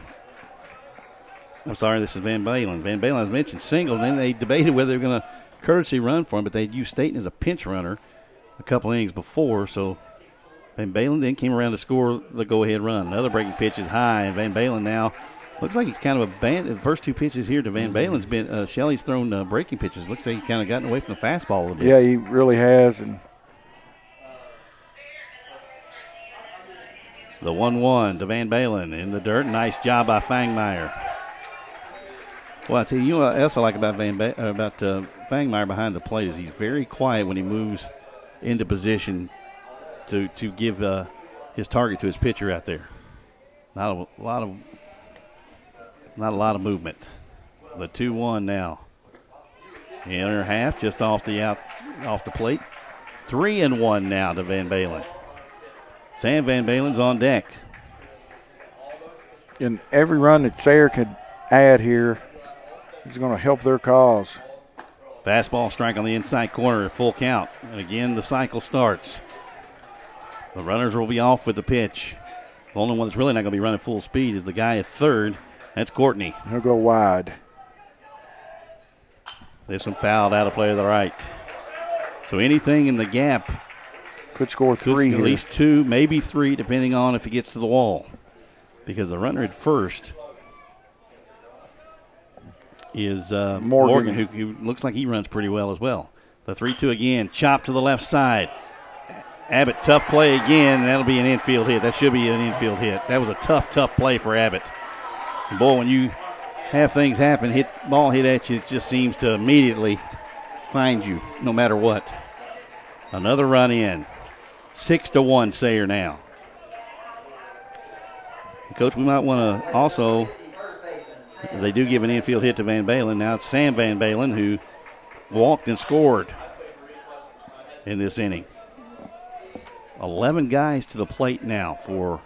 I'm sorry, this is Van Balen. Van Balen, as mentioned, singled, and then they debated whether they were going to courtesy run for him, but they'd used Staten as a pinch runner a couple innings before, so Van Balen then came around to score the go-ahead run. Another breaking pitch is high, and Van Balen now looks like he's kind of abandoned. The first 2 pitches here to Van Balen's been Shelley's thrown breaking pitches. Looks like he's kind of gotten away from the fastball a little bit. Yeah, he really has. And the 1-1 to Van Balen in the dirt. Nice job by Fangmeyer. Well, I tell you, what else I like about Fangmeyer behind the plate is he's very quiet when he moves into position to give his target to his pitcher out there. Not a lot of movement. The 2-1 now. The inner half just off the plate. 3-1 now to Van Balen. Sam Van Balen's on deck. And every run that Sayre could add here is going to help their cause. Fastball strike on the inside corner, full count. And again, the cycle starts. The runners will be off with the pitch. The only one that's really not going to be running full speed is the guy at third. That's Courtney. He'll go wide. This one fouled out of play to the right. So anything in the gap. Could score 3 At here. least 2, maybe 3, depending on if he gets to the wall. Because the runner at first is Morgan, who looks like he runs pretty well as well. The 3-2 again, chopped to the left side. Abbott, tough play again, and that'll be an infield hit. That should be an infield hit. That was a tough play for Abbott. And boy, when you have things happen, ball hit at you, it just seems to immediately find you no matter what. Another run in. 6-1 Sayre now. Coach, we might want to also, as they do give an infield hit to Van Balen, now it's Sam Van Balen who walked and scored in this inning. 11 guys to the plate now for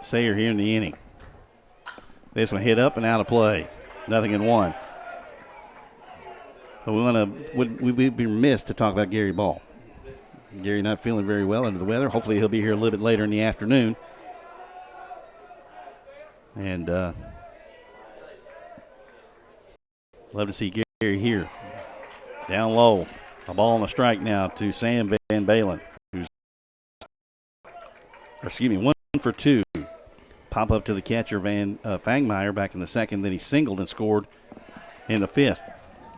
Sayre here in the inning. This one hit up and out of play. 0-1. But we'd be remiss to talk about Gary Ball. Gary not feeling very well under the weather. Hopefully he'll be here a little bit later in the afternoon. And love to see Gary here. Down low. A ball on the strike now to Sam Van Balen. 1 for 2. Pop up to the catcher, Fangmeyer, back in the second. Then he singled and scored in the fifth.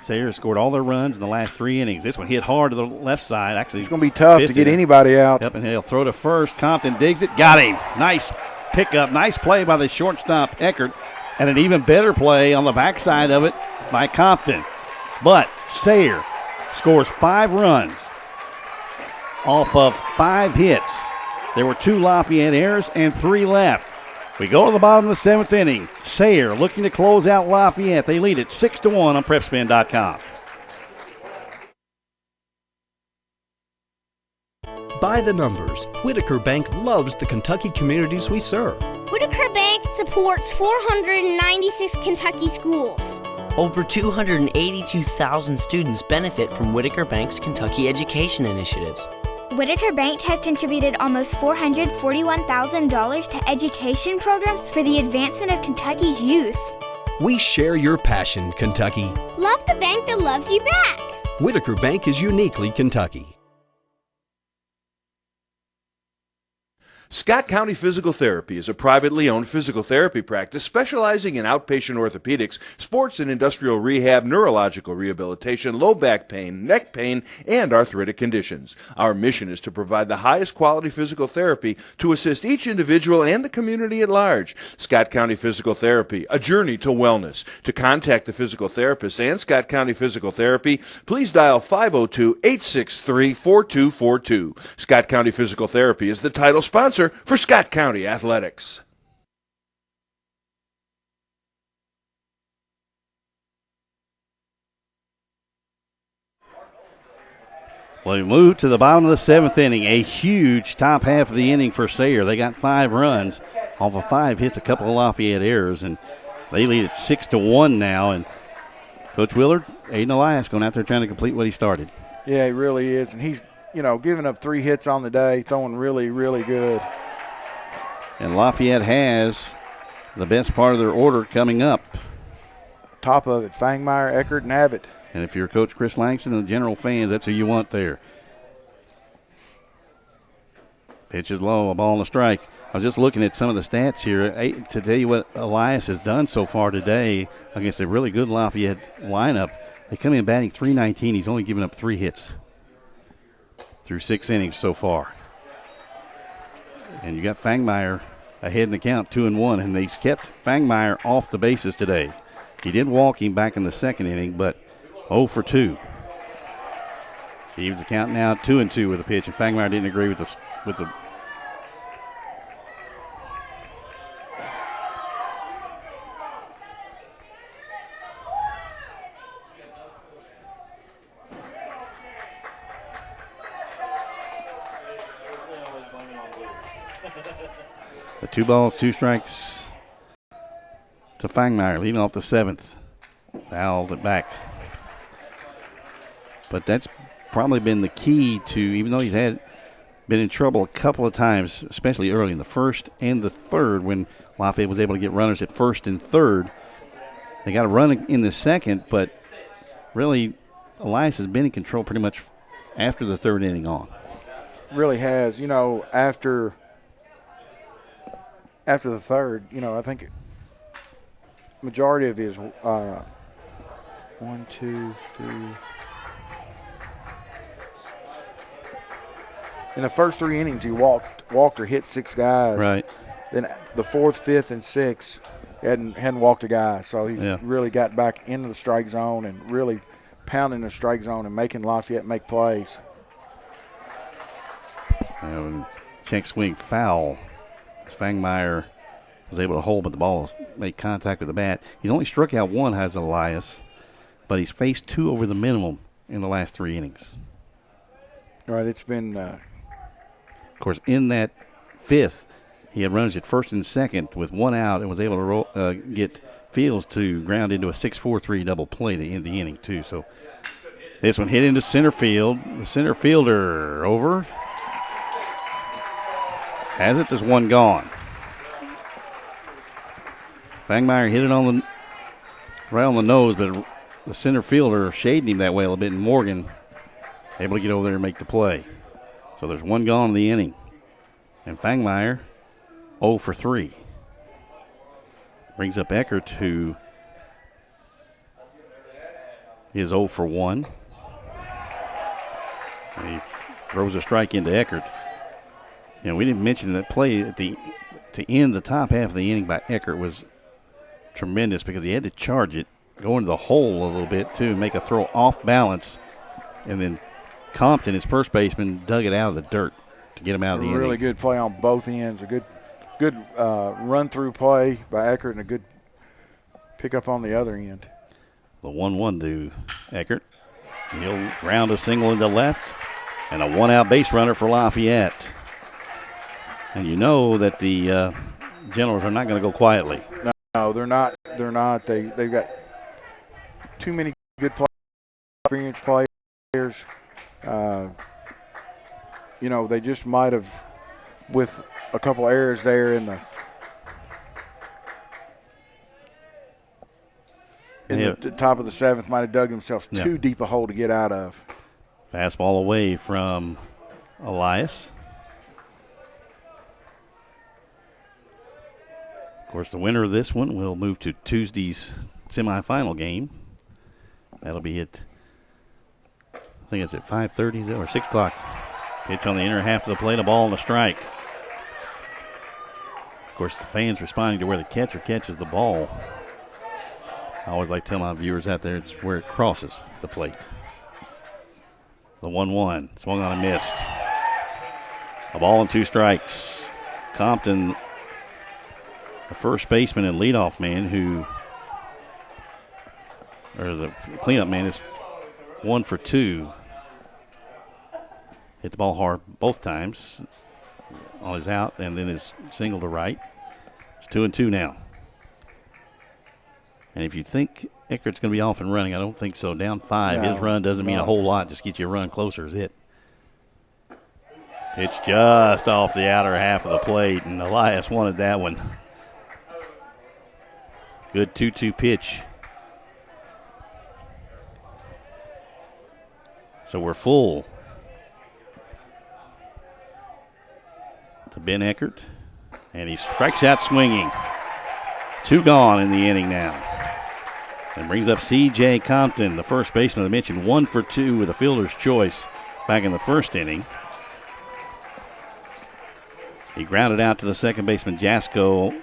Sayre scored all their runs in the last 3 innings. This one hit hard to the left side. Actually, it's going to be tough to get anybody out. Yep, and he'll throw to first. Compton digs it. Got him. Nice pickup. Nice play by the shortstop, Eckert. And an even better play on the backside of it by Compton. But Sayre scores 5 runs off of 5 hits. There were 2 Lafayette errors and 3 left. We go to the bottom of the 7th inning. Sayre looking to close out Lafayette. They lead it 6-1 on PrepSpin.com. By the numbers, Whitaker Bank loves the Kentucky communities we serve. Whitaker Bank supports 496 Kentucky schools. Over 282,000 students benefit from Whitaker Bank's Kentucky education initiatives. Whitaker Bank has contributed almost $441,000 to education programs for the advancement of Kentucky's youth. We share your passion, Kentucky. Love the bank that loves you back. Whitaker Bank is uniquely Kentucky. Scott County Physical Therapy is a privately owned physical therapy practice specializing in outpatient orthopedics, sports and industrial rehab, neurological rehabilitation, low back pain, neck pain, and arthritic conditions. Our mission is to provide the highest quality physical therapy to assist each individual and the community at large. Scott County Physical Therapy, a journey to wellness. To contact the physical therapist and Scott County Physical Therapy, please dial 502-863-4242. Scott County Physical Therapy is the title sponsor for Scott County Athletics. Well, we move to the bottom of the 7th inning. A huge top half of the inning for Sayre. They got 5 runs off of 5 hits, a couple of Lafayette errors, and they lead it 6-1 now. And Coach Willard, Aiden Elias going out there trying to complete what he started. Yeah, he really is, and he's giving up 3 hits on the day, throwing really, really good. And Lafayette has the best part of their order coming up. Top of it, Fangmeyer, Eckert, and Abbott. And if you're Coach Chris Langston and the general fans, that's who you want there. Pitch is low, a ball and a strike. I was just looking at some of the stats here to tell you what Elias has done so far today against a really good Lafayette lineup. They come in batting .319. He's only given up 3 hits through 6 innings so far. And you got Fangmeyer ahead in the count, 2-1, and he's kept Fangmeyer off the bases today. He did walk him back in the 2nd inning, but 0 for 2. He evens the count now 2-2 with a pitch, and Fangmeyer didn't agree with the. The 2 balls, 2 strikes to Fangmeyer, leading off the 7th. Fouled it back. But that's probably been the key to, even though he's been in trouble a couple of times, especially early in the 1st and the 3rd when Lafayette was able to get runners at 1st and 3rd. They got a run in the 2nd, but really Elias has been in control pretty much after the 3rd inning on. Really has. After the 3rd, I think majority of his 1, 2, 3. in the first 3 innings, he walked or hit 6 guys. Right. Then the 4th, 5th, and 6th, hadn't walked a guy. So he's really got back into the strike zone and really pounding the strike zone and making Lafayette make plays. Check swing foul. Spangmeyer was able to hold, but the ball made contact with the bat. He's only struck out 1, has Elias, but he's faced 2 over the minimum in the last 3 innings. All right, it's been. Of course, in that 5th, he had runs at first and second with 1 out and was able to get Fields to ground into a 6-4-3 double play to end the inning, too. So this one hit into center field. The center fielder over. Has it? There's 1 gone. Spangmeyer hit it right on the nose, but the center fielder shaded him that way a little bit, and Morgan able to get over there and make the play. So there's 1 gone in the inning. And Spangmeyer 0 for 3. Brings up Eckert, who is 0 for 1. And he throws a strike into Eckert. We didn't mention that play to end the top half of the inning by Eckert was tremendous because he had to charge it, go into the hole a little bit too, and make a throw off balance, and then Compton, his first baseman, dug it out of the dirt to get him out of the inning. Really good play on both ends. A good run-through play by Eckert and a good pickup on the other end. The 1-1 to Eckert. He'll round a single into left and a 1-out base runner for Lafayette. And you know that the Generals are not going to go quietly. No, they're not. They're not. They've got too many good players, experienced players. They just might have, with a couple errors there in the top of the 7th, might have dug themselves too deep a hole to get out of. Fastball away from Elias. Of course, the winner of this one will move to Tuesday's semifinal game. That'll be at, I think it's at 5:30 or 6 o'clock. Pitch on the inner half of the plate, a ball and a strike. Of course, the fans responding to where the catcher catches the ball. I always like to tell my viewers out there, it's where it crosses the plate. The 1-1, swung on and missed. A ball and 2 strikes. Compton, the first baseman and leadoff man the cleanup man, is 1 for 2. Hit the ball hard both times on his out and then his single to right. It's 2-2 now. And if you think Eckert's going to be off and running, I don't think so. Down 5, his run doesn't mean a whole lot. Just get you a run closer is it. Pitch just off the outer half of the plate, and Elias wanted that one. Good 2-2 pitch. So we're full to Ben Eckert, and he strikes out swinging. 2 gone in the inning now. And brings up C.J. Compton, the first baseman I mentioned, 1 for 2 with a fielder's choice back in the first inning. He grounded out to the second baseman, Jasko,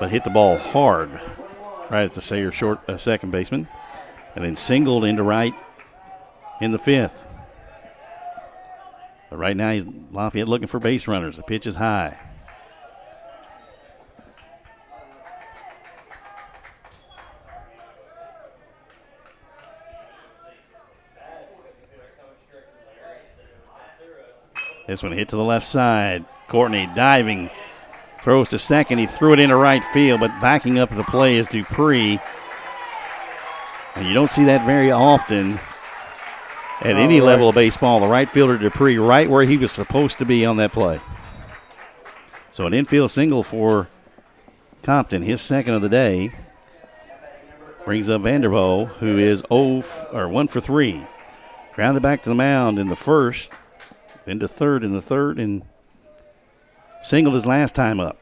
but hit the ball hard right at the Sayre short second baseman, and then singled into right in the 5th. But right now, he's Lafayette looking for base runners. The pitch is high. This one hit to the left side. Courtney diving, throws to second. He threw it into right field, but backing up the play is Dupree. And you don't see that very often at any level of baseball. The right fielder Dupree right where he was supposed to be on that play. So an infield single for Compton, his second of the day. Brings up Vanderbo, who is 1 for 3. Grounded back to the mound in the first, then to third in the third, and singled his last time up.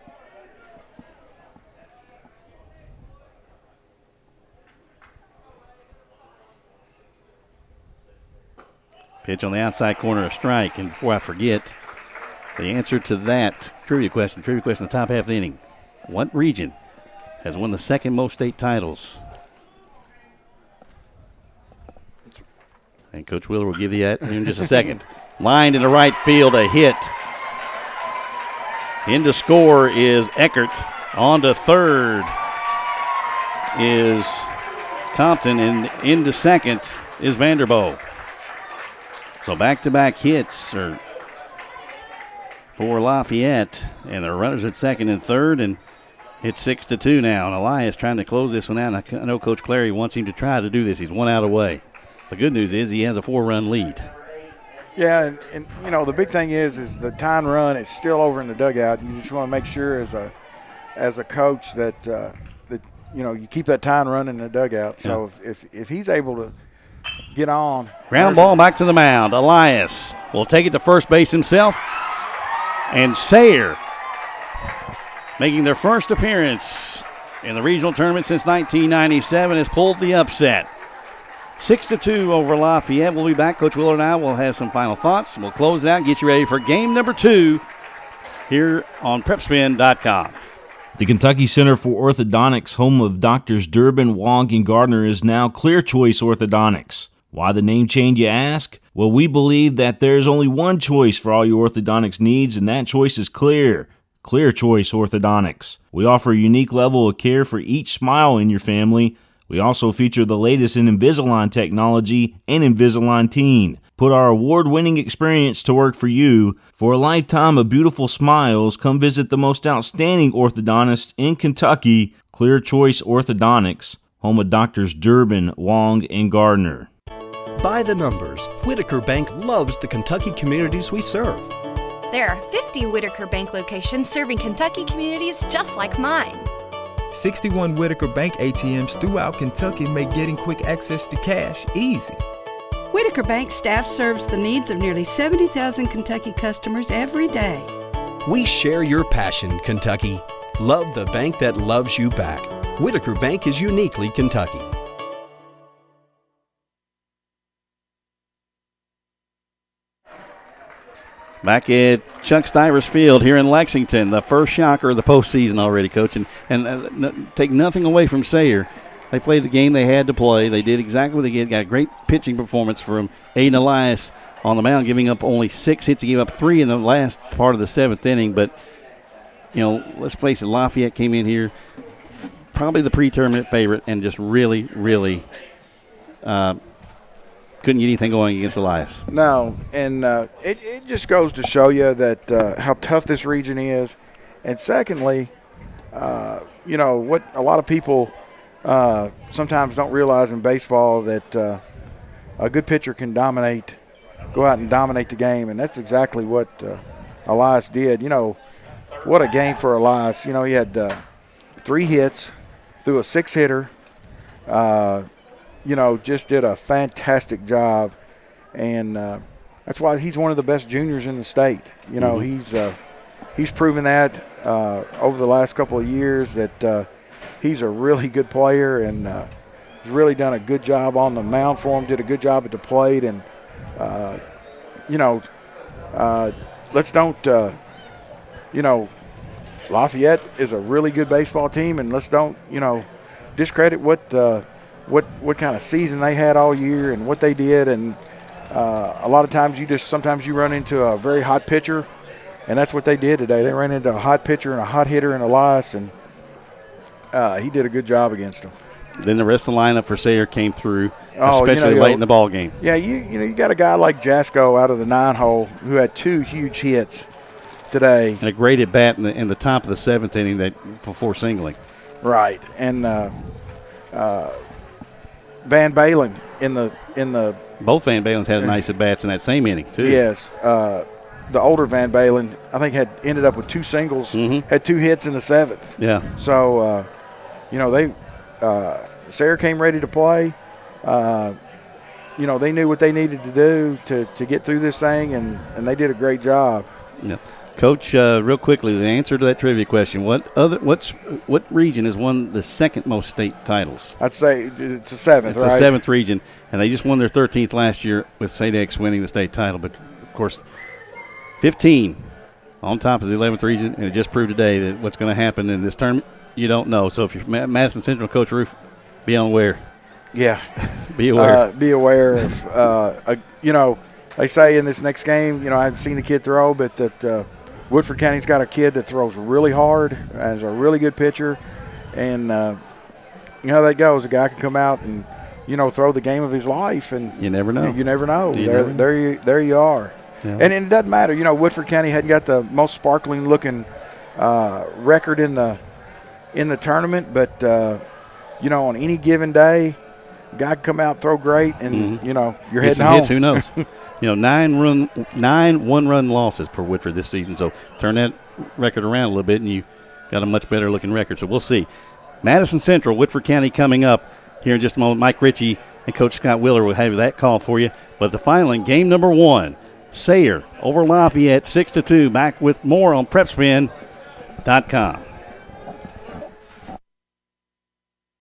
Pitch on the outside corner, a strike. And before I forget, the answer to that trivia question in the top half of the inning. What region has won the second most state titles? And Coach Wheeler will give you that in just a second. Lined into right field, a hit. In to score is Eckert. On to third is Compton, and into second is Vanderbo. So back-to-back hits for Lafayette, and the runners at second and third, and it's 6-2 now. And Elias trying to close this one out. And I know Coach Clary wants him to try to do this. He's 1 out away. The good news is he has a 4-run lead. Yeah, and you know, the big thing is the tying run. It's still over in the dugout. You just want to make sure as a coach that you know, you keep that tying run in the dugout. So if he's able to get on. Ground ball back to the mound. Elias will take it to first base himself. And Sayre, making their first appearance in the regional tournament since 1997, has pulled the upset. 6-2 over Lafayette. We'll be back. Coach Wheeler and I will have some final thoughts. We'll close it out and get you ready for game number 2 here on PrepSpin.com. The Kentucky Center for Orthodontics, home of Doctors Durbin, Wong, and Gardner, is now Clear Choice Orthodontics. Why the name change, you ask? Well, we believe that there's only one choice for all your orthodontics needs, and that choice is clear. Clear Choice Orthodontics. We offer a unique level of care for each smile in your family. We also feature the latest in Invisalign technology and Invisalign Teen. Put our award-winning experience to work for you. For a lifetime of beautiful smiles, come visit the most outstanding orthodontist in Kentucky, Clear Choice Orthodontics, home of Doctors Durbin, Wong, and Gardner. By the numbers, Whitaker Bank loves the Kentucky communities we serve. There are 50 Whitaker Bank locations serving Kentucky communities just like mine. 61 Whitaker Bank ATMs throughout Kentucky make getting quick access to cash easy. Whitaker Bank staff serves the needs of nearly 70,000 Kentucky customers every day. We share your passion, Kentucky. Love the bank that loves you back. Whitaker Bank is uniquely Kentucky. Back at Chuck Stivers Field here in Lexington, the first shocker of the postseason already, Coach. And take nothing away from Sayre. They played the game they had to play. They did exactly what they did. Got a great pitching performance from Aiden Elias on the mound, giving up only 6 hits. He gave up 3 in the last part of the 7th inning. But, you know, let's face it, Lafayette came in here probably the pre-tournament favorite and just really, really couldn't get anything going against Elias. No, and it just goes to show you that how tough this region is. And secondly, you know, what a lot of people sometimes don't realize in baseball, that a good pitcher can go out and dominate the game, and that's exactly what Elias did. You know, what a game for Elias. You know, he had 3 hits, threw a 6-hitter, you know, just did a fantastic job, and that's why he's one of the best juniors in the state. You know, he's proven that over the last couple of years that he's a really good player, and he's really done a good job on the mound for him, did a good job at the plate, and, you know, let's don't, you know, Lafayette is a really good baseball team, and let's don't, you know, discredit what kind of season they had all year and what they did. And a lot of times sometimes you run into a very hot pitcher, and that's what they did today. They ran into a hot pitcher and a hot hitter in Elias, and he did a good job against them. Then the rest of the lineup for Sayre came through, especially late in the ball game. Yeah, you got a guy like Jasko out of the 9-hole who had 2 huge hits today. And a great at bat in the top of the 7th inning before singling. Right, and Van Balen in the both Van Balens had nice at bats in that same inning too. Yes, the older Van Balen I think had ended up with 2 singles, had 2 hits in the 7th. Yeah. So you know, Sayre came ready to play. You know, they knew what they needed to do to get through this thing, and they did a great job. Yeah. Coach, real quickly, the answer to that trivia question: what region has won the second most state titles? I'd say it's the seventh. It's the seventh region, and they just won their 13th last year with St. X winning the state title. But of course, 15 on top is the 11th region, and it just proved today that what's going to happen in this tournament, you don't know. So if you're Madison Central Coach Roof, be unaware. Yeah, be aware. Be aware of. They say in this next game, I haven't seen the kid throw, but that. Woodford County's got a kid that throws really hard, has a really good pitcher, and how that goes. A guy can come out and throw the game of his life, and you never know. You never know. There you are, yeah. And it doesn't matter. Woodford County hadn't got the most sparkling looking record in the tournament, but on any given day, a guy can come out, throw great, and you're heading home. Hits, who knows? 9 one-run losses per Woodford this season. So turn that record around a little bit, and you got a much better looking record. So we'll see. Madison Central, Woodford County coming up here in just a moment. Mike Ritchie and Coach Scott Willer will have that call for you. But the final in game number 1, Sayre over Lafayette 6-2. Back with more on PrepSpin.com.